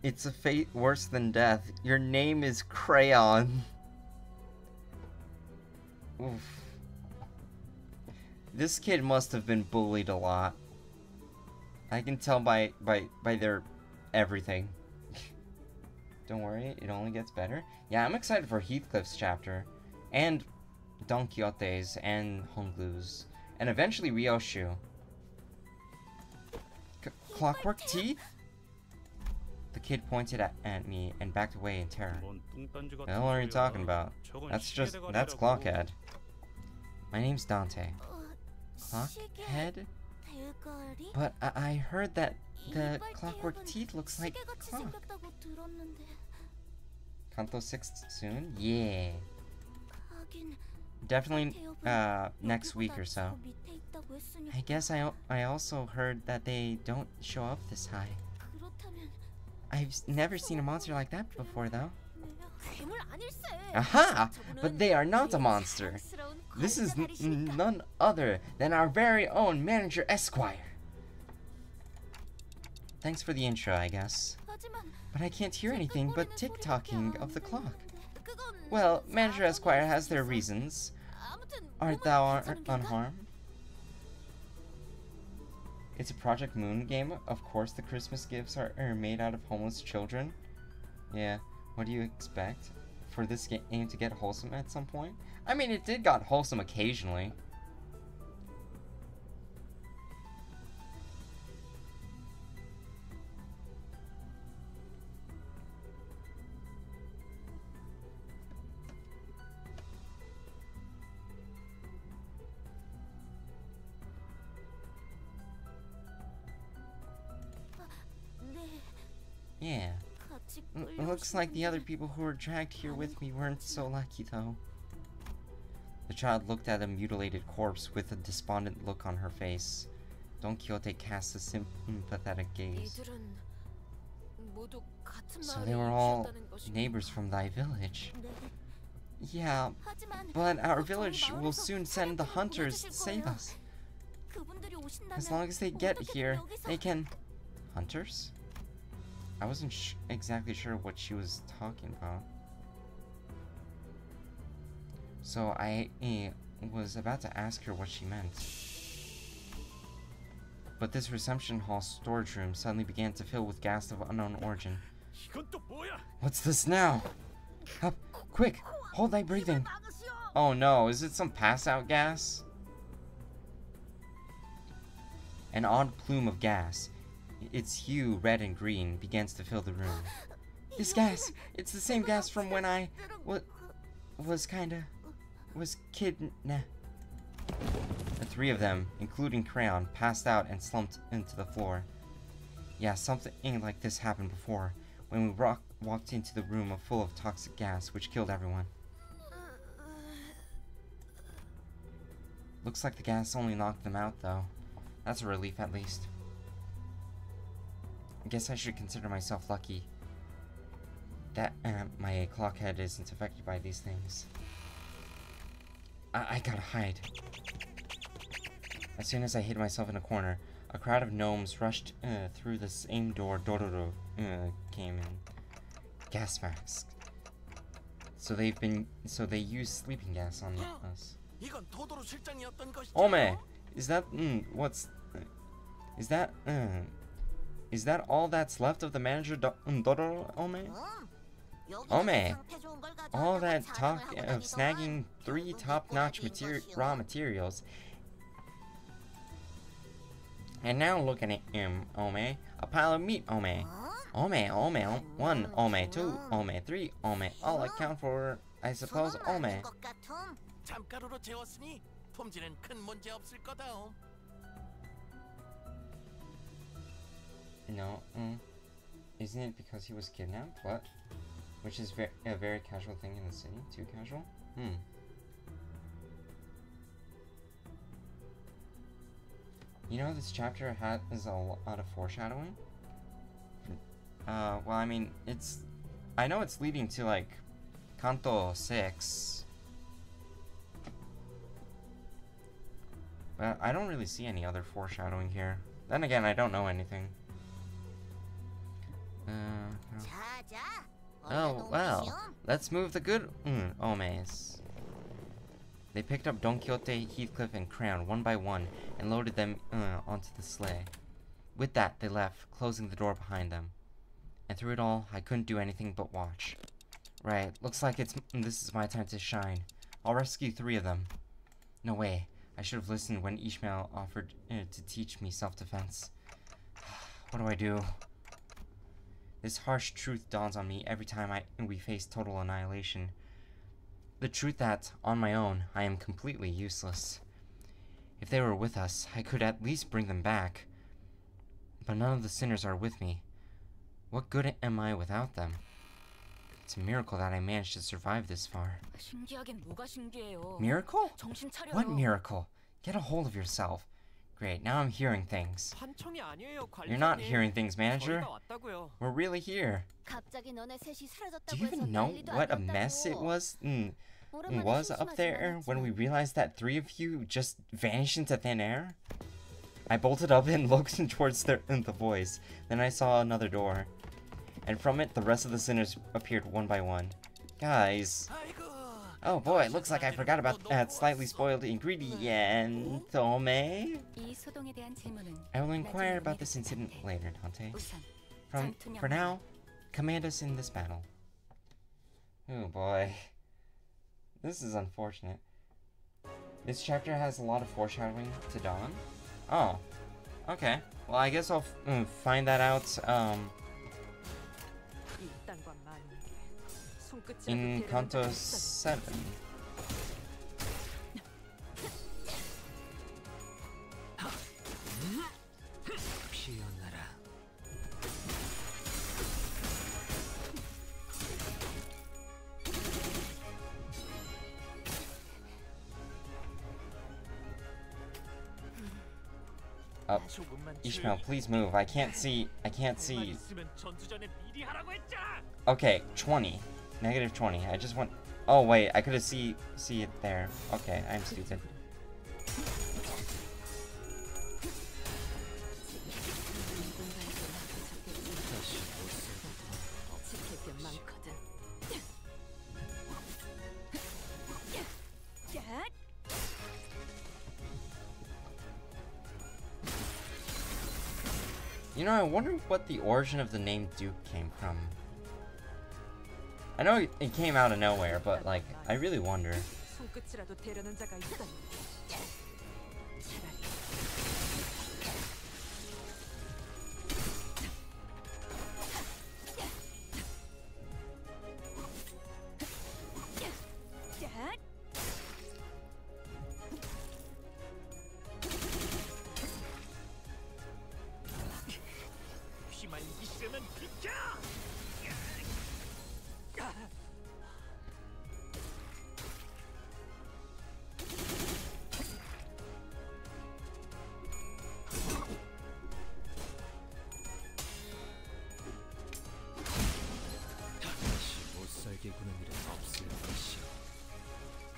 Speaker 1: It's a fate worse than death. Your name is Crayon. Oof. This kid must have been bullied a lot. I can tell by their everything. Don't worry, it only gets better. Yeah, I'm excited for Heathcliff's chapter. And Don Quixote's and Honglu's. And eventually Ryoshu. Clockwork teeth? The kid pointed at me and backed away in terror. What the hell are you talking about? That's Clockhead. My name's Dante. Clockhead? But I heard that the clockwork teeth looks like clock. Kanto 6 soon? Yeah. Definitely next week or so. I guess I also heard that they don't show up this high. I've never seen a monster like that before though. Aha! But they are not a monster. This is none other than our very own Manager Esquire. Thanks for the intro, I guess. But I can't hear anything but tick-tocking of the clock. Well, Manager Esquire has their reasons. Art thou unharmed? It's a Project Moon game. Of course the Christmas gifts are made out of homeless children. Yeah, what do you expect? For this game to get wholesome at some point? I mean, it did got wholesome occasionally. Yeah. Looks like the other people who were dragged here with me weren't so lucky, though. The child looked at a mutilated corpse with a despondent look on her face. Don Quixote cast a sympathetic gaze. So they were all neighbors from thy village. Yeah, but our village will soon send the hunters to save us. As long as they get here, they can... Hunters? I wasn't exactly sure what she was talking about. So I was about to ask her what she meant. But this reception hall storage room suddenly began to fill with gas of unknown origin. What's this now? Up, quick, hold thy breathing. Oh no, is it some pass-out gas? An odd plume of gas, its hue red and green, begins to fill the room. This gas, it's the same gas from when I was kidnapped. The three of them, including Crayon, passed out and slumped into the floor. Yeah, something like this happened before, when we walked into the room full of toxic gas, which killed everyone. Looks like the gas only knocked them out, though. That's a relief, at least. I guess I should consider myself lucky that my clock head isn't affected by these things. I gotta hide. As soon as I hid myself in a corner, a crowd of gnomes rushed through the same door Dororo came in. Gas masks. So they use sleeping gas on us. Ome! Is that is that all that's left of the manager Dororo, Ome? Ome! All that talk of snagging 3 top-notch raw materials. And now look at him, Ome. A pile of meat, Ome. Ome, 1, Ome, 2, Ome, 3, Ome. All account for, I suppose, Ome. No, isn't it because he was kidnapped? What? Which is a very casual thing in the city? Too casual? You know, this chapter has a lot of foreshadowing. Well, I mean, I know it's leading to, like, Canto 6. But I don't really see any other foreshadowing here. Then again, I don't know anything. Oh, well, let's move the good Omes. They picked up Don Quixote, Heathcliff, and Crayon one by one and loaded them onto the sleigh. With that, they left, closing the door behind them. And through it all, I couldn't do anything but watch. Right, looks like this is my time to shine. I'll rescue 3 of them. No way, I should have listened when Ishmael offered to teach me self-defense. What do I do? This harsh truth dawns on me every time we face total annihilation. The truth that, on my own, I am completely useless. If they were with us, I could at least bring them back. But none of the sinners are with me. What good am I without them? It's a miracle that I managed to survive this far. Miracle? What miracle? Get a hold of yourself. Great, now I'm hearing things. You're not hearing things, manager. We're really here. Do you even know what a mess it was up there when we realized that 3 of you just vanished into thin air? I bolted up and looked towards the voice. Then I saw another door. And from it, the rest of the sinners appeared one by one. Guys, Oh boy, it looks like I forgot about that slightly spoiled ingredient, Tome.
Speaker 3: 이 소동에 대한 질문은
Speaker 1: I will inquire
Speaker 3: 나중에
Speaker 1: about this incident
Speaker 3: 내리겠다.
Speaker 1: later, Dante.
Speaker 3: 우선
Speaker 1: For now, command us in this battle. Oh boy. This is unfortunate. This chapter has a lot of foreshadowing to Dawn. Oh. Okay. Well, I guess I'll find that out in Kanto 7. Up. Ishmael, please move. I can't see. Okay, 20. Negative 20. I just want... Oh, wait. I could have see it there. Okay, I'm stupid. You know, I wonder what the origin of the name Duke came from. I know it came out of nowhere, but like, I really wonder.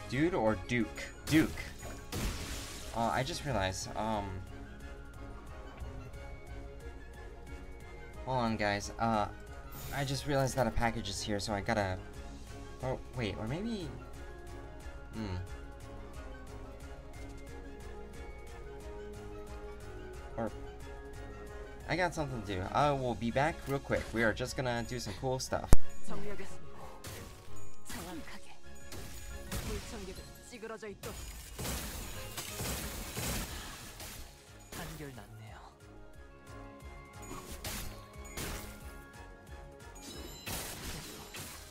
Speaker 1: Dude or Duke? Duke. I just realized, hold on guys, I just realized that a package is here, so I gotta... Oh, wait, or maybe... Or... I got something to do. I will be back real quick. We are just gonna do some cool stuff.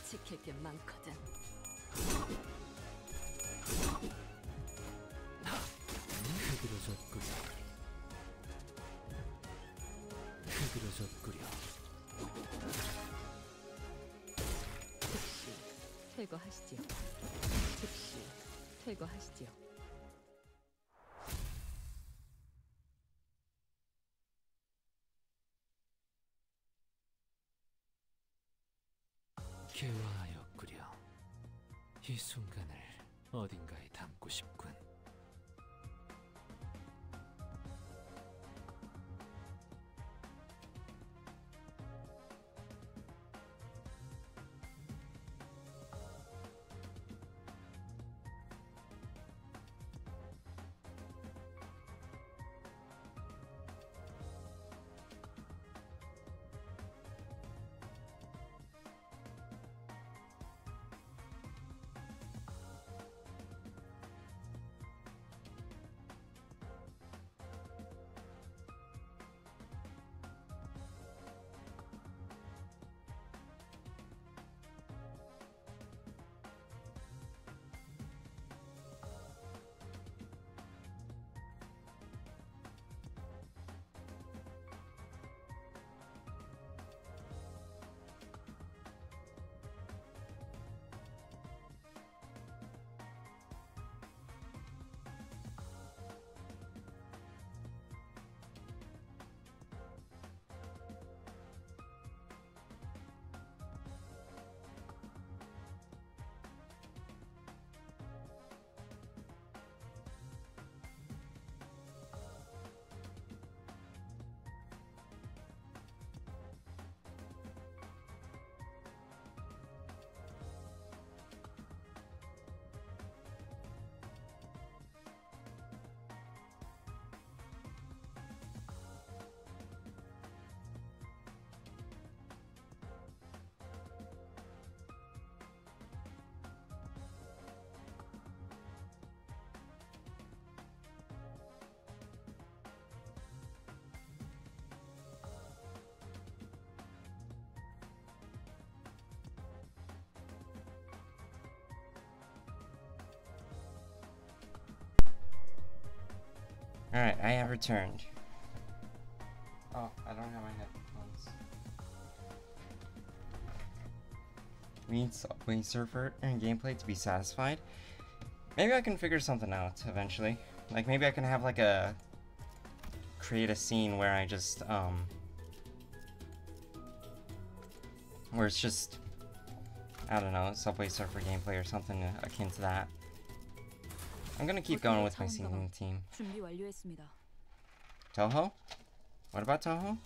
Speaker 3: 지킬 게 많거든. 즉시 퇴거하시지요. 즉시 퇴거하시지요.
Speaker 4: 개화하였구려. 이 순간을 어딘가에 담고 싶군.
Speaker 1: Alright, I have returned. Oh, I don't have my headphones. We need Surfer and gameplay to be satisfied. Maybe I can figure something out eventually. Like maybe I can have like a create a scene where I just where it's just I don't know, Subway Surfer gameplay or something akin to that. I'm gonna keep going with my singing team.
Speaker 3: 준비 완료했습니다.
Speaker 1: Toho? What about Toho?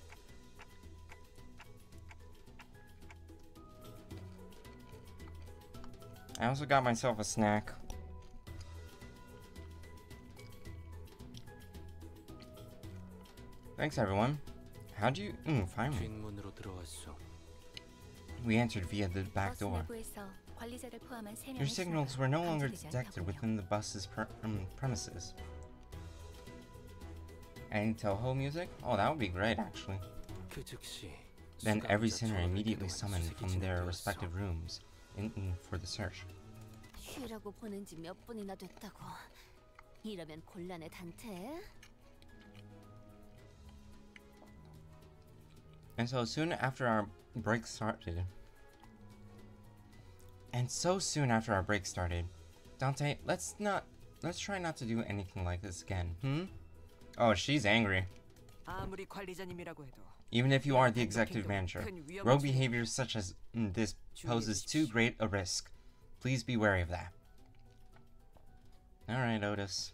Speaker 1: I also got myself a snack. Thanks everyone. How'd you... finally. We entered via the back door. Your signals were no longer detected within the bus's premises. Any Toho music? Oh, that would be great actually. Then every sinner immediately summoned from their respective rooms for the search.
Speaker 5: 쉬라고 보낸 지 몇 분이나 됐다고. 이러면 곤란해 단테.
Speaker 1: And so soon after our break started. Dante, let's try not to do anything like this again. Oh, she's angry.
Speaker 6: 아무리 관리자님이라고 해도
Speaker 1: Even if you are the executive manager, rogue behavior such as this poses too great a risk. Please be wary of that. Alright, Otis.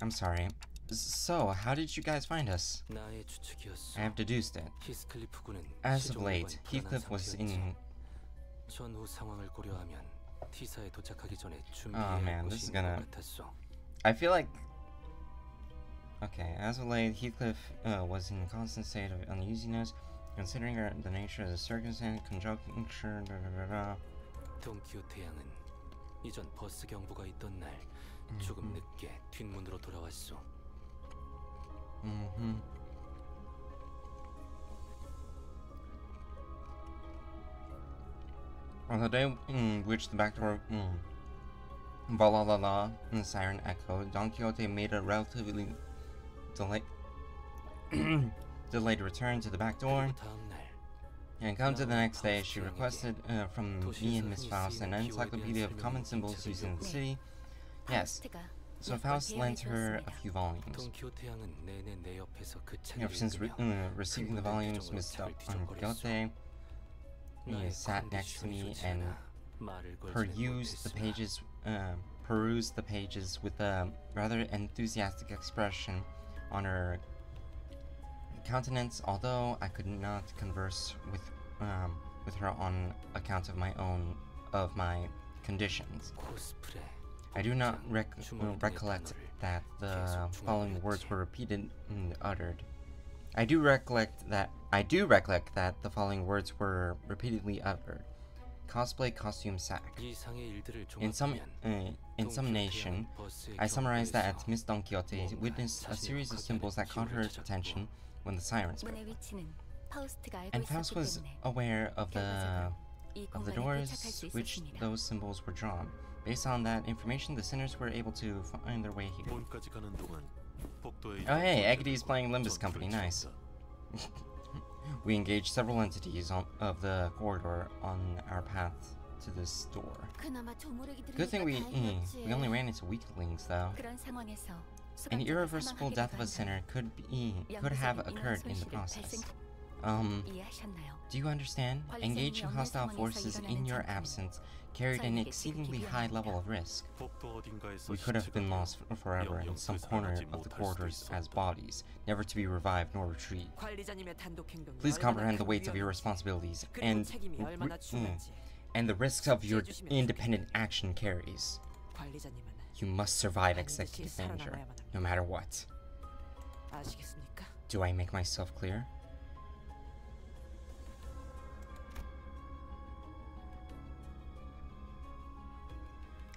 Speaker 1: I'm sorry. So, how did you guys find us? I have deduced it. As of late, Heathcliff was in... Oh man, this is gonna... I feel like... Okay, as of late, Heathcliff was in a constant state of uneasiness, considering the nature of the circumstance, conjuncture,
Speaker 4: 돈키호테 양은 이전 버스 경보가 있던 날 조금 늦게 뒷문으로 돌아왔소.
Speaker 1: On the day in which the back door Valalala and the siren echoed, Don Quixote made a relatively delayed return to the back door. And come to the next day, she requested from me and Miss Faust an encyclopedia of common symbols used in the city. Yes, so Faust lent her a few volumes. Ever since receiving the volumes, Miss Don Quixote sat next to me and perused the pages with a rather enthusiastic expression on her countenance, although I could not converse with her on account of my conditions. I do not recollect that the following words were repeated and uttered. I do recollect that the following words were repeatedly uttered. Cosplay, costume, sack. In summation, I summarized that Miss Don Quixote witnessed a series of symbols that caught her attention when the sirens broke. And Faust was aware of the doors which those symbols were drawn. Based on that information, the sinners were able to find their way here. Oh hey, Agady's playing Limbus Company, nice. We engaged several entities of the corridor on our path to this door. Good thing we only ran into weaklings though. An irreversible death of a sinner could have occurred in the process. Do you understand? Engaging hostile forces in your absence carried an exceedingly high level of risk. We could have been lost forever in some corner of the corridors as bodies, never to be revived nor retrieved. Please comprehend the weight of your responsibilities and the risks of your independent action carries. You must survive executive manager, no matter what. Do I make myself clear?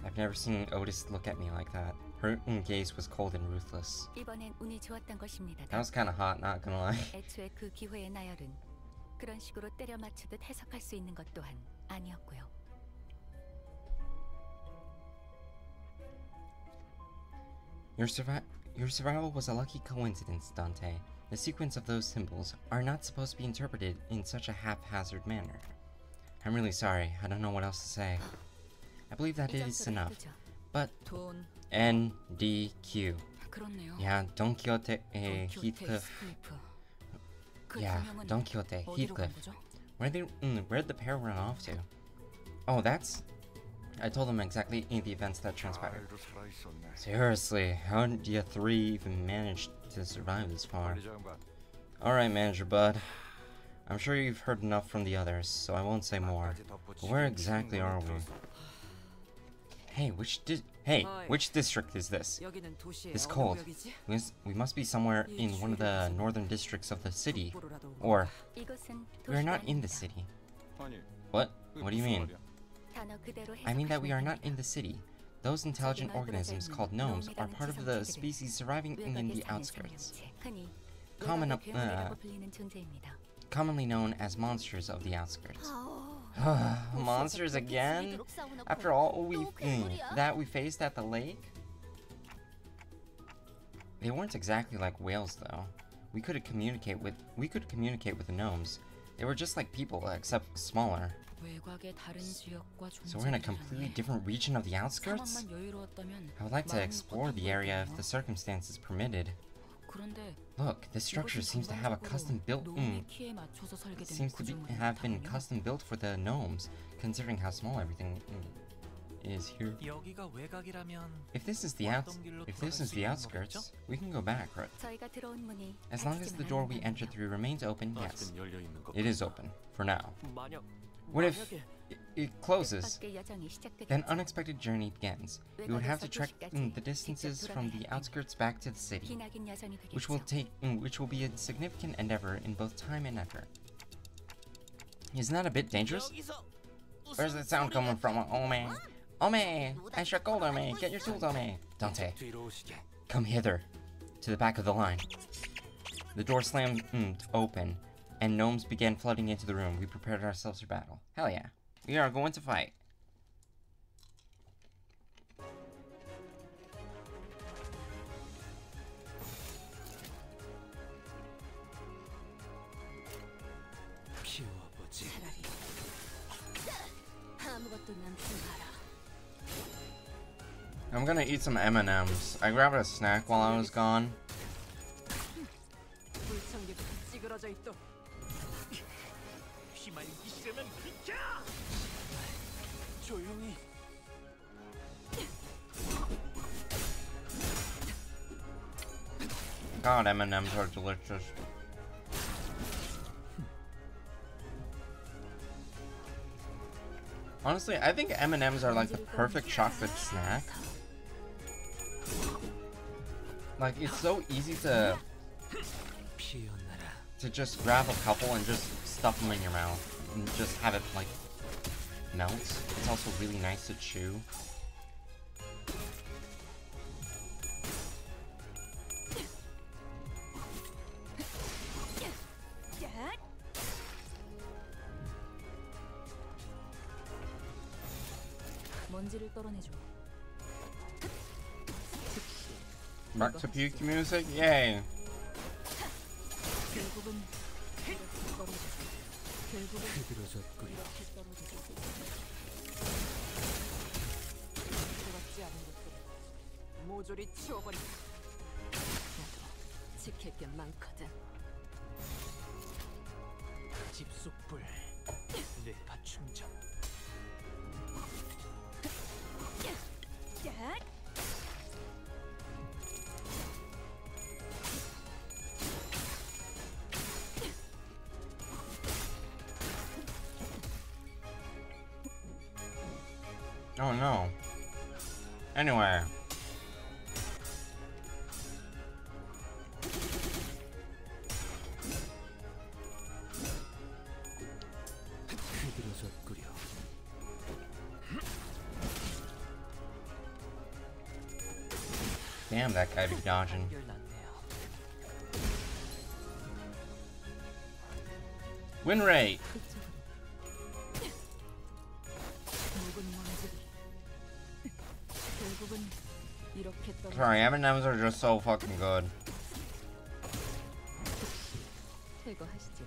Speaker 1: I've never seen Otis look at me like that. Her gaze was cold and ruthless. That was kind of hot, not gonna lie.
Speaker 5: 애초에 그 기회의 나열은 그런 식으로 때려 맞추듯 해석할 수 있는 것 또한 아니었고요.
Speaker 1: Your survival was a lucky coincidence, Dante. The sequence of those symbols are not supposed to be interpreted in such a haphazard manner. I'm really sorry. I don't know what else to say. I believe that it is enough. But NDQ. Yeah, Don Quixote, Heathcliff. Yeah, Don Quixote, Heathcliff. Where'd the pair run off to? Oh, that's... I told them exactly the events that transpired. Seriously, how did you three even manage to survive this far? Alright, Manager Bud. I'm sure you've heard enough from the others, so I won't say more. But where exactly are we? Hey, which district is this? It's cold. We must be somewhere in one of the northern districts of the city. Or, we are not in the city. What? What do you mean? I mean that we are not in the city. Those intelligent organisms called gnomes are part of the species surviving in the outskirts. Commonly known as monsters of the outskirts. Monsters again? After all that we faced at the lake? They weren't exactly like whales though. We could communicate with the gnomes. They were just like people, except smaller. So we're in a completely different region of the outskirts? I would like to explore the area if the circumstances permitted. Look, this structure seems to have a custom built have been custom built for the gnomes, considering how small everything is here. If this is the outskirts, we can go back, right? As long as the door we entered through remains open, yes. It is open, for now. What if it closes? Then unexpected journey begins. We would have to trek the distances from the outskirts back to the city, which will be a significant endeavor in both time and effort. Isn't that a bit dangerous? Where's that sound coming from? Ome! Ome! I struck gold, Ome! Get your tools, Ome! Dante, come hither, to the back of the line. The door slammed open, and gnomes began flooding into the room. We prepared ourselves for battle. Hell yeah. We are going to fight. I'm gonna eat some M&Ms. I grabbed a snack while I was gone. God, M&Ms are delicious. Honestly, I think M&Ms are like the perfect chocolate snack. Like, it's so easy to just grab a couple and just stuff them in your mouth and just have it like melt. It's also really nice to chew. Back to puke music? Yay! Oh no. Anyway. Damn, that guy be dodging. Win rate. Sorry, M&M's are just so fucking good.
Speaker 3: 제거하시죠.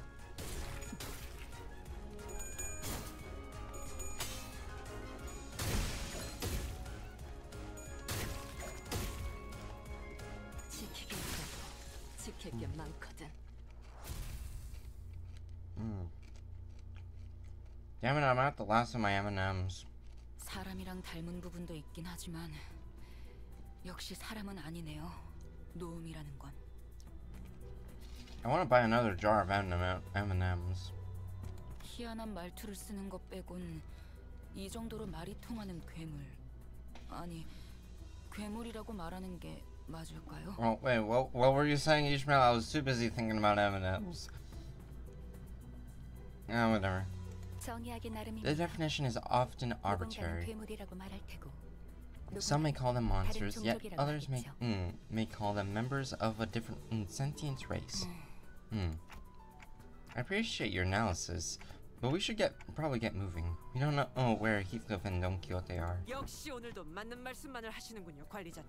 Speaker 5: 지키기 위해서 지킬 게 많거든.
Speaker 1: Damn it, I'm at the last of my M&M's.
Speaker 5: 사람이랑 닮은 부분도 있긴 하지만 역시 사람은 아니네요. 노움이라는 건.
Speaker 1: I want to buy another jar of M&M's.
Speaker 5: 희한한 말투를 쓰는 것 빼곤 이 정도로 말이 통하는 괴물. 아니, 괴물이라고 말하는 게 맞을까요?
Speaker 1: Oh, wait, what were you saying, Ishmael? I was too busy thinking about M&M's. Whatever.
Speaker 5: 정의하기 나름입니다.
Speaker 1: The definition is often
Speaker 5: 누군가는
Speaker 1: arbitrary.
Speaker 5: 괴물이라고 말할 테고
Speaker 1: Some may call them monsters, yet
Speaker 5: 종족이라고
Speaker 1: others
Speaker 5: 하겠죠.
Speaker 1: may call them members of a different sentient race. I appreciate your analysis, but we should probably get moving. We don't know where Heathcliff and Don Quixote are.
Speaker 6: 역시 오늘도 맞는 말씀만을 하시는군요, 관리자님.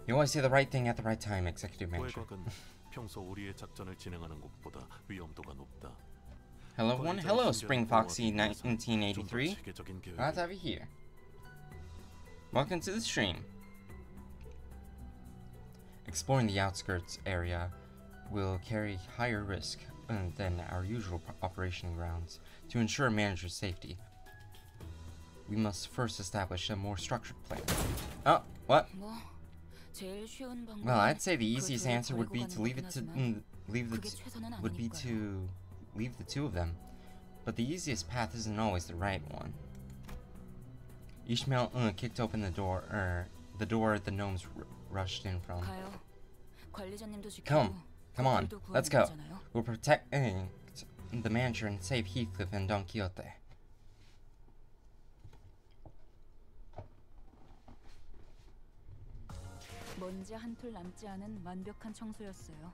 Speaker 1: You always say the right thing at the right time, Executive Manager.
Speaker 7: 외곽은 평소 우리의 작전을 진행하는 곳보다 위험도가 높다.
Speaker 1: Hello everyone, hello Spring Foxy 1983. Glad to have you here. Welcome to the stream. Exploring the outskirts area will carry higher risk than our usual operation grounds. To ensure manager's safety, we must first establish a more structured plan. Oh, what?
Speaker 5: 뭐 제일 쉬운 방법은
Speaker 1: Well, I'd say the
Speaker 5: 그
Speaker 1: easiest
Speaker 5: 둘을
Speaker 1: answer would be
Speaker 5: 버리고
Speaker 1: to leave
Speaker 5: 가는
Speaker 1: it to
Speaker 5: 거긴 하지만
Speaker 1: leave
Speaker 5: 그게 최선은
Speaker 1: would be
Speaker 5: 아니니까요.
Speaker 1: to leave the two of them. But the easiest path isn't always the right one. Ishmael kicked open the door the gnomes rushed in from.
Speaker 5: 가요. 관리자님도 지키고
Speaker 1: Come on,
Speaker 5: 그들도
Speaker 1: let's
Speaker 5: 구하면
Speaker 1: go.
Speaker 5: 되잖아요.
Speaker 1: We'll protect the manager and save Heathcliff and Don Quixote.
Speaker 3: 먼지 한 톨 남지 않은 완벽한 청소였어요.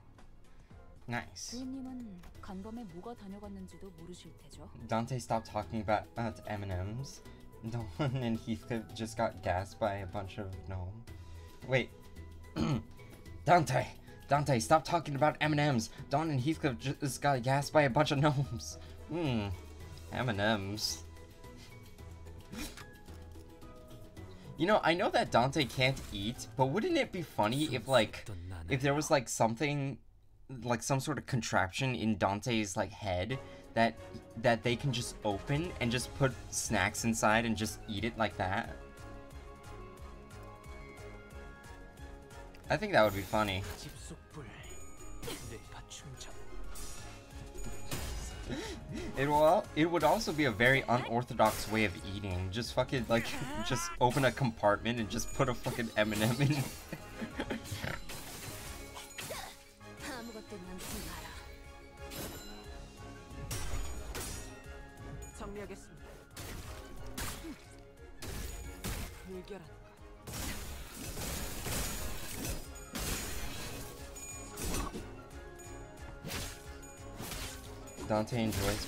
Speaker 1: Nice.
Speaker 3: 주인님은 간밤에 뭐가 다녀갔는지도 모르실 테죠.
Speaker 1: Dante stopped talking about M&M's. Don and Heathcliff just got gassed by a bunch of gnomes. Wait. Dante, stop talking about M&M's. Don and Heathcliff just got gassed by a bunch of gnomes. M&M's. You know, I know that Dante can't eat, but wouldn't it be funny if there was like something, like some sort of contraption in Dante's like head that they can just open and just put snacks inside and just eat it like that? I think that would be funny. It would also be a very unorthodox way of eating. Just fucking like just open a compartment and just put a fucking M&M in.
Speaker 5: 아무것도 남지 마라.
Speaker 6: 정리하겠습니다. 불결한 거.
Speaker 1: Dante enjoys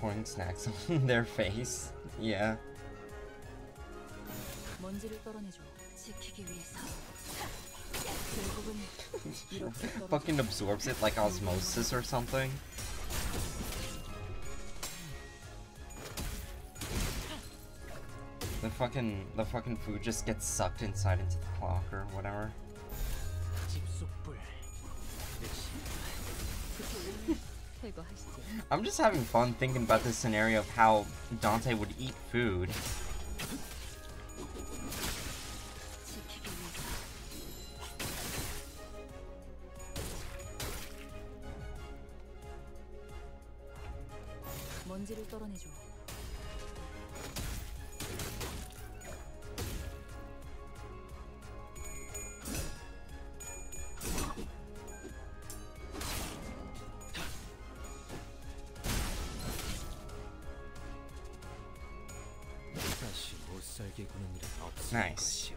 Speaker 1: pouring snacks on their face. Yeah.
Speaker 3: 먼지를 떨어내줘.
Speaker 5: 지키기 위해서
Speaker 3: 결국은 이렇게 떨어져.
Speaker 1: Fucking absorbs it like osmosis or something. The fucking food just gets sucked inside into the clock or whatever.
Speaker 3: 제거하시죠.
Speaker 1: I'm just having fun thinking about this scenario of how Dante would eat food.
Speaker 5: 지키기 위해서
Speaker 3: 먼지를 떨어내줘.
Speaker 1: Nice.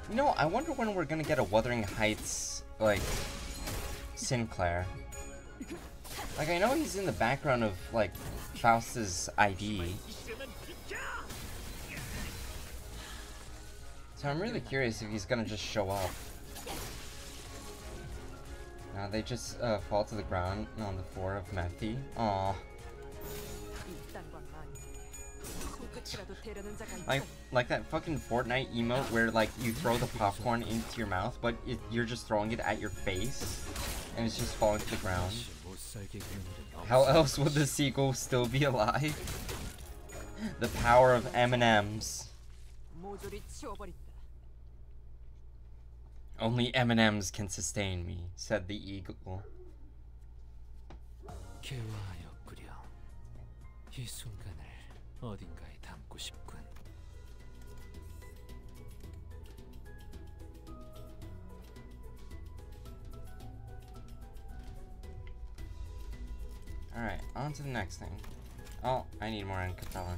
Speaker 1: You know, I wonder when we're gonna get a Wuthering Heights, like, Sinclair. Like, I know he's in the background of, like, Faust's ID. So I'm really curious if he's gonna just show up. Now they just fall to the ground on the floor of Methy. Aww. Like that fucking Fortnite emote where like you throw the popcorn into your mouth, but you're just throwing it at your face, and it's just falling to the ground. How else would the seagull still be alive? The power of M&Ms. Only M&Ms can sustain me, said the eagle.
Speaker 4: 이 순간을 어딘가에 담고 싶군.
Speaker 1: Alright, on to the next thing. Oh, I need more in Catalan.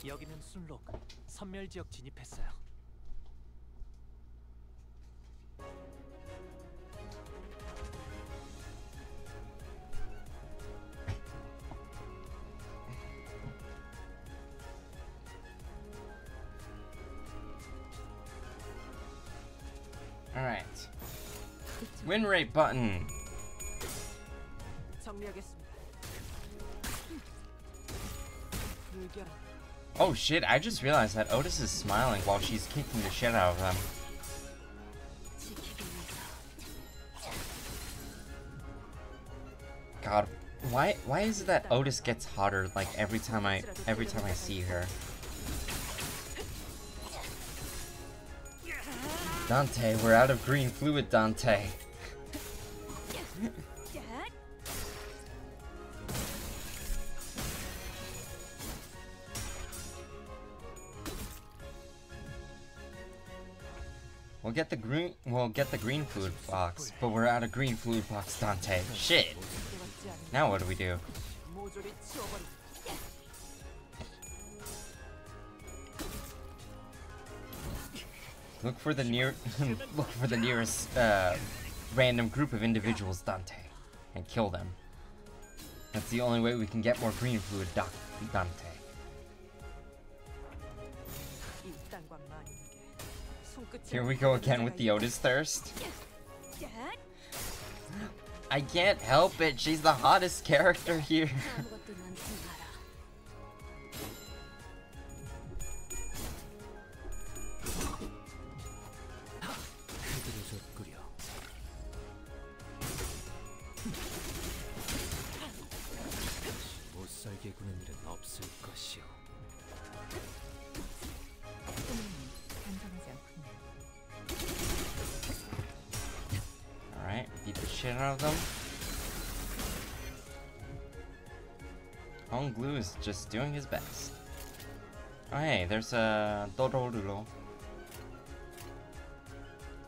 Speaker 8: 여기는 순록, 선멸 지역 진입했어요.
Speaker 1: Alright. Win rate button. Oh shit, I just realized that Otis is smiling while she's kicking the shit out of them. God, why is it that Otis gets hotter like every time I see her? Dante, we're out of green fluid, Dante. We'll get the green fluid box, but we're out of green fluid box, Dante. Shit. Now what do we do? Look for the nearest random group of individuals, Dante, and kill them. That's the only way we can get more green fluid, Dante. Here we go again with the Otis thirst. I can't help it, she's the hottest character here. Alright, beat the shit out of them. Hong Glue is just doing his best. Oh hey, there's a Dodorulo.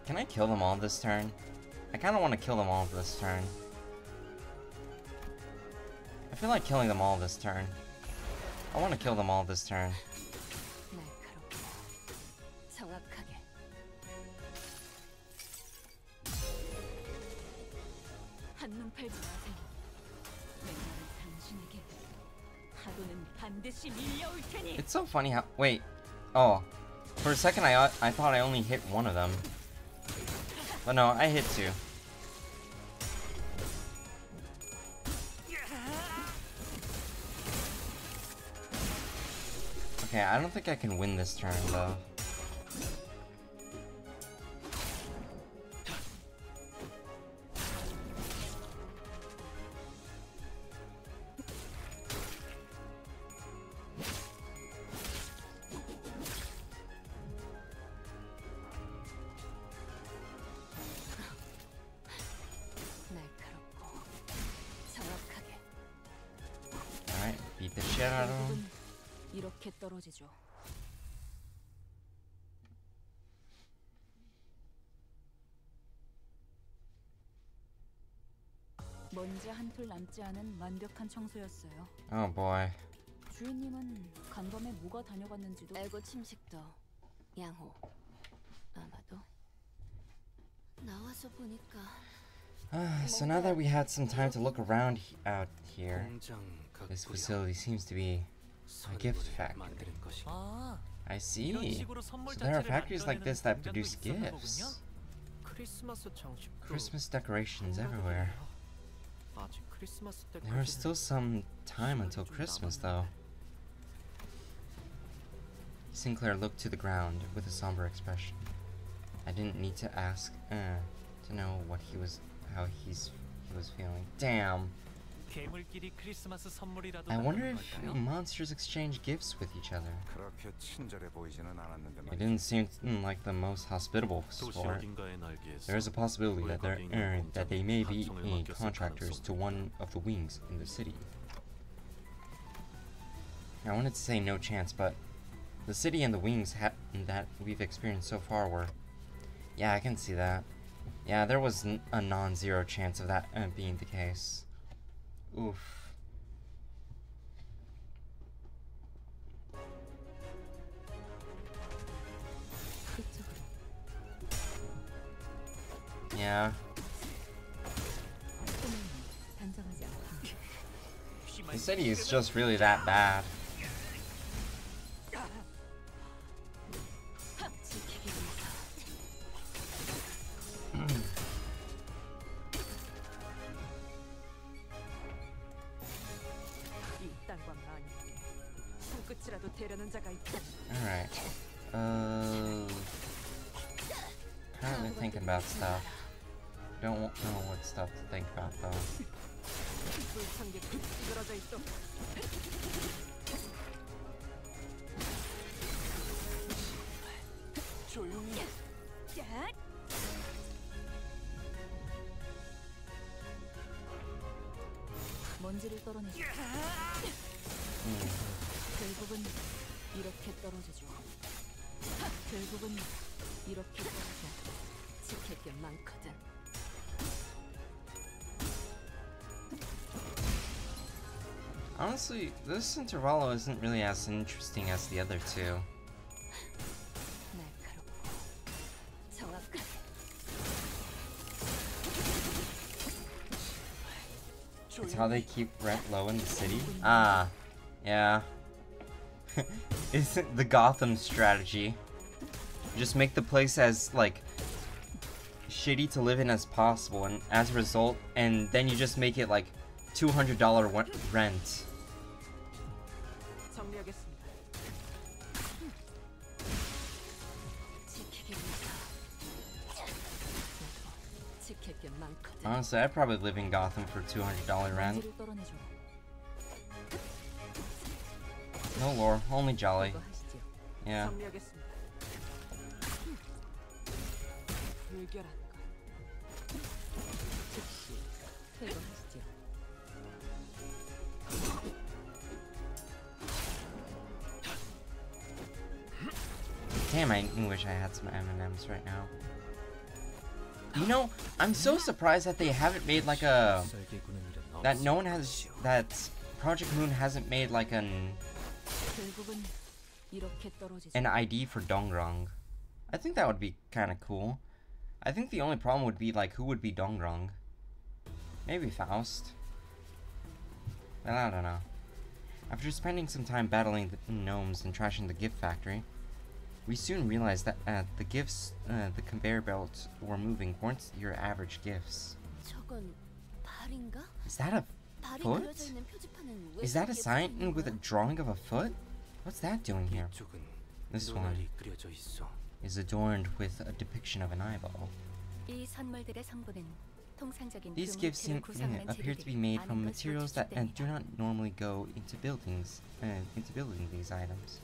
Speaker 1: Can I kill them all this turn? I kinda wanna kill them all this turn. I feel like killing them all this turn. I wanna kill them all this turn. It's so funny how— wait. Oh. For a second I thought I only hit one of them. But no, I hit two. Okay, I don't think I can win this turn though. Alright, beat the shit out of him.
Speaker 5: 이렇게 떨어지죠. 먼지 한 톨 남지 않은 완벽한 청소였어요.
Speaker 1: Oh boy.
Speaker 5: 주인님은 간밤에 뭐가 다녀갔는지도 알고 침식도 양호. 아마도 나와서 보니까
Speaker 1: So now that we had some time to look around out here,
Speaker 4: 공장
Speaker 1: this
Speaker 4: 같고요.
Speaker 1: facility seems to be a gift factory.
Speaker 4: 만드는 것이
Speaker 8: 아,
Speaker 1: I
Speaker 8: 이런
Speaker 1: see.
Speaker 8: 식으로 선물
Speaker 1: So there are
Speaker 8: 자체를
Speaker 1: factories like this that
Speaker 8: 만들어내는
Speaker 1: produce
Speaker 8: 공장도 있었나
Speaker 1: gifts.
Speaker 8: 보군요.
Speaker 6: 크리스마스 장식도
Speaker 1: Christmas decorations everywhere.
Speaker 6: 아직 크리스마스 때
Speaker 1: There is still some time until Christmas, though. Sinclair looked to the ground with a somber expression. I didn't need to ask to know how he was feeling. Damn.
Speaker 8: 괴물끼리 크리스마스 선물이라도
Speaker 1: I wonder
Speaker 8: 나누는
Speaker 1: if
Speaker 8: 걸까요?
Speaker 1: monsters exchange gifts with each other.
Speaker 9: 그렇게 친절해 보이지는 않았는데
Speaker 1: It didn't seem like the most hospitable
Speaker 7: 도시
Speaker 1: sport.
Speaker 7: 어딘가에 날개에서
Speaker 1: There is a possibility that they may be contractors to one of the wings in the city. I wanted to say no chance, but the city and the wings that we've experienced so far were... Yeah, I can see that. Yeah, there was a non-zero chance of that being the case. Oof. Yeah. The city is just really that bad.
Speaker 6: 이 땅과 만이 손끝이라도 대려는 자가 있다.
Speaker 1: Alright. Currently thinking about stuff. Don't know what stuff to think about though.
Speaker 6: 불청객 찌그러져 있어.
Speaker 8: 조용히.
Speaker 5: 먼지를 떨어내줘. 결국은 이렇게 떨어지죠. 결국은 이렇게 떨어져. 지킬 게 많거든.
Speaker 1: Honestly, this intervallo isn't really as interesting as the other two.
Speaker 5: 날카롭고 정확한.
Speaker 1: It's how they keep rent low in the city? Ah, yeah. Isn't the Gotham strategy? Just make the place as, like, shitty to live in as possible, and as a result, and then you just make it, like, $200 rent.
Speaker 6: 정리하겠습니다.
Speaker 5: 지키기 위해서. 지킬 게 많거든.
Speaker 1: Honestly, I'd probably live in Gotham for $200 rent.
Speaker 5: 먼지를 떨어내줘.
Speaker 1: No lore, only jolly.
Speaker 5: 이거 하시죠.
Speaker 1: Yeah.
Speaker 6: 정리하겠습니다. 불결한 것.
Speaker 5: 즉시 퇴거하시죠.
Speaker 1: Damn, I wish I had some M&Ms right now. You know, I'm so surprised that they haven't made like a... That no one has... That Project Moon hasn't made like an ID for Dongrong. I think that would be kind of cool. I think the only problem would be like who would be Dongrong. Maybe Faust. But I don't know. After spending some time battling the gnomes and trashing the gift factory, we soon realized that the conveyor belts were moving weren't your average gifts. Is that a foot? Is that a sign with a drawing of a foot? What's that doing here? This one is adorned with a depiction of an eyeball. These gifts appear to be made from materials that do not normally go into building these items.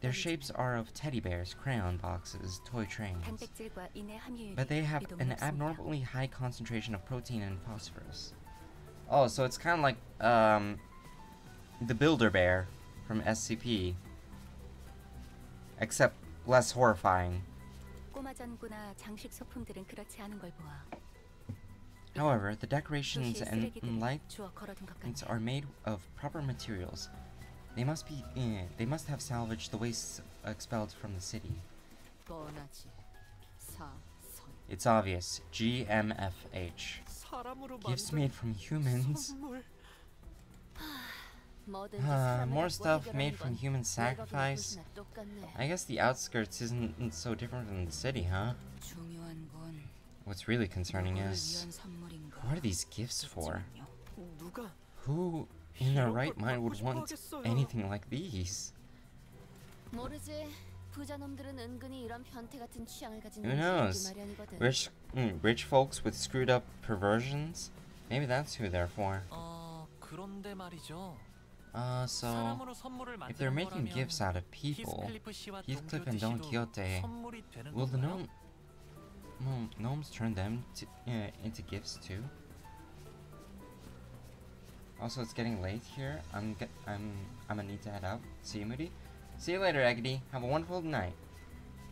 Speaker 1: Their shapes are of teddy bears, crayon boxes, toy trains, but they have an abnormally high concentration of protein and phosphorus. Oh, so it's kind of like the Builder Bear from SCP, except less horrifying. However, the decorations and lights are made of proper materials. They must have salvaged the waste expelled from the city. It's obvious. GMFH. Gifts made from humans. More stuff made from human sacrifice. I guess the outskirts isn't so different from the city, huh? What's really concerning is, what are these gifts for? Who in their right mind would want anything like these? Who knows? Rich folks with screwed up perversions? Maybe that's who they're for. So if they're making gifts out of people, Heathcliff and Don Quixote, will the gnomes turn them into gifts too? Also, it's getting late here. I'm gonna need to head out. See you, Moody. See you later, Eggedy. Have a wonderful night.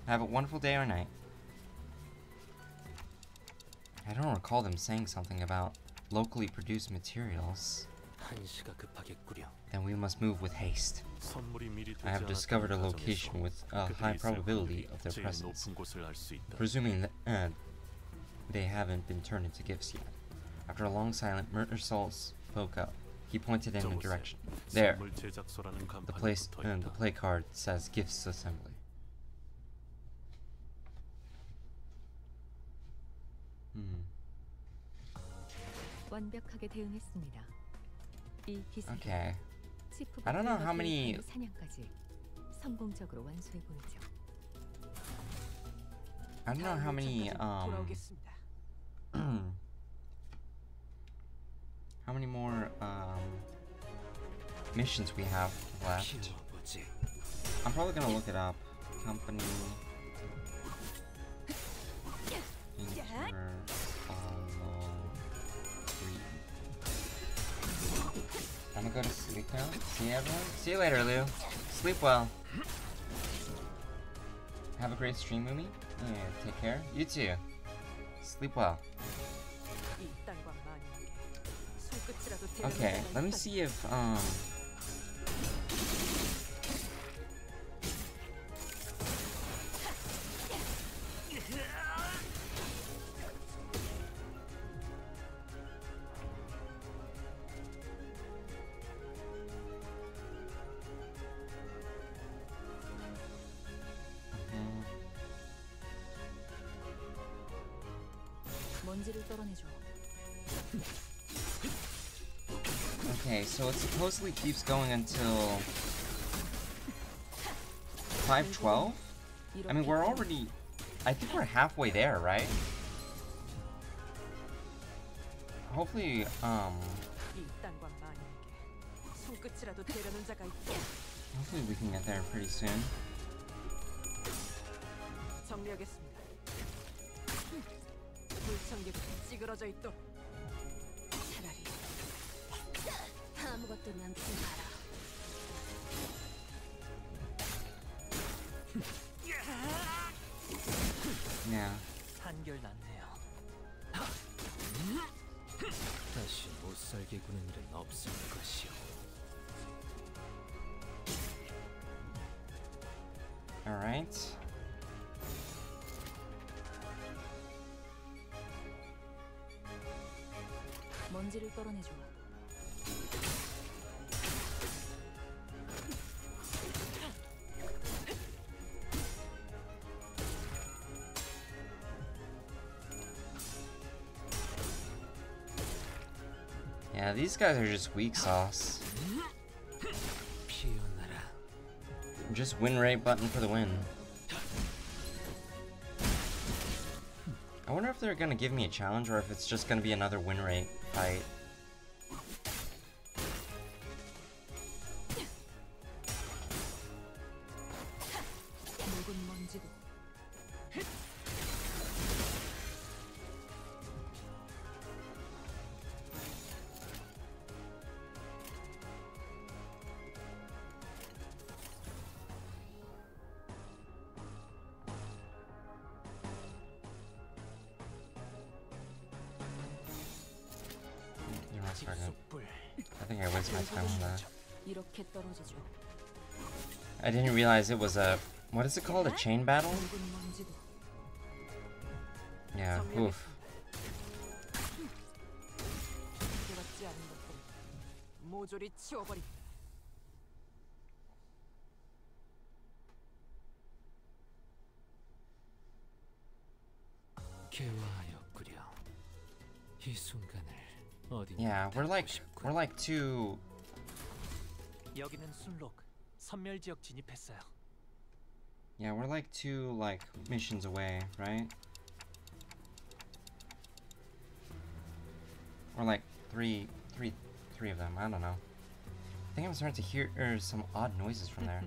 Speaker 1: Have a wonderful day or night. I don't recall them saying something about locally produced materials. Then we must move with haste. I have discovered a location with a high probability of their presence, presuming that they haven't been turned into gifts yet. After a long silence, Murdersol spoke up. He pointed in a direction. There. The play card says Gifts Assembly. Okay. I don't know how many. I don't know how many how many more missions we have left. I'm probably gonna look it up. Company intervallo 3. I'm gonna go to sleep now. See everyone? See you later, Lou. Sleep well. Have a great stream, Mumi. Yeah, take care. You too. Sleep well. Okay, let me see if okay, so it supposedly keeps going until 5:12? I mean, we're already... I think we're halfway there, right? Hopefully, hopefully we can get there pretty soon. Yeah. All right.
Speaker 5: 먼지를 떨어내줘.
Speaker 1: Yeah, these guys are just weak sauce. Just win rate button for the win. I wonder if they're gonna give me a challenge or if it's just gonna be another win rate fight. I think I wasted my time on that. I didn't realize it was a... what is it called? A chain battle? Yeah, oof.
Speaker 6: 상대받지 않은 것들을 모조리 치워버리.
Speaker 4: 개화하였구려. 이 순간을 어디?
Speaker 1: Yeah, we're like two.
Speaker 8: 여기는 순록 선멸 지역 진입했어요.
Speaker 1: Yeah, we're like two missions away, right? Or like three of them. I don't know. I think I'm starting to hear some odd noises from there.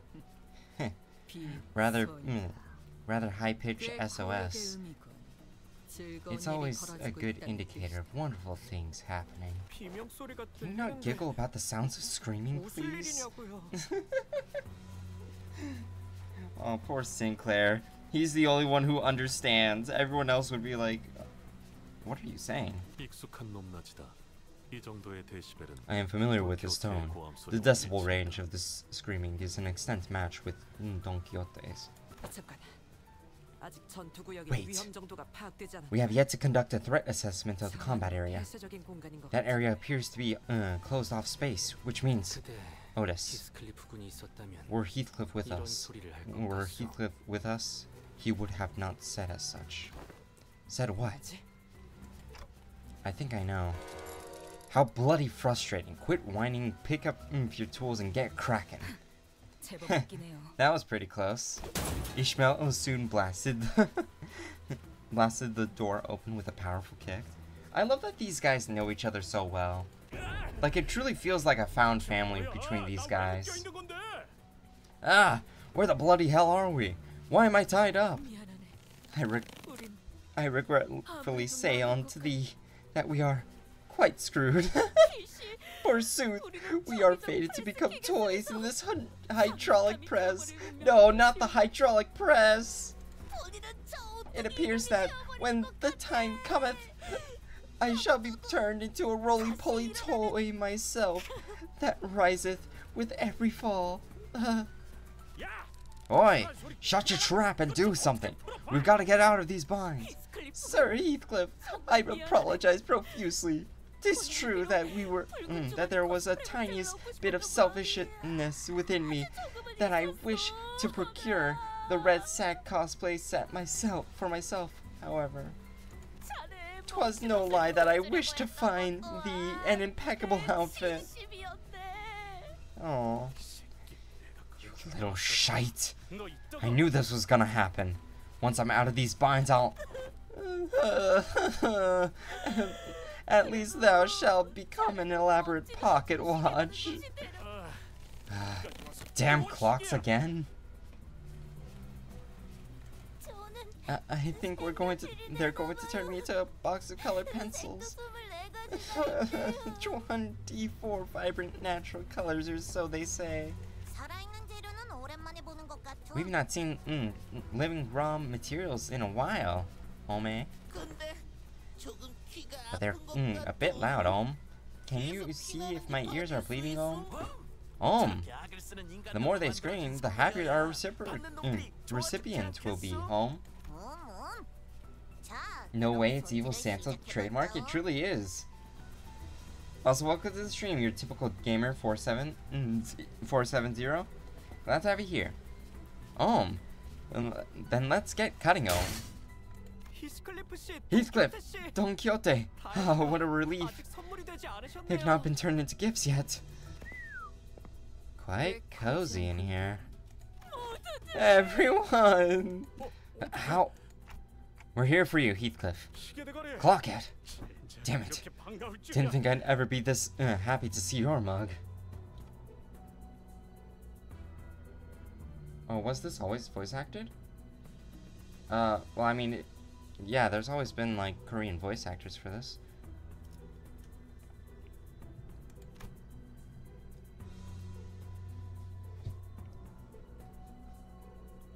Speaker 1: rather high-pitched SOS. It's always a good indicator of wonderful things happening. Can you not giggle about the sounds of screaming, please? Oh, poor Sinclair. He's the only one who understands. Everyone else would be like, what are you saying? I am familiar with this tone. The decibel range of this screaming is an extent match with Don Quixote's. Wait. We have yet to conduct a threat assessment of the combat area. That area appears to be closed off space, which means... Otis, were Heathcliff with us, he would have not said as such. Said what? I think I know. How bloody frustrating. Quit whining, pick up your tools and get cracking. That was pretty close. Ishmael soon blasted the door open with a powerful kick. I love that these guys know each other so well. Like, it truly feels like a found family between these guys. Ah, where the bloody hell are we? Why am I tied up? I regretfully say unto thee that we are quite screwed. Forsooth, we are fated to become toys in this hydraulic press. No, not the hydraulic press. It appears that when the time cometh, I shall be turned into a roly-poly toy myself that riseth with every fall. Oi! Shut your trap and do something! We've got to get out of these binds! Sir Heathcliff, I apologize profusely. 'Tis true that that there was a tiniest bit of selfishness within me that I wish to procure the red sack cosplay set for myself, however. 'Twas no lie that I wished to find thee an impeccable outfit. Oh, you little shite. I knew this was gonna happen. Once I'm out of these binds, I'll... At least thou shalt become an elaborate pocket watch. Damn clocks again. I think they're going to turn me into a box of colored pencils. 24 vibrant natural colors, or so they say. We've not seen living raw materials in a while, Ome. But they're a bit loud, Om. Can you see if my ears are bleeding, Om? Om! The more they scream, the happier our recipient will be, Om. No way, it's Evil Santa trademark? It truly is. Also, welcome to the stream, your typical gamer 470. Glad to have you here. Then let's get cutting, Heathcliff! Don Quixote! Oh, what a relief. They've not been turned into gifts yet. Quite cozy in here. Everyone! How? We're here for you, Heathcliff. Clock it! Damn it. Didn't think I'd ever be this happy to see your mug. Oh, was this always voice acted? Well, I mean, yeah, there's always been, like, Korean voice actors for this.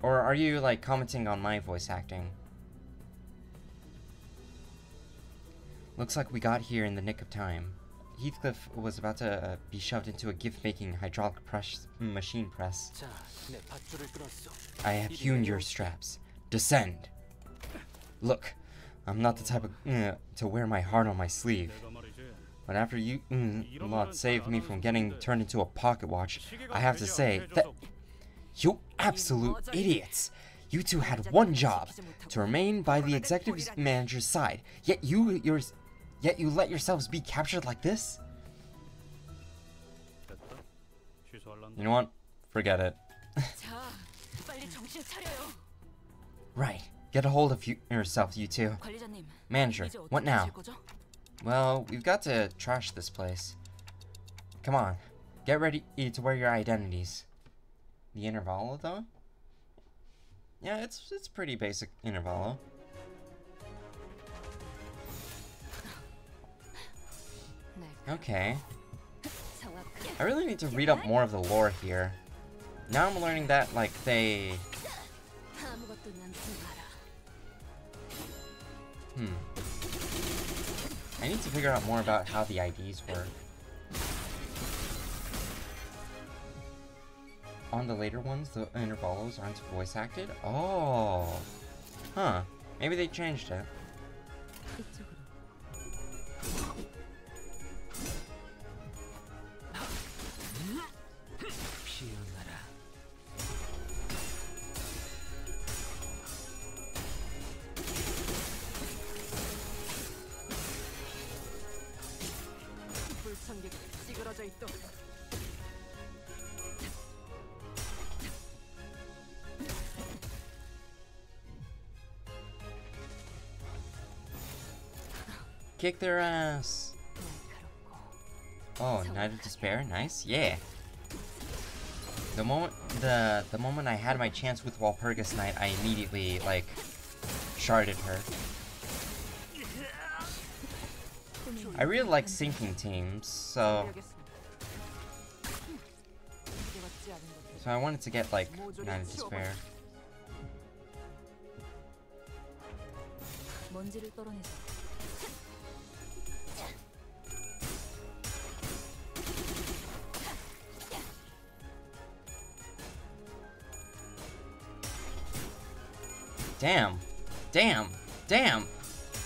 Speaker 1: Or are you, like, commenting on my voice acting? Looks like we got here in the nick of time. Heathcliff was about to be shoved into a gift-making hydraulic machine press. I have hewn your straps. Descend! Look, I'm not the type of to wear my heart on my sleeve. But after you lot saved me from getting turned into a pocket watch, I have to say that you absolute idiots! You two had one job, to remain by the executive manager's side, yet you let yourselves be captured like this? You know what? Forget it. Right. Get a hold of yourself, you two. Manager, what now? Well, we've got to trash this place. Come on. Get ready to wear your identities. The intervallo, though? Yeah, it's pretty basic intervallo. Okay. I really need to read up more of the lore here. Now I'm learning that, like, they... I need to figure out more about how the IDs work. On the later ones, the intervallos aren't voice acted? Oh! Huh. Maybe they changed it. Kick their ass. Oh, Night of Despair, nice, yeah. The moment I had my chance with Walpurgis Knight, I immediately like sharded her. I really like sinking teams, so I wanted to get like Night of Despair. Damn. Damn. Damn.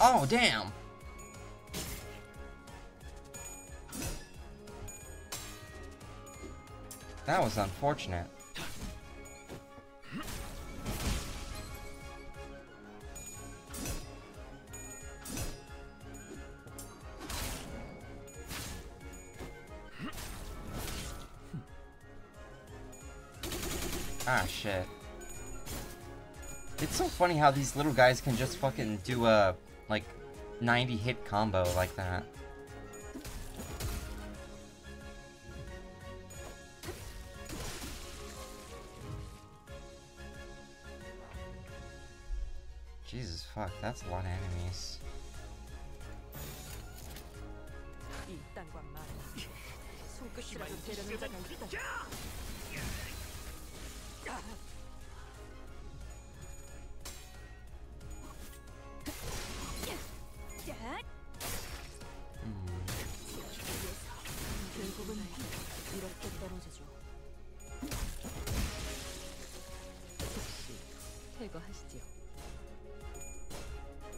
Speaker 1: Oh, damn. That was unfortunate. Ah, shit. It's so funny how these little guys can just fucking do a, like, 90 hit combo like that. Jesus fuck, that's a lot of enemies.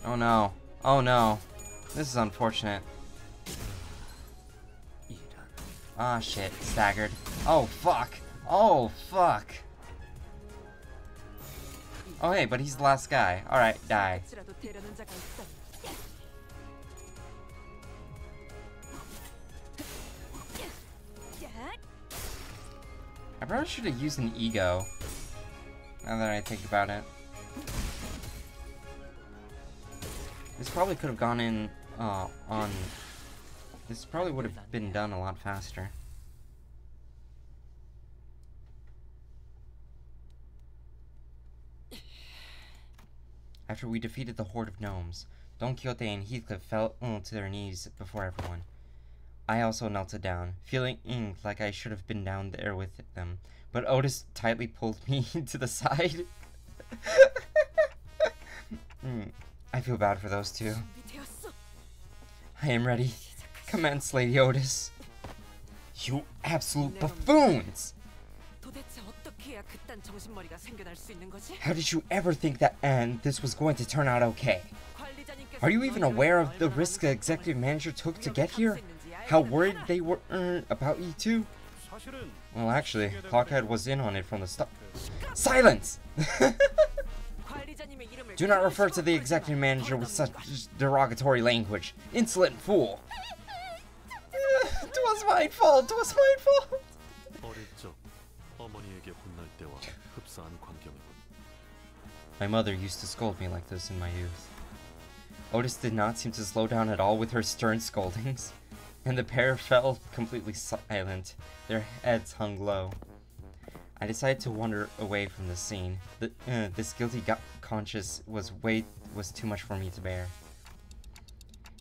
Speaker 1: Oh no. Oh no. This is unfortunate. Ah shit. Staggered. Oh fuck. Oh fuck. Oh hey, but he's the last guy. Alright, die. I probably should have used an ego. Now that I think about it. This probably could have gone in on... This probably would have been done a lot faster. After we defeated the horde of gnomes, Don Quixote and Heathcliff fell to their knees before everyone. I also knelt down, feeling like I should have been down there with them, but Otis tightly pulled me to the side. I feel bad for those two. I am ready. Commence, Lady Otis. You absolute buffoons!
Speaker 6: 어떻게 그딴 정신머리가 생겨날 수 있는 거지?
Speaker 1: How did you ever think that this was going to turn out okay?
Speaker 6: 관리자님께서
Speaker 1: Are you even aware of the risk the executive manager took to get here? How worried they were about you two?
Speaker 7: 사실은
Speaker 1: Well, actually, Hawkhead was in on it from the start. Silence!
Speaker 6: 관리자님의 이름을
Speaker 1: Do not refer to the executive manager with such derogatory language. Insolent fool! It was my fault! It was my fault!
Speaker 7: 어릴 적 어머니에게 혼날 때와 흡사한 광경이군.
Speaker 1: My mother used to scold me like this in my youth. Otis did not seem to slow down at all with her stern scoldings, and the pair fell completely silent, their heads hung low. I decided to wander away from the scene. This guilty conscience was too much for me to bear.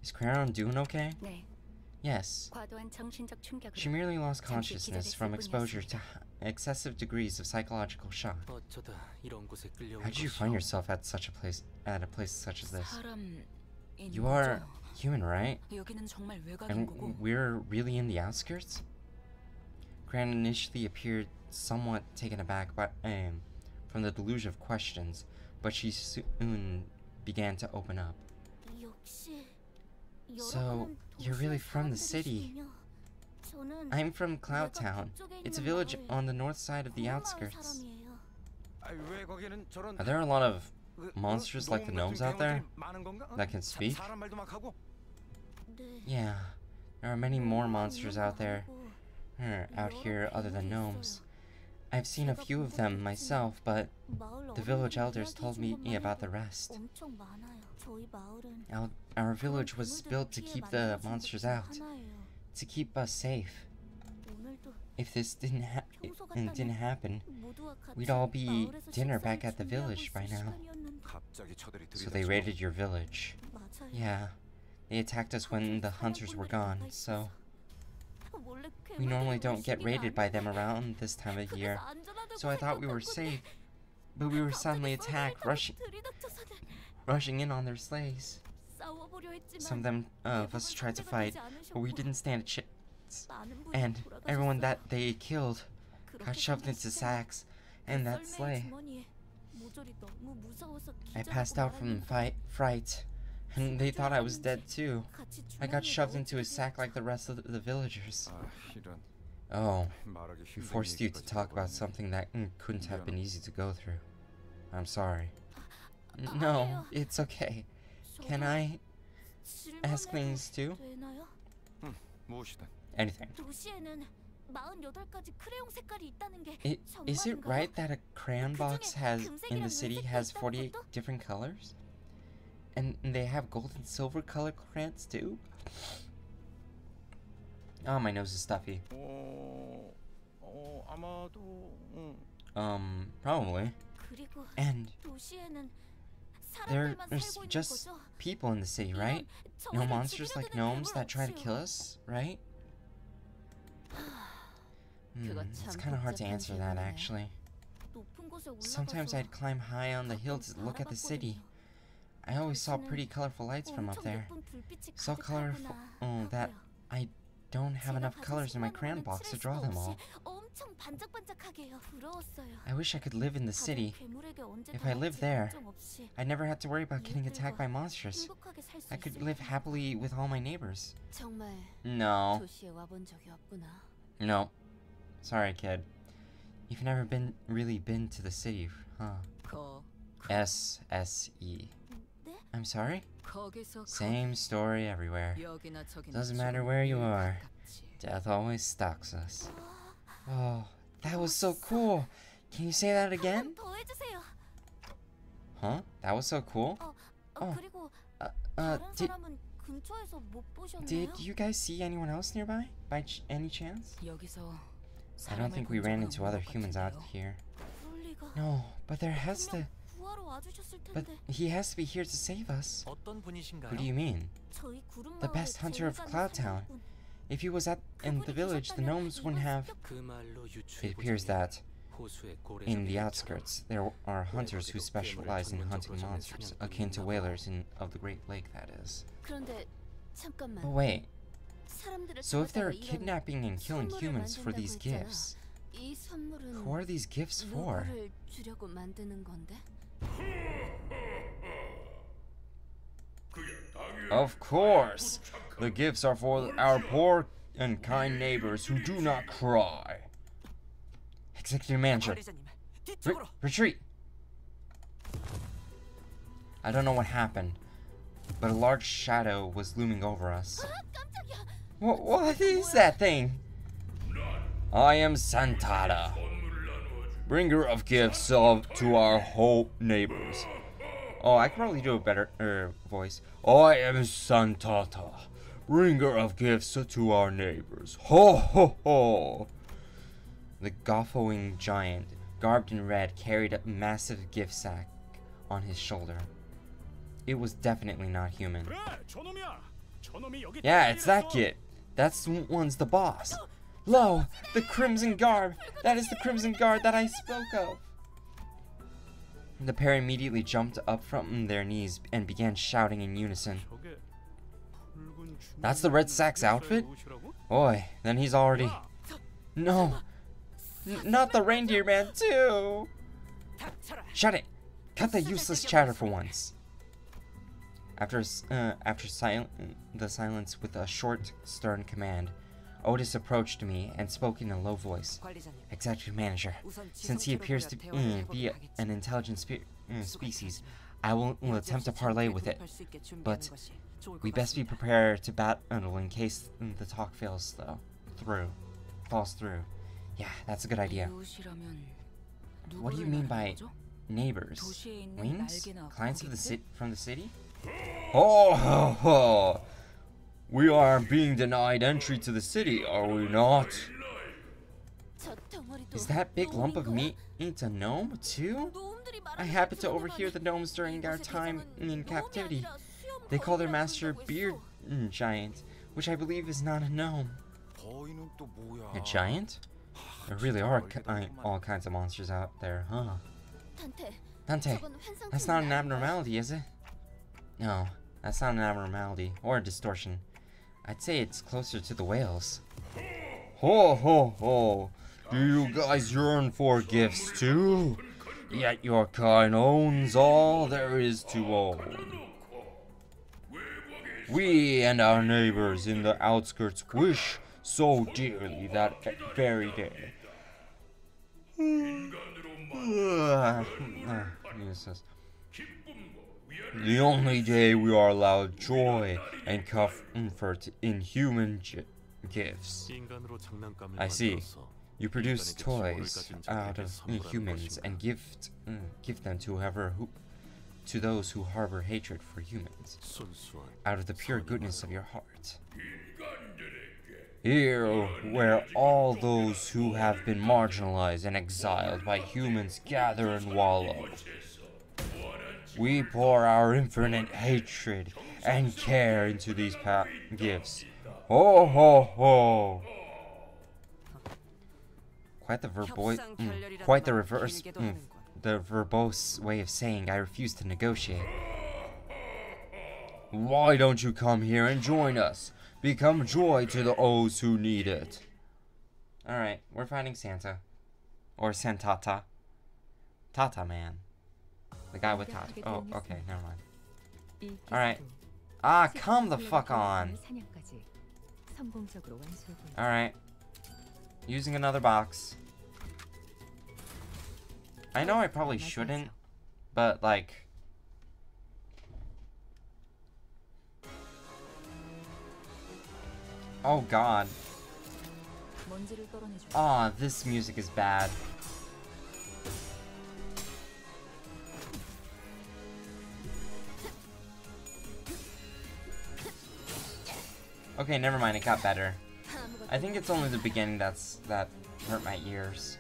Speaker 1: Is Claron doing okay?
Speaker 3: 네,
Speaker 1: Yes.
Speaker 3: 과도한 정신적 충격으로
Speaker 1: She merely lost consciousness from exposure to excessive degrees of psychological shock.
Speaker 4: 어쩌다 이런 곳에 끌려온
Speaker 1: How did you find yourself at a place such as this?
Speaker 5: 사람인
Speaker 1: You are
Speaker 5: 거죠?
Speaker 1: human, right?
Speaker 5: 여기는 정말 외곽인
Speaker 1: And
Speaker 5: 거고
Speaker 1: we're really in the outskirts? Gran initially appeared somewhat taken aback from the deluge of questions, but she soon began to open up. So, you're really from the city? I'm from Cloud Town. It's a village on the north side of the outskirts.
Speaker 9: 왜 거기는 저런
Speaker 1: Are there a lot of monsters like the gnomes out there that can speak?
Speaker 9: 사람 말도 막 하고.
Speaker 1: Yeah, there are many more monsters out there, out here other than gnomes. I've seen a few of them myself, but the village elders told me about the rest. Our village was built to keep the monsters out, to keep us safe. If this didn't happen, we'd all be eating dinner back at the village by now.
Speaker 9: 갑자기 저들이
Speaker 1: So they raided your village. Yeah, they attacked us when the hunters were gone, so we normally don't get raided by them around this time of year. So I thought we were safe, but we were suddenly attacked, rushing in on their sleighs. Some of us tried to fight, but we didn't stand a chance. And everyone that they killed got shoved into sacks and that sleigh. I passed out from fright, and they thought I was dead too. I got shoved into a sack like the rest of the villagers.
Speaker 9: 이런
Speaker 1: Oh,
Speaker 9: 말하기
Speaker 1: we
Speaker 9: 힘든
Speaker 1: forced you to
Speaker 9: 일이거든,
Speaker 1: talk about
Speaker 9: 그건.
Speaker 1: something that couldn't have been easy to go through. I'm sorry. No, it's okay. Can I ask things too?
Speaker 9: 무엇이든.
Speaker 1: Anything. Is it right that a crayon box in the city has 48 different colors? And they have gold and silver color crayons too? Oh, my nose is stuffy.
Speaker 9: 아마도.
Speaker 1: Probably. And there's just people in the city, right? No monsters like gnomes that try to kill us, right? It's kind of hard to answer that, actually. Sometimes I'd climb high on the hill to look at the city. I always saw pretty colorful lights from up there. So colorful that I don't have enough colors in my crayon box to draw them all. I wish I could live in the city. If I lived there, I'd never have to worry about getting attacked by monsters. I could live happily with all my neighbors. No. No. Sorry, kid. You've never really been to the city, huh? SSE. I'm sorry? Same story everywhere. Doesn't matter where you are. Death always stalks us. Oh, that was so cool. Can you say that again? Huh? That was so cool? Oh. Did you guys see anyone else nearby? By any chance? I don't think we ran into other humans out here. No, but there has to... But he has to be here to save us. Who do you mean? The best hunter of Cloud Town. If he was in the village, the gnomes wouldn't have... It appears that in the outskirts, there are hunters who specialize in hunting monsters, akin to whalers of the Great Lake, that is. But wait, so if they're kidnapping and killing humans for these gifts,
Speaker 3: 이 선물은
Speaker 1: Who are these gifts for?
Speaker 3: 누구를 주려고 만드는 건데?
Speaker 1: Of course! The gifts are for our poor and kind neighbors who do not cry. Executive Manager.
Speaker 6: 관리자님, 뒤쪽으로.
Speaker 1: Retreat! I don't know what happened, but a large shadow was looming over us. What is that thing? I am Santata, bringer of gifts to our whole neighbors. Oh, I can probably do a better voice. I am Santata, bringer of gifts to our neighbors. Ho ho ho! The goffoing giant, garbed in red, carried a massive gift sack on his shoulder. It was definitely not human. Yeah, it's that git. That's the one's the boss. Lo, the crimson garb. That is the crimson guard that I spoke of. The pair immediately jumped up from their knees and began shouting in unison. That's the red sack's outfit? Oi, then he's already... No. Not the reindeer man too. Shut it. Cut the useless chatter for once. After the silence with a short, stern command, Otis approached me and spoke in a low voice. Executive Manager, since he appears to be an intelligent species, I will attempt to parley with it. But we best be prepared to battle in case the talk falls through. Yeah, that's a good idea. What do you mean by neighbors? Wings? Clients of from the city? Oh, ho, ho. We are being denied entry to the city, are we not? Is that big lump of meat a gnome, too? I happened to overhear the gnomes during our time in captivity. They call their master Beard Giant, which I believe is not a gnome. A giant? There really are all kinds of monsters out there, huh? Dante, that's not an abnormality, is it? No, that's not an abnormality or a distortion. I'd say it's closer to the whales. Ho ho ho! Do you guys yearn for gifts too? Yet your kind owns all there is to own. We and our neighbors in the outskirts wish so dearly that very day. The only day we are allowed joy and comfort in human gifts. I see. You produce toys out of humans and give them to those who harbor hatred for humans, out of the pure goodness of your heart. Here, where all those who have been marginalized and exiled by humans gather and wallow, we pour our infinite hatred and care into these gifts. Ho ho ho! Quite the reverse. The verbose way of saying I refuse to negotiate. Why don't you come here and join us? Become joy to those who need it. Alright, we're finding Santa. Or Santata. Tata Man. The guy with Tata. Oh, okay, never mind. Alright. Ah, come the fuck on. Alright. Using another box. I know I probably shouldn't, but like... Oh god. Ah, this music is bad. Okay, never mind, it got better. I think it's only the beginning that hurt my ears.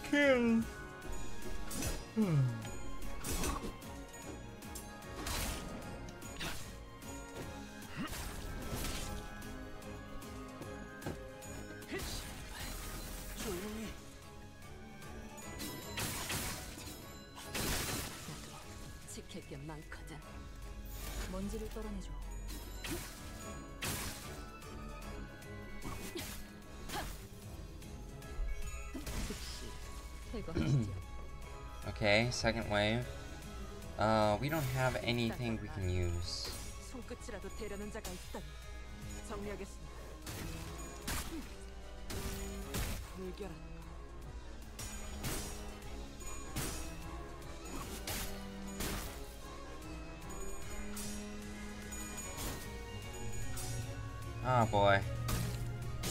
Speaker 1: Kill.
Speaker 6: 조용히. 지킬 게 많거든.
Speaker 3: 먼지를 떨어내줘.
Speaker 6: 즉시 제거하시죠.
Speaker 1: Okay, second wave. We don't have anything we can use.
Speaker 6: 손끝이라도 대려는 자가 있다니. 정리하겠습니다. 불결한.
Speaker 1: Oh boy.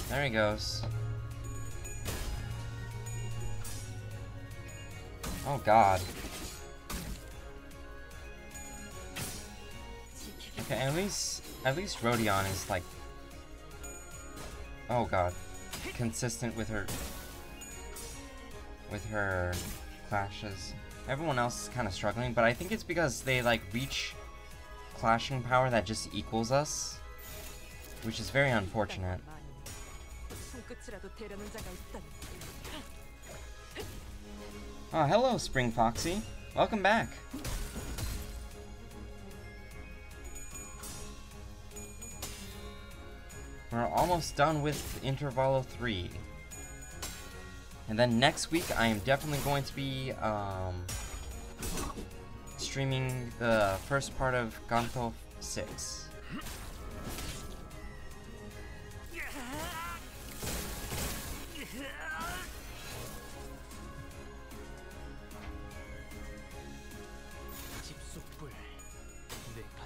Speaker 1: There he goes. Oh god. Okay, at least Rodion is like, oh god, consistent with her clashes. Everyone else is kind of struggling, but I think it's because they like reach clashing power that just equals us, which is very unfortunate.
Speaker 6: 손끝이라도 대려는 자가 있다니.
Speaker 1: Oh, hello, Spring Foxy. Welcome back. We're almost done with Intervallo 3. And then next week, I am definitely going to be streaming the first part of Canto 6.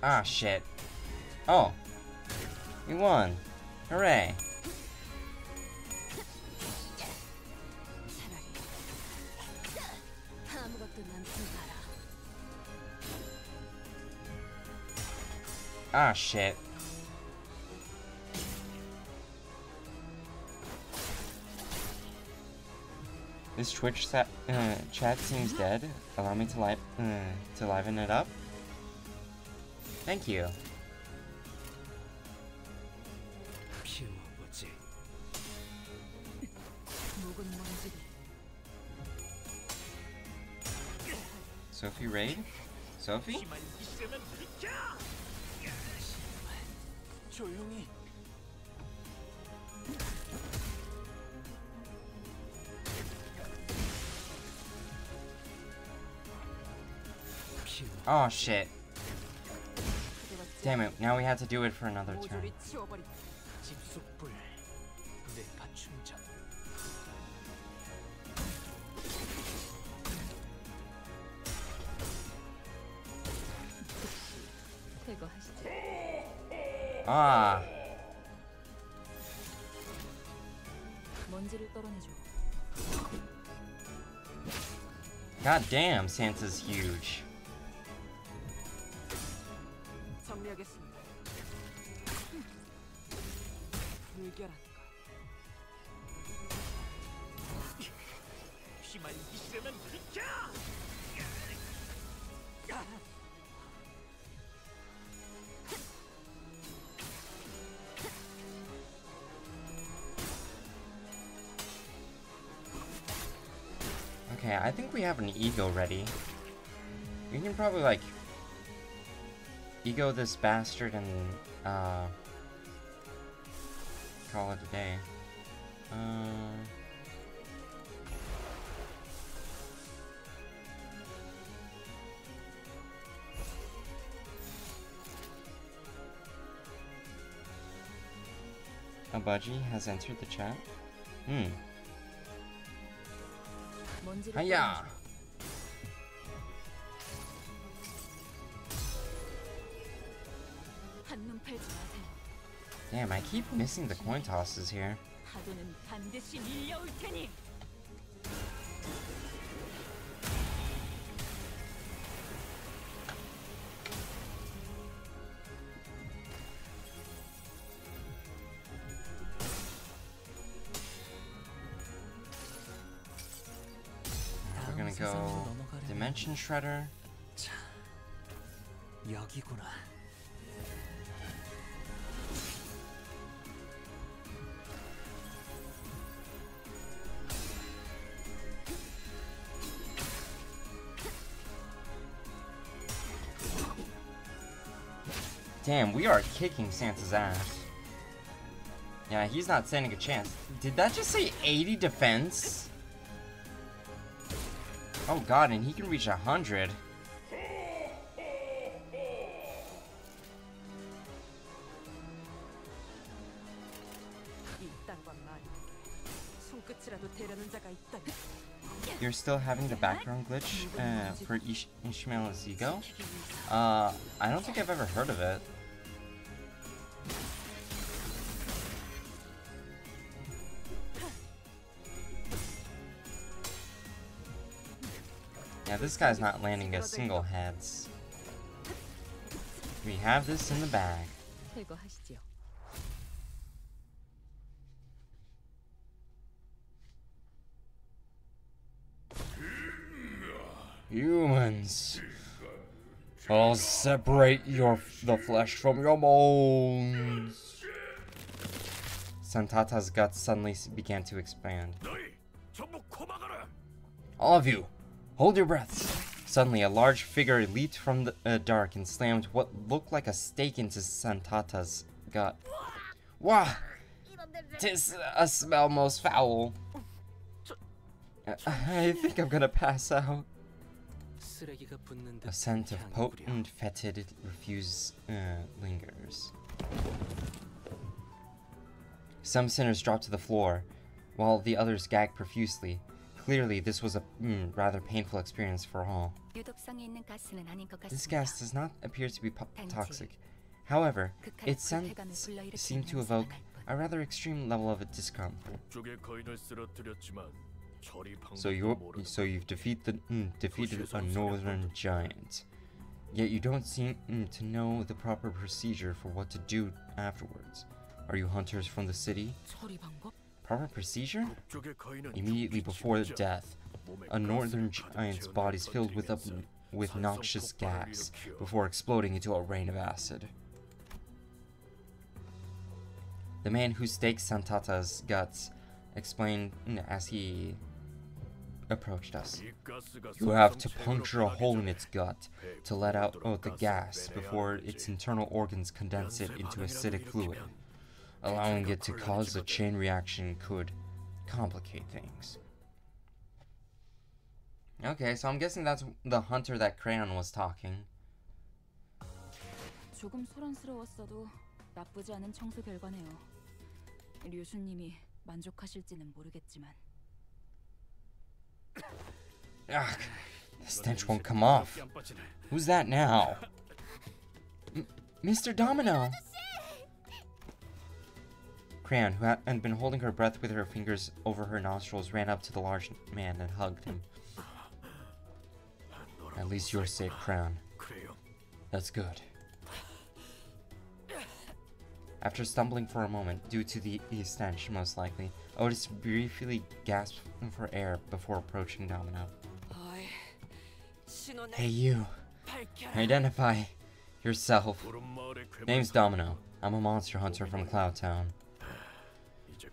Speaker 1: Ah, shit. Oh. We won. Hooray. Ah, shit. This Twitch chat seems dead. Allow me to liven it up. Thank you. Sophie raid? Sophie?
Speaker 6: 조용히.
Speaker 1: Oh shit. Damn it, now we have to do it for another turn.
Speaker 6: 모조리 치워버리고.
Speaker 8: 집속불 뇌파 충전.
Speaker 6: 제거하시죠.
Speaker 1: Ah.
Speaker 3: 먼지를 떨어내줘.
Speaker 1: God damn, Santa's huge.
Speaker 6: 정리하겠습니다. 불결한 거.
Speaker 8: 휘말리시려면 비켜!
Speaker 1: Okay, I think we have an ego ready. We can probably like ego this bastard and call it a day. A budgie has entered the chat.
Speaker 3: 먼지를
Speaker 1: Hiya!
Speaker 3: 떨어내줘.
Speaker 6: 한눈 팔지 마세요.
Speaker 1: Damn, I keep missing the coin tosses here.
Speaker 6: 파도는 반드시 밀려올 테니.
Speaker 1: go Dimension Shredder.
Speaker 8: 여기구나.
Speaker 1: Damn, we are kicking Santa's ass. Yeah, he's not standing a chance. Did that just say 80 defense? Oh god, and he can reach 100. You're still having the background glitch for Ishmael Zigo? I don't think I've ever heard of it. Yeah, this guy's not landing a single heads. We have this in the bag. Humans, I'll separate the flesh from your bones. Santata's guts suddenly began to expand. All of you, hold your breaths. Suddenly, a large figure leaped from the dark and slammed what looked like a stake into Santata's gut. Wah! 'Tis a smell most foul. I think I'm gonna pass out. A scent of potent, fetid refuse lingers. Some sinners dropped to the floor, while the others gagged profusely. Clearly, this was a rather painful experience for all. This gas does not appear to be toxic. However, its scents seem to evoke a rather extreme level of discomfort. So you've defeated a northern giant. Yet you don't seem to know the proper procedure for what to do afterwards. Are you hunters from the city? Proper procedure? Immediately before death, a northern giant's body is filled with noxious gas before exploding into a rain of acid. The man who staked Santata's guts explained as he approached us. You have to puncture a hole in its gut to let out the gas before its internal organs condense it into acidic fluid. Allowing it to cause a chain reaction could complicate things. Okay, so I'm guessing that's the hunter that Crayon was talking.
Speaker 3: 조금 소란스러웠어도 나쁘지 않은 청소 결과네요. 류수님이 만족하실지는 모르겠지만.
Speaker 1: Ugh, the stench won't come off. Who's that now? Mr. Domino! Crayon, who had been holding her breath with her fingers over her nostrils, ran up to the large man and hugged him. At least you're safe, Crayon. That's good. After stumbling for a moment, due to the stench most likely, Otis briefly gasped for air before approaching Domino. Hey you, identify yourself. Name's Domino. I'm a monster hunter from Cloud Town.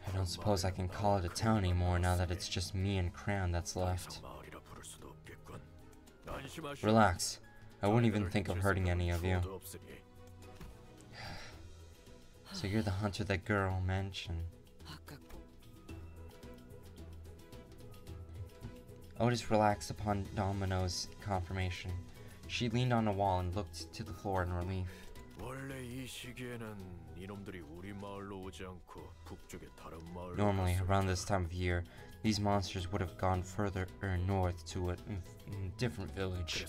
Speaker 1: I don't suppose I can call it a town anymore now that it's just me and Crayon that's left. Relax. I wouldn't even think of hurting any of you. So you're the hunter that girl mentioned. Otis relaxed upon Domino's confirmation. She leaned on a wall and looked to the floor in relief. Normally, around this time of year, these monsters would have gone further north to a different village.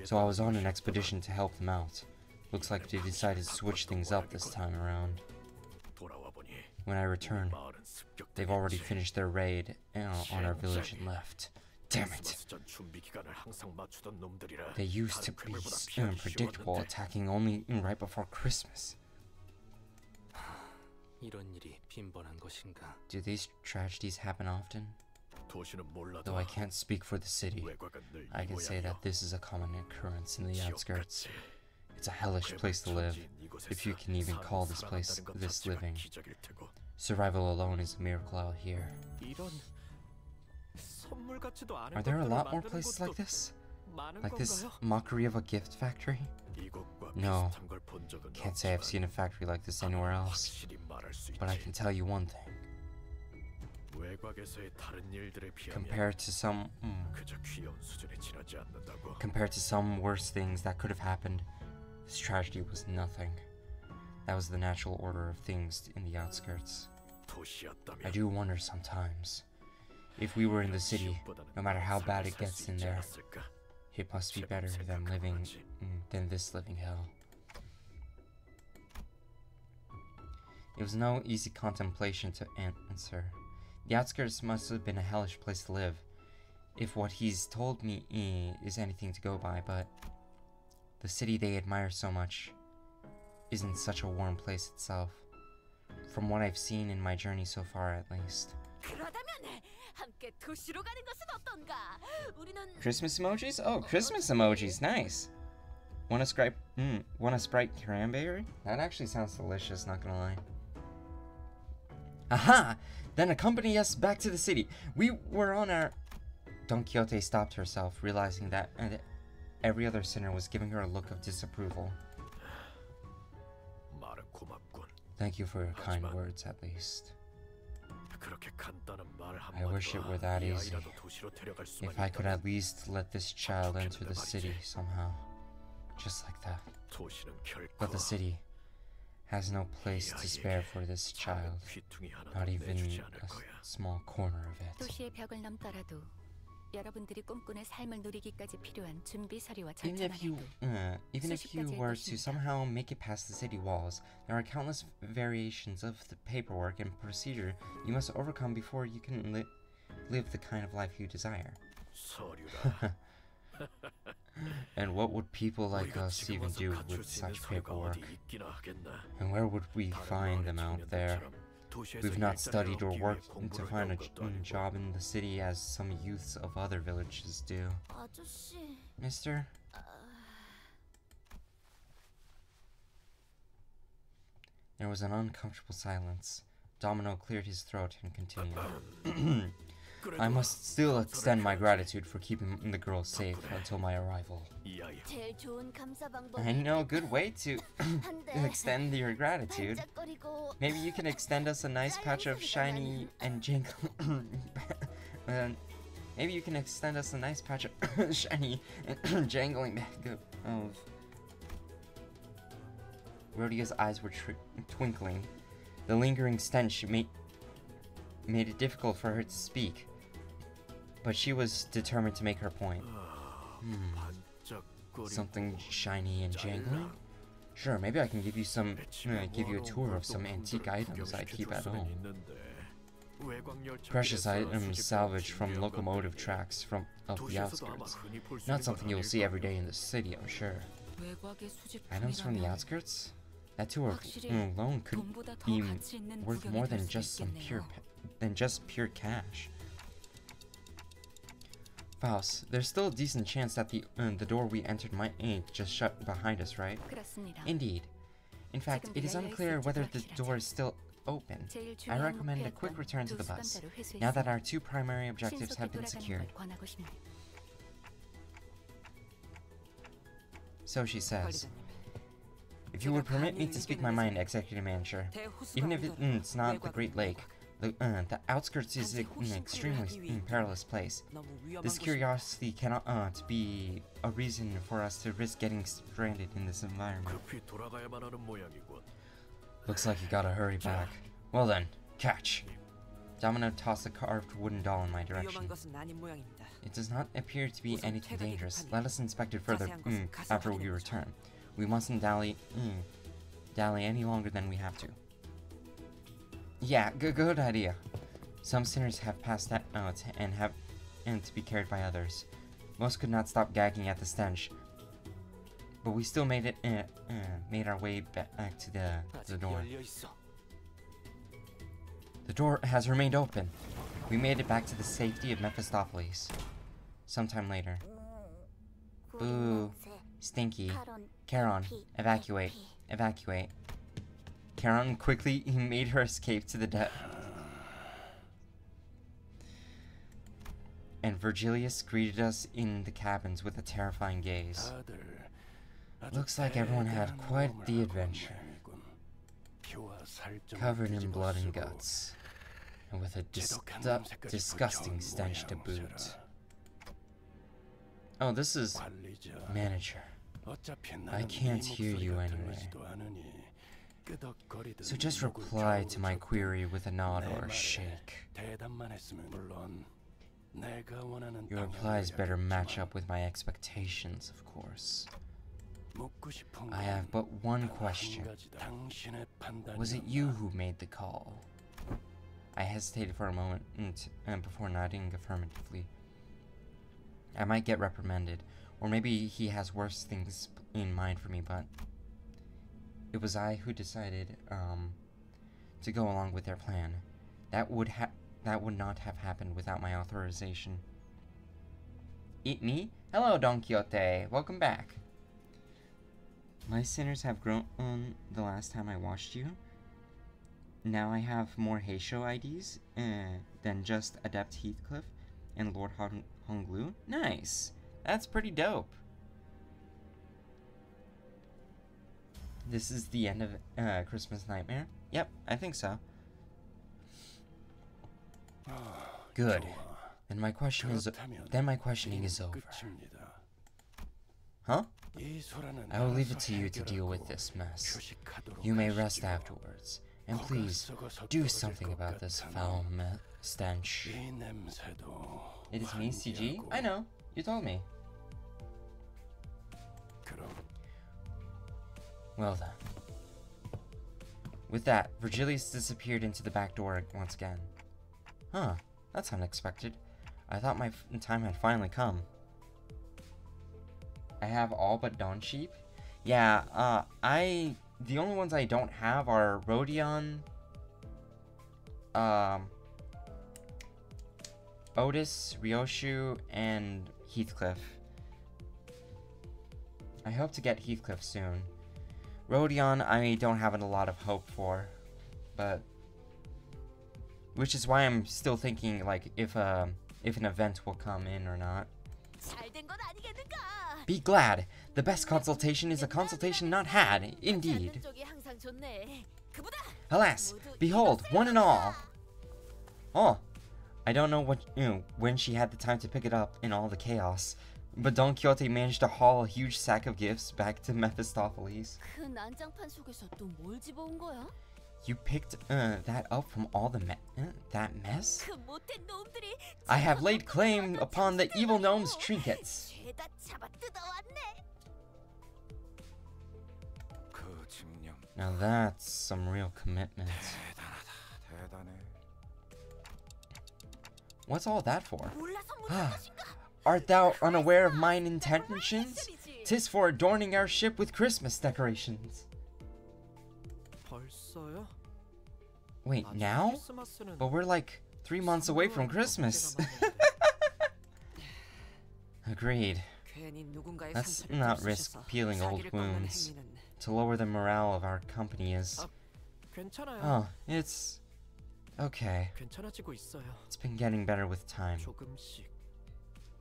Speaker 1: So I was on an expedition to help them out. Looks like they decided to switch things up this time around. When I return, they've already finished their raid on our village and left. Damn it! They used to be unpredictable, attacking only right before Christmas. Do these tragedies happen often? Though I can't speak for the city, I can say that this is a common occurrence in the outskirts. It's a hellish place to live, if you can even call this place this living. Survival alone is a miracle out here. Are there a lot more places like this? Like this mockery of a gift factory? No, can't say I've seen a factory like this anywhere else. But I can tell you one thing. Compared to some worse things that could have happened, this tragedy was nothing. That was the natural order of things in the outskirts. I do wonder sometimes, if we were in the city, no matter how bad it gets in there, it must be better than this living hell. It was no easy contemplation to answer. The outskirts must have been a hellish place to live, if what he's told me is anything to go by, but the city they admire so much isn't such a warm place itself, from what I've seen in my journey so far at least. Christmas emojis? Oh, Christmas emojis, nice! Want a Sprite cranberry? That actually sounds delicious, not gonna lie. Aha! Then accompany us back to the city. We were on our... Don Quixote stopped herself, realizing that every other sinner was giving her a look of disapproval. Thank you for your kind words, at least. I wish it were that easy. If I could at least let this child enter the city somehow. Just like that. But the city has no place to spare for this child. Not even a small corner of it. Even if you were to somehow make it past the city walls, there are countless variations of the paperwork and procedure you must overcome before you can live the kind of life you desire. And what would people like us even do with such paperwork? And where would we find them out there? We've not studied or worked to find a job in the city as some youths of other villages do. Mister? There was an uncomfortable silence. Domino cleared his throat and continued. I must still extend my gratitude for keeping the girl safe until my arrival. I know a good way to extend your gratitude. Maybe you can extend us a nice patch of shiny and jingling... maybe you can extend us a nice patch of shiny and jangling bag of... Rhodia's eyes were twinkling. The lingering stench made it difficult for her to speak. But she was determined to make her point. Something shiny and jangling? Sure, maybe I can give you a tour of some antique items I keep at home. Precious items salvaged from locomotive tracks of the outskirts. Not something you'll see every day in the city, I'm sure. Items from the outskirts? That tour alone could be worth more than just pure cash. Faust, there's still a decent chance that the door we entered might just shut behind us, right? Indeed. In fact, it is unclear whether the door is still open. I recommend a quick return to the bus, now that our two primary objectives have been secured. So she says, if you would permit me to speak my mind, Executive Manager, even if it's not the Great Lake, the outskirts is an extremely perilous place. This curiosity cannot be a reason for us to risk getting stranded in this environment. Looks like you gotta hurry back. Well then, catch! Domino tossed a carved wooden doll in my direction. It does not appear to be anything dangerous. Let us inspect it further after we return. We mustn't dally any longer than we have to. Yeah, good idea. Some sinners have passed that out and to be carried by others. Most could not stop gagging at the stench, but we still made our way back to the door. The door has remained open. We made it back to the safety of Mephistopheles. Sometime later. Boo. Stinky. Charon, evacuate. Evacuate. Charon quickly made her escape to the deck. And Virgilius greeted us in the cabins with a terrifying gaze. Looks like everyone had quite the adventure. Covered in blood and guts. And with a disgusting stench to boot. Oh, this is manager. I can't hear you anyway. So just reply to my query with a nod or a shake. Your replies better match up with my expectations, of course. I have but one question. Was it you who made the call? I hesitated for a moment before nodding affirmatively. I might get reprimanded, or maybe he has worse things in mind for me, but it was I who decided to go along with their plan. That would not have happened without my authorization. Eat me? Hello, Don Quixote. Welcome back. My sinners have grown the last time I watched you. Now I have more Heisho IDs than just Adept Heathcliff and Lord Honglu. Nice. That's pretty dope. This is the end of Christmas Nightmare? Yep, I think so. Good. Then my questioning is over. Huh? I will leave it to you to deal with this mess. You may rest afterwards. And please, do something about this foul stench. It is me, CG? I know. You told me. Well then. With that, Virgilius disappeared into the back door once again. Huh, that's unexpected. I thought my time had finally come. I have all but Dawn Sheep? Yeah, the only ones I don't have are Rodion, Otis, Ryoshu, and Heathcliff. I hope to get Heathcliff soon. Rodion, I don't have a lot of hope for, but which is why I'm still thinking like if an event will come in or not. Be glad. The best consultation is a consultation not had, indeed. Alas, behold, one and all. Oh, I don't know when she had the time to pick it up in all the chaos, but Don Quixote managed to haul a huge sack of gifts back to Mephistopheles. You picked that up from all that mess? I have laid claim upon the evil gnome's trinkets. Now that's some real commitment. What's all that for? Art thou unaware of mine intentions? 'Tis for adorning our ship with Christmas decorations. Wait, now? But we're like 3 months away from Christmas. Agreed. Let's not risk peeling old wounds. To lower the morale of our company is... Oh, it's... okay. It's been getting better with time.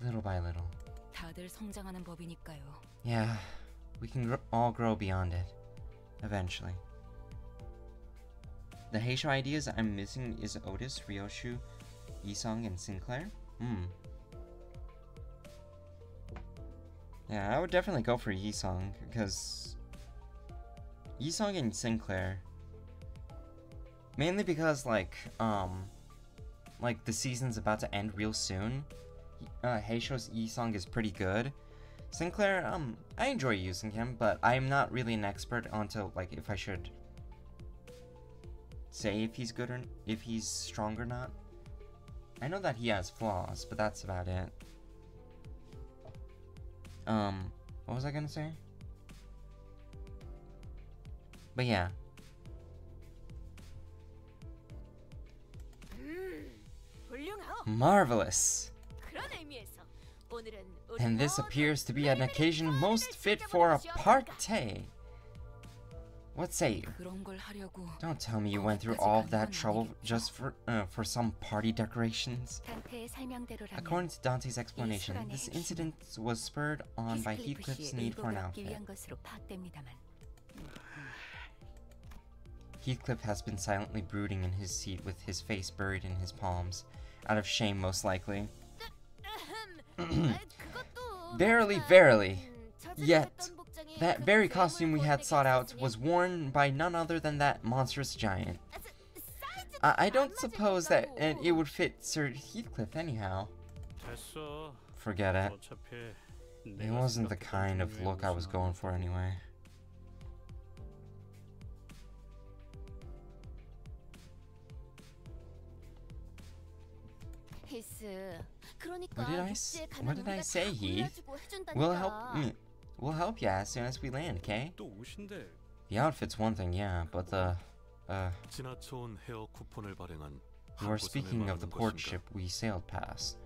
Speaker 1: Little by little. Yeah, we can all grow beyond it. Eventually. The Heisho ideas I'm missing is Otis, Ryoshu, Yisong, and Sinclair? Yeah, I would definitely go for Yisong, because... Yisong and Sinclair... Mainly because, like the season's about to end real soon. Heisho's Yisong is pretty good. Sinclair, I enjoy using him, but I'm not really an expert onto, like, if I should say if he's good or if he's strong or not. I know that he has flaws, but that's about it. What was I gonna say? But yeah. Marvelous.
Speaker 6: 그런 의미에서 오늘은 우리
Speaker 1: And this
Speaker 6: 모두
Speaker 1: appears to be an occasion most fit for a party. What say you?
Speaker 5: 그런 걸 하려고
Speaker 1: Don't tell me you went through all of that trouble just for some party decorations.
Speaker 3: 단테의 설명대로라면
Speaker 1: According to Dante's explanation, this incident was spurred on by
Speaker 3: 히스클리프
Speaker 1: Heathcliff's
Speaker 3: 씨의
Speaker 1: need for an
Speaker 3: 의도를 얻기
Speaker 1: outfit.
Speaker 3: 위한 것으로 파악됩니다만
Speaker 1: Heathcliff has been silently brooding in his seat with his face buried in his palms, out of shame most likely. Verily, verily. Yet, that very costume we had sought out was worn by none other than that monstrous giant. I don't suppose that it would fit Sir Heathcliff anyhow. Forget it. It wasn't the kind of look I was going for anyway. What did I say, Heath? We'll help you as soon as we land, okay? The outfit's one thing, yeah, but
Speaker 7: 지나쳐온 헤어 쿠폰을 발행한
Speaker 1: you are speaking of the port ship we sailed past.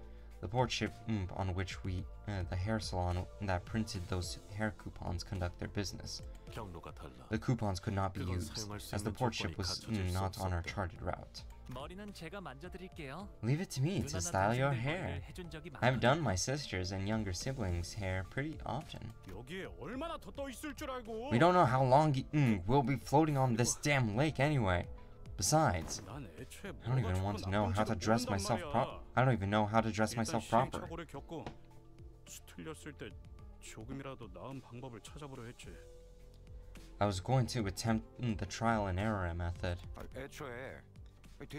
Speaker 1: The port ship on which the hair salon that printed those hair coupons conduct their business.
Speaker 7: 경로가 달라.
Speaker 1: The coupons could not be used, as the port ship was not on our charted route.
Speaker 8: 머리는 제가 만져드릴게요.
Speaker 1: Leave it to me to style your hair. I've done my sister's and younger siblings' hair pretty often.
Speaker 8: 여기에 얼마나 더 떠 있을 줄 알고.
Speaker 1: We don't know how long we'll be floating on this damn lake anyway. Besides, I don't even want to know how to dress myself I don't even know how to dress myself proper.
Speaker 8: 틀렸을 때 조금이라도 나은 방법을 찾아보려 했지.
Speaker 1: I was going to attempt the trial and error method.
Speaker 9: 애초에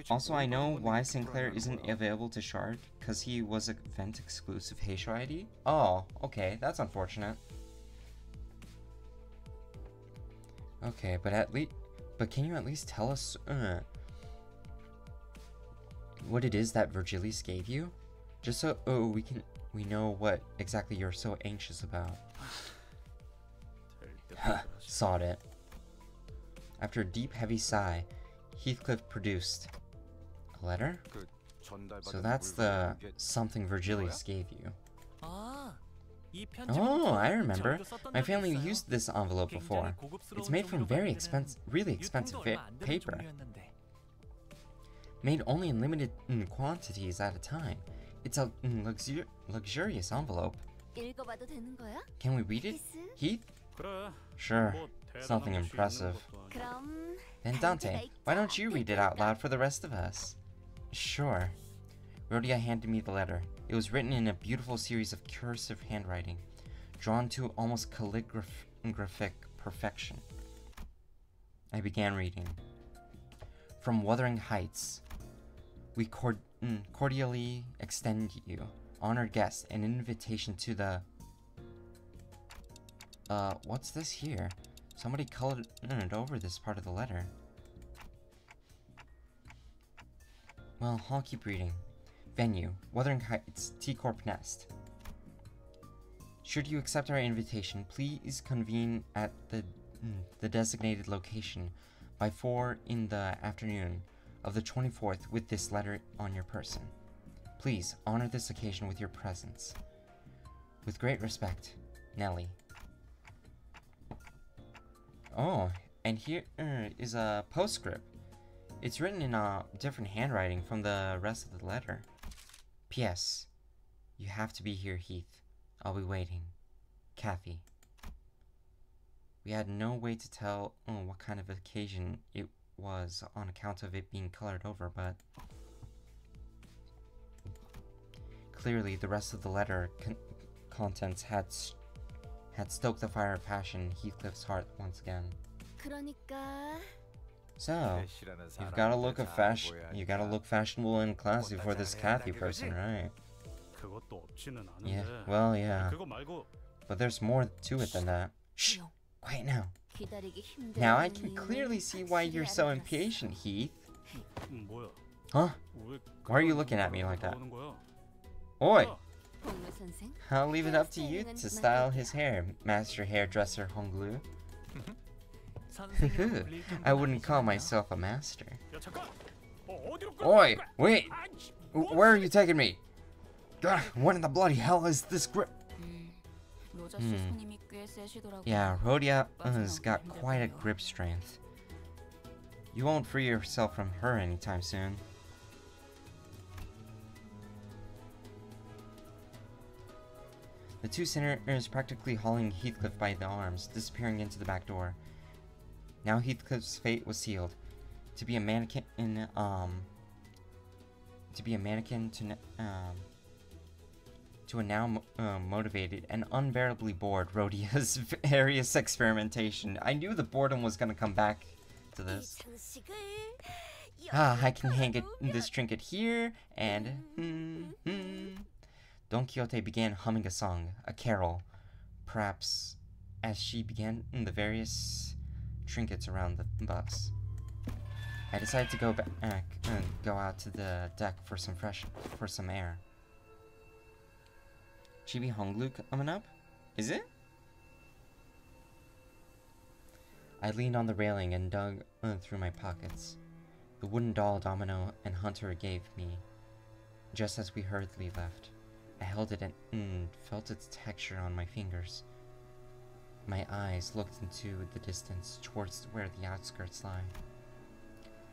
Speaker 1: Also, I know why Sinclair isn't available to Shard, because he was a event exclusive Heisho ID? Oh, okay, that's unfortunate. Okay, but can you at least tell us what it is that Virgilius gave you? Just so we know what exactly you're so anxious about. Sawed it. After a deep, heavy sigh, Heathcliff produced a letter? So that's the something Virgilius gave you. Oh, I remember. My family used this envelope before. It's made from really expensive paper. Made only in limited quantities at a time. It's a luxurious envelope. Can we read it, Heath? Sure. It's nothing impressive. Then Dante, why don't you read it out loud for the rest of us? Sure. Rhodia handed me the letter. It was written in a beautiful series of cursive handwriting, drawn to almost calligraphic perfection. I began reading. From Wuthering Heights, we cordially extend you, honored guests, an invitation to the... what's this here? Somebody colored over this part of the letter. Well, I'll keep reading. Venue, Wuthering Heights, T-Corp Nest. Should you accept our invitation, please convene at the designated location by 4 in the afternoon of the 24th with this letter on your person. Please honor this occasion with your presence. With great respect, Nellie. Oh, and here is a postscript. It's written in a different handwriting from the rest of the letter. P.S. You have to be here, Heath. I'll be waiting. Kathy. We had no way to tell what kind of occasion it was on account of it being colored over, but clearly the rest of the letter contents had stoked the fire of passion in Heathcliff's heart once again. So, you gotta look fashionable and classy for this Kathy person, right? Yeah, well, yeah. But there's more to it than that. Shh! Quiet now. Now I can clearly see why you're so impatient, Heath. Huh? Why are you looking at me like that? Oi! I'll leave it up to you to style his hair, Master Hairdresser Honglu. I wouldn't call myself a master. Oi! Wait! Where are you taking me? What in the bloody hell is this grip?
Speaker 5: 로저 씨 손님이 꽤 세시더라고요.
Speaker 1: Yeah, Rhodia's got quite a grip strength. You won't free yourself from her anytime soon. The two sinners practically hauling Heathcliff by the arms, disappearing into the back door. Now Heathcliff's fate was sealed. To be a mannequin to a now motivated and unbearably bored Rhodia's various experimentation. I knew the boredom was gonna come back to this. I can hang this trinket here, and Don Quixote began humming a song, a carol, perhaps as she began the various trinkets around the bus. I decided to go back and go out to the deck for some air. Chibi Hongluk coming up? Is it? I leaned on the railing and dug through my pockets. The wooden doll Domino and Hunter gave me, just as we hurriedly left. I held it and felt its texture on my fingers. My eyes looked into the distance towards where the outskirts lie.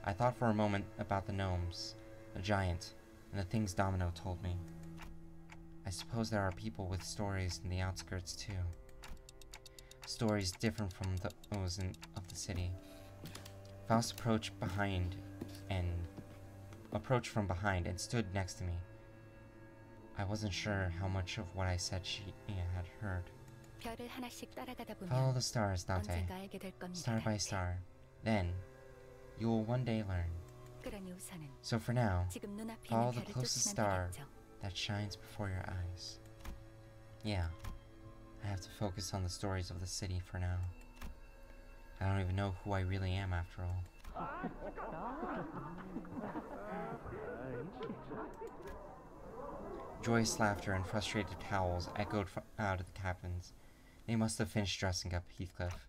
Speaker 1: I thought for a moment about the gnomes, the giant, and the things Domino told me. I suppose there are people with stories in the outskirts too. Stories different from those of the city. Faust approached from behind and stood next to me. I wasn't sure how much of what I said she had heard. Follow the stars, Dante. Star by star. Then, you will one day learn. So for now, follow the closest star that shines before your eyes. Yeah, I have to focus on the stories of the city for now. I don't even know who I really am after all. Joyous laughter and frustrated howls echoed out of the cabins. They must have finished dressing up Heathcliff.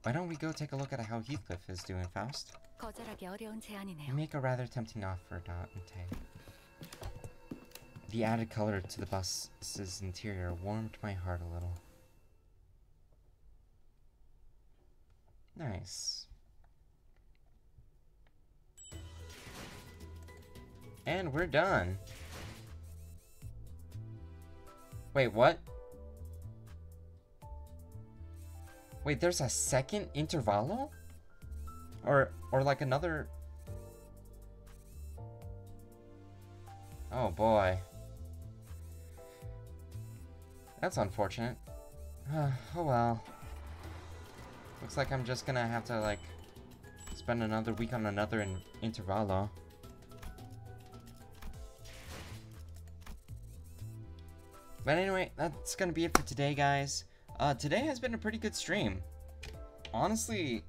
Speaker 1: Why don't we go take a look at how Heathcliff is doing, Faust? You make a rather tempting offer, Dante. The added color to the bus's interior warmed my heart a little. Nice. And we're done. Wait, what? Wait, there's a second intervallo? Or like another... Oh boy. That's unfortunate. Oh well. Looks like I'm just gonna have to, like, spend another week on another intervallo. But anyway, that's gonna be it for today, guys. Today has been a pretty good stream. Honestly,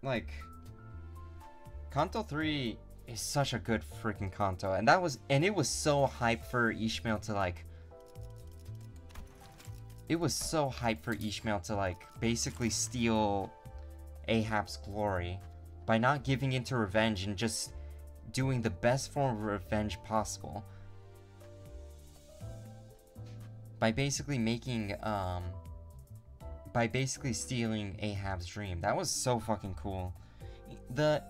Speaker 1: like, Kanto 3 is such a good freaking Kanto, and it was so hyped for Ishmael to, like, basically steal Ahab's glory by not giving in to revenge and just doing the best form of revenge possible. By basically stealing Ahab's dream. That was so fucking cool. This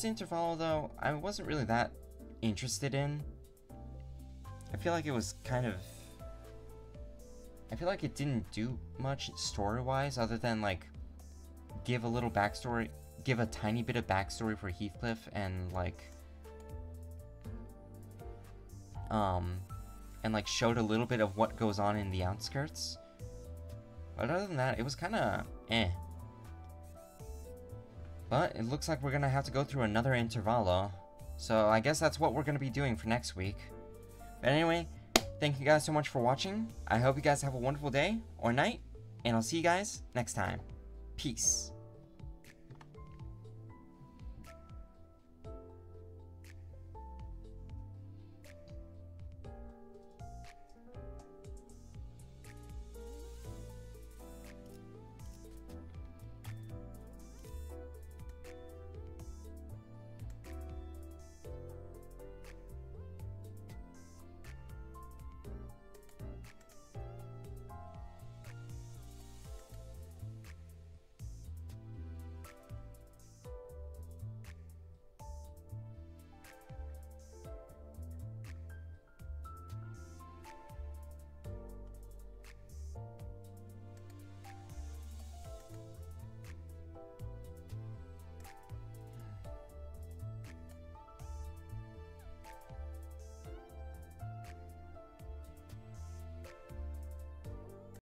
Speaker 1: interval, though, I wasn't really that interested in. I feel like it was kind of... I feel like it didn't do much story-wise other than, like, give a little backstory, give a tiny bit of backstory for Heathcliff and, like, and, like, showed a little bit of what goes on in the outskirts. But other than that, it was kind of eh. But it looks like we're going to have to go through another intervallo. So I guess that's what we're going to be doing for next week. But anyway, thank you guys so much for watching. I hope you guys have a wonderful day or night. And I'll see you guys next time. Peace.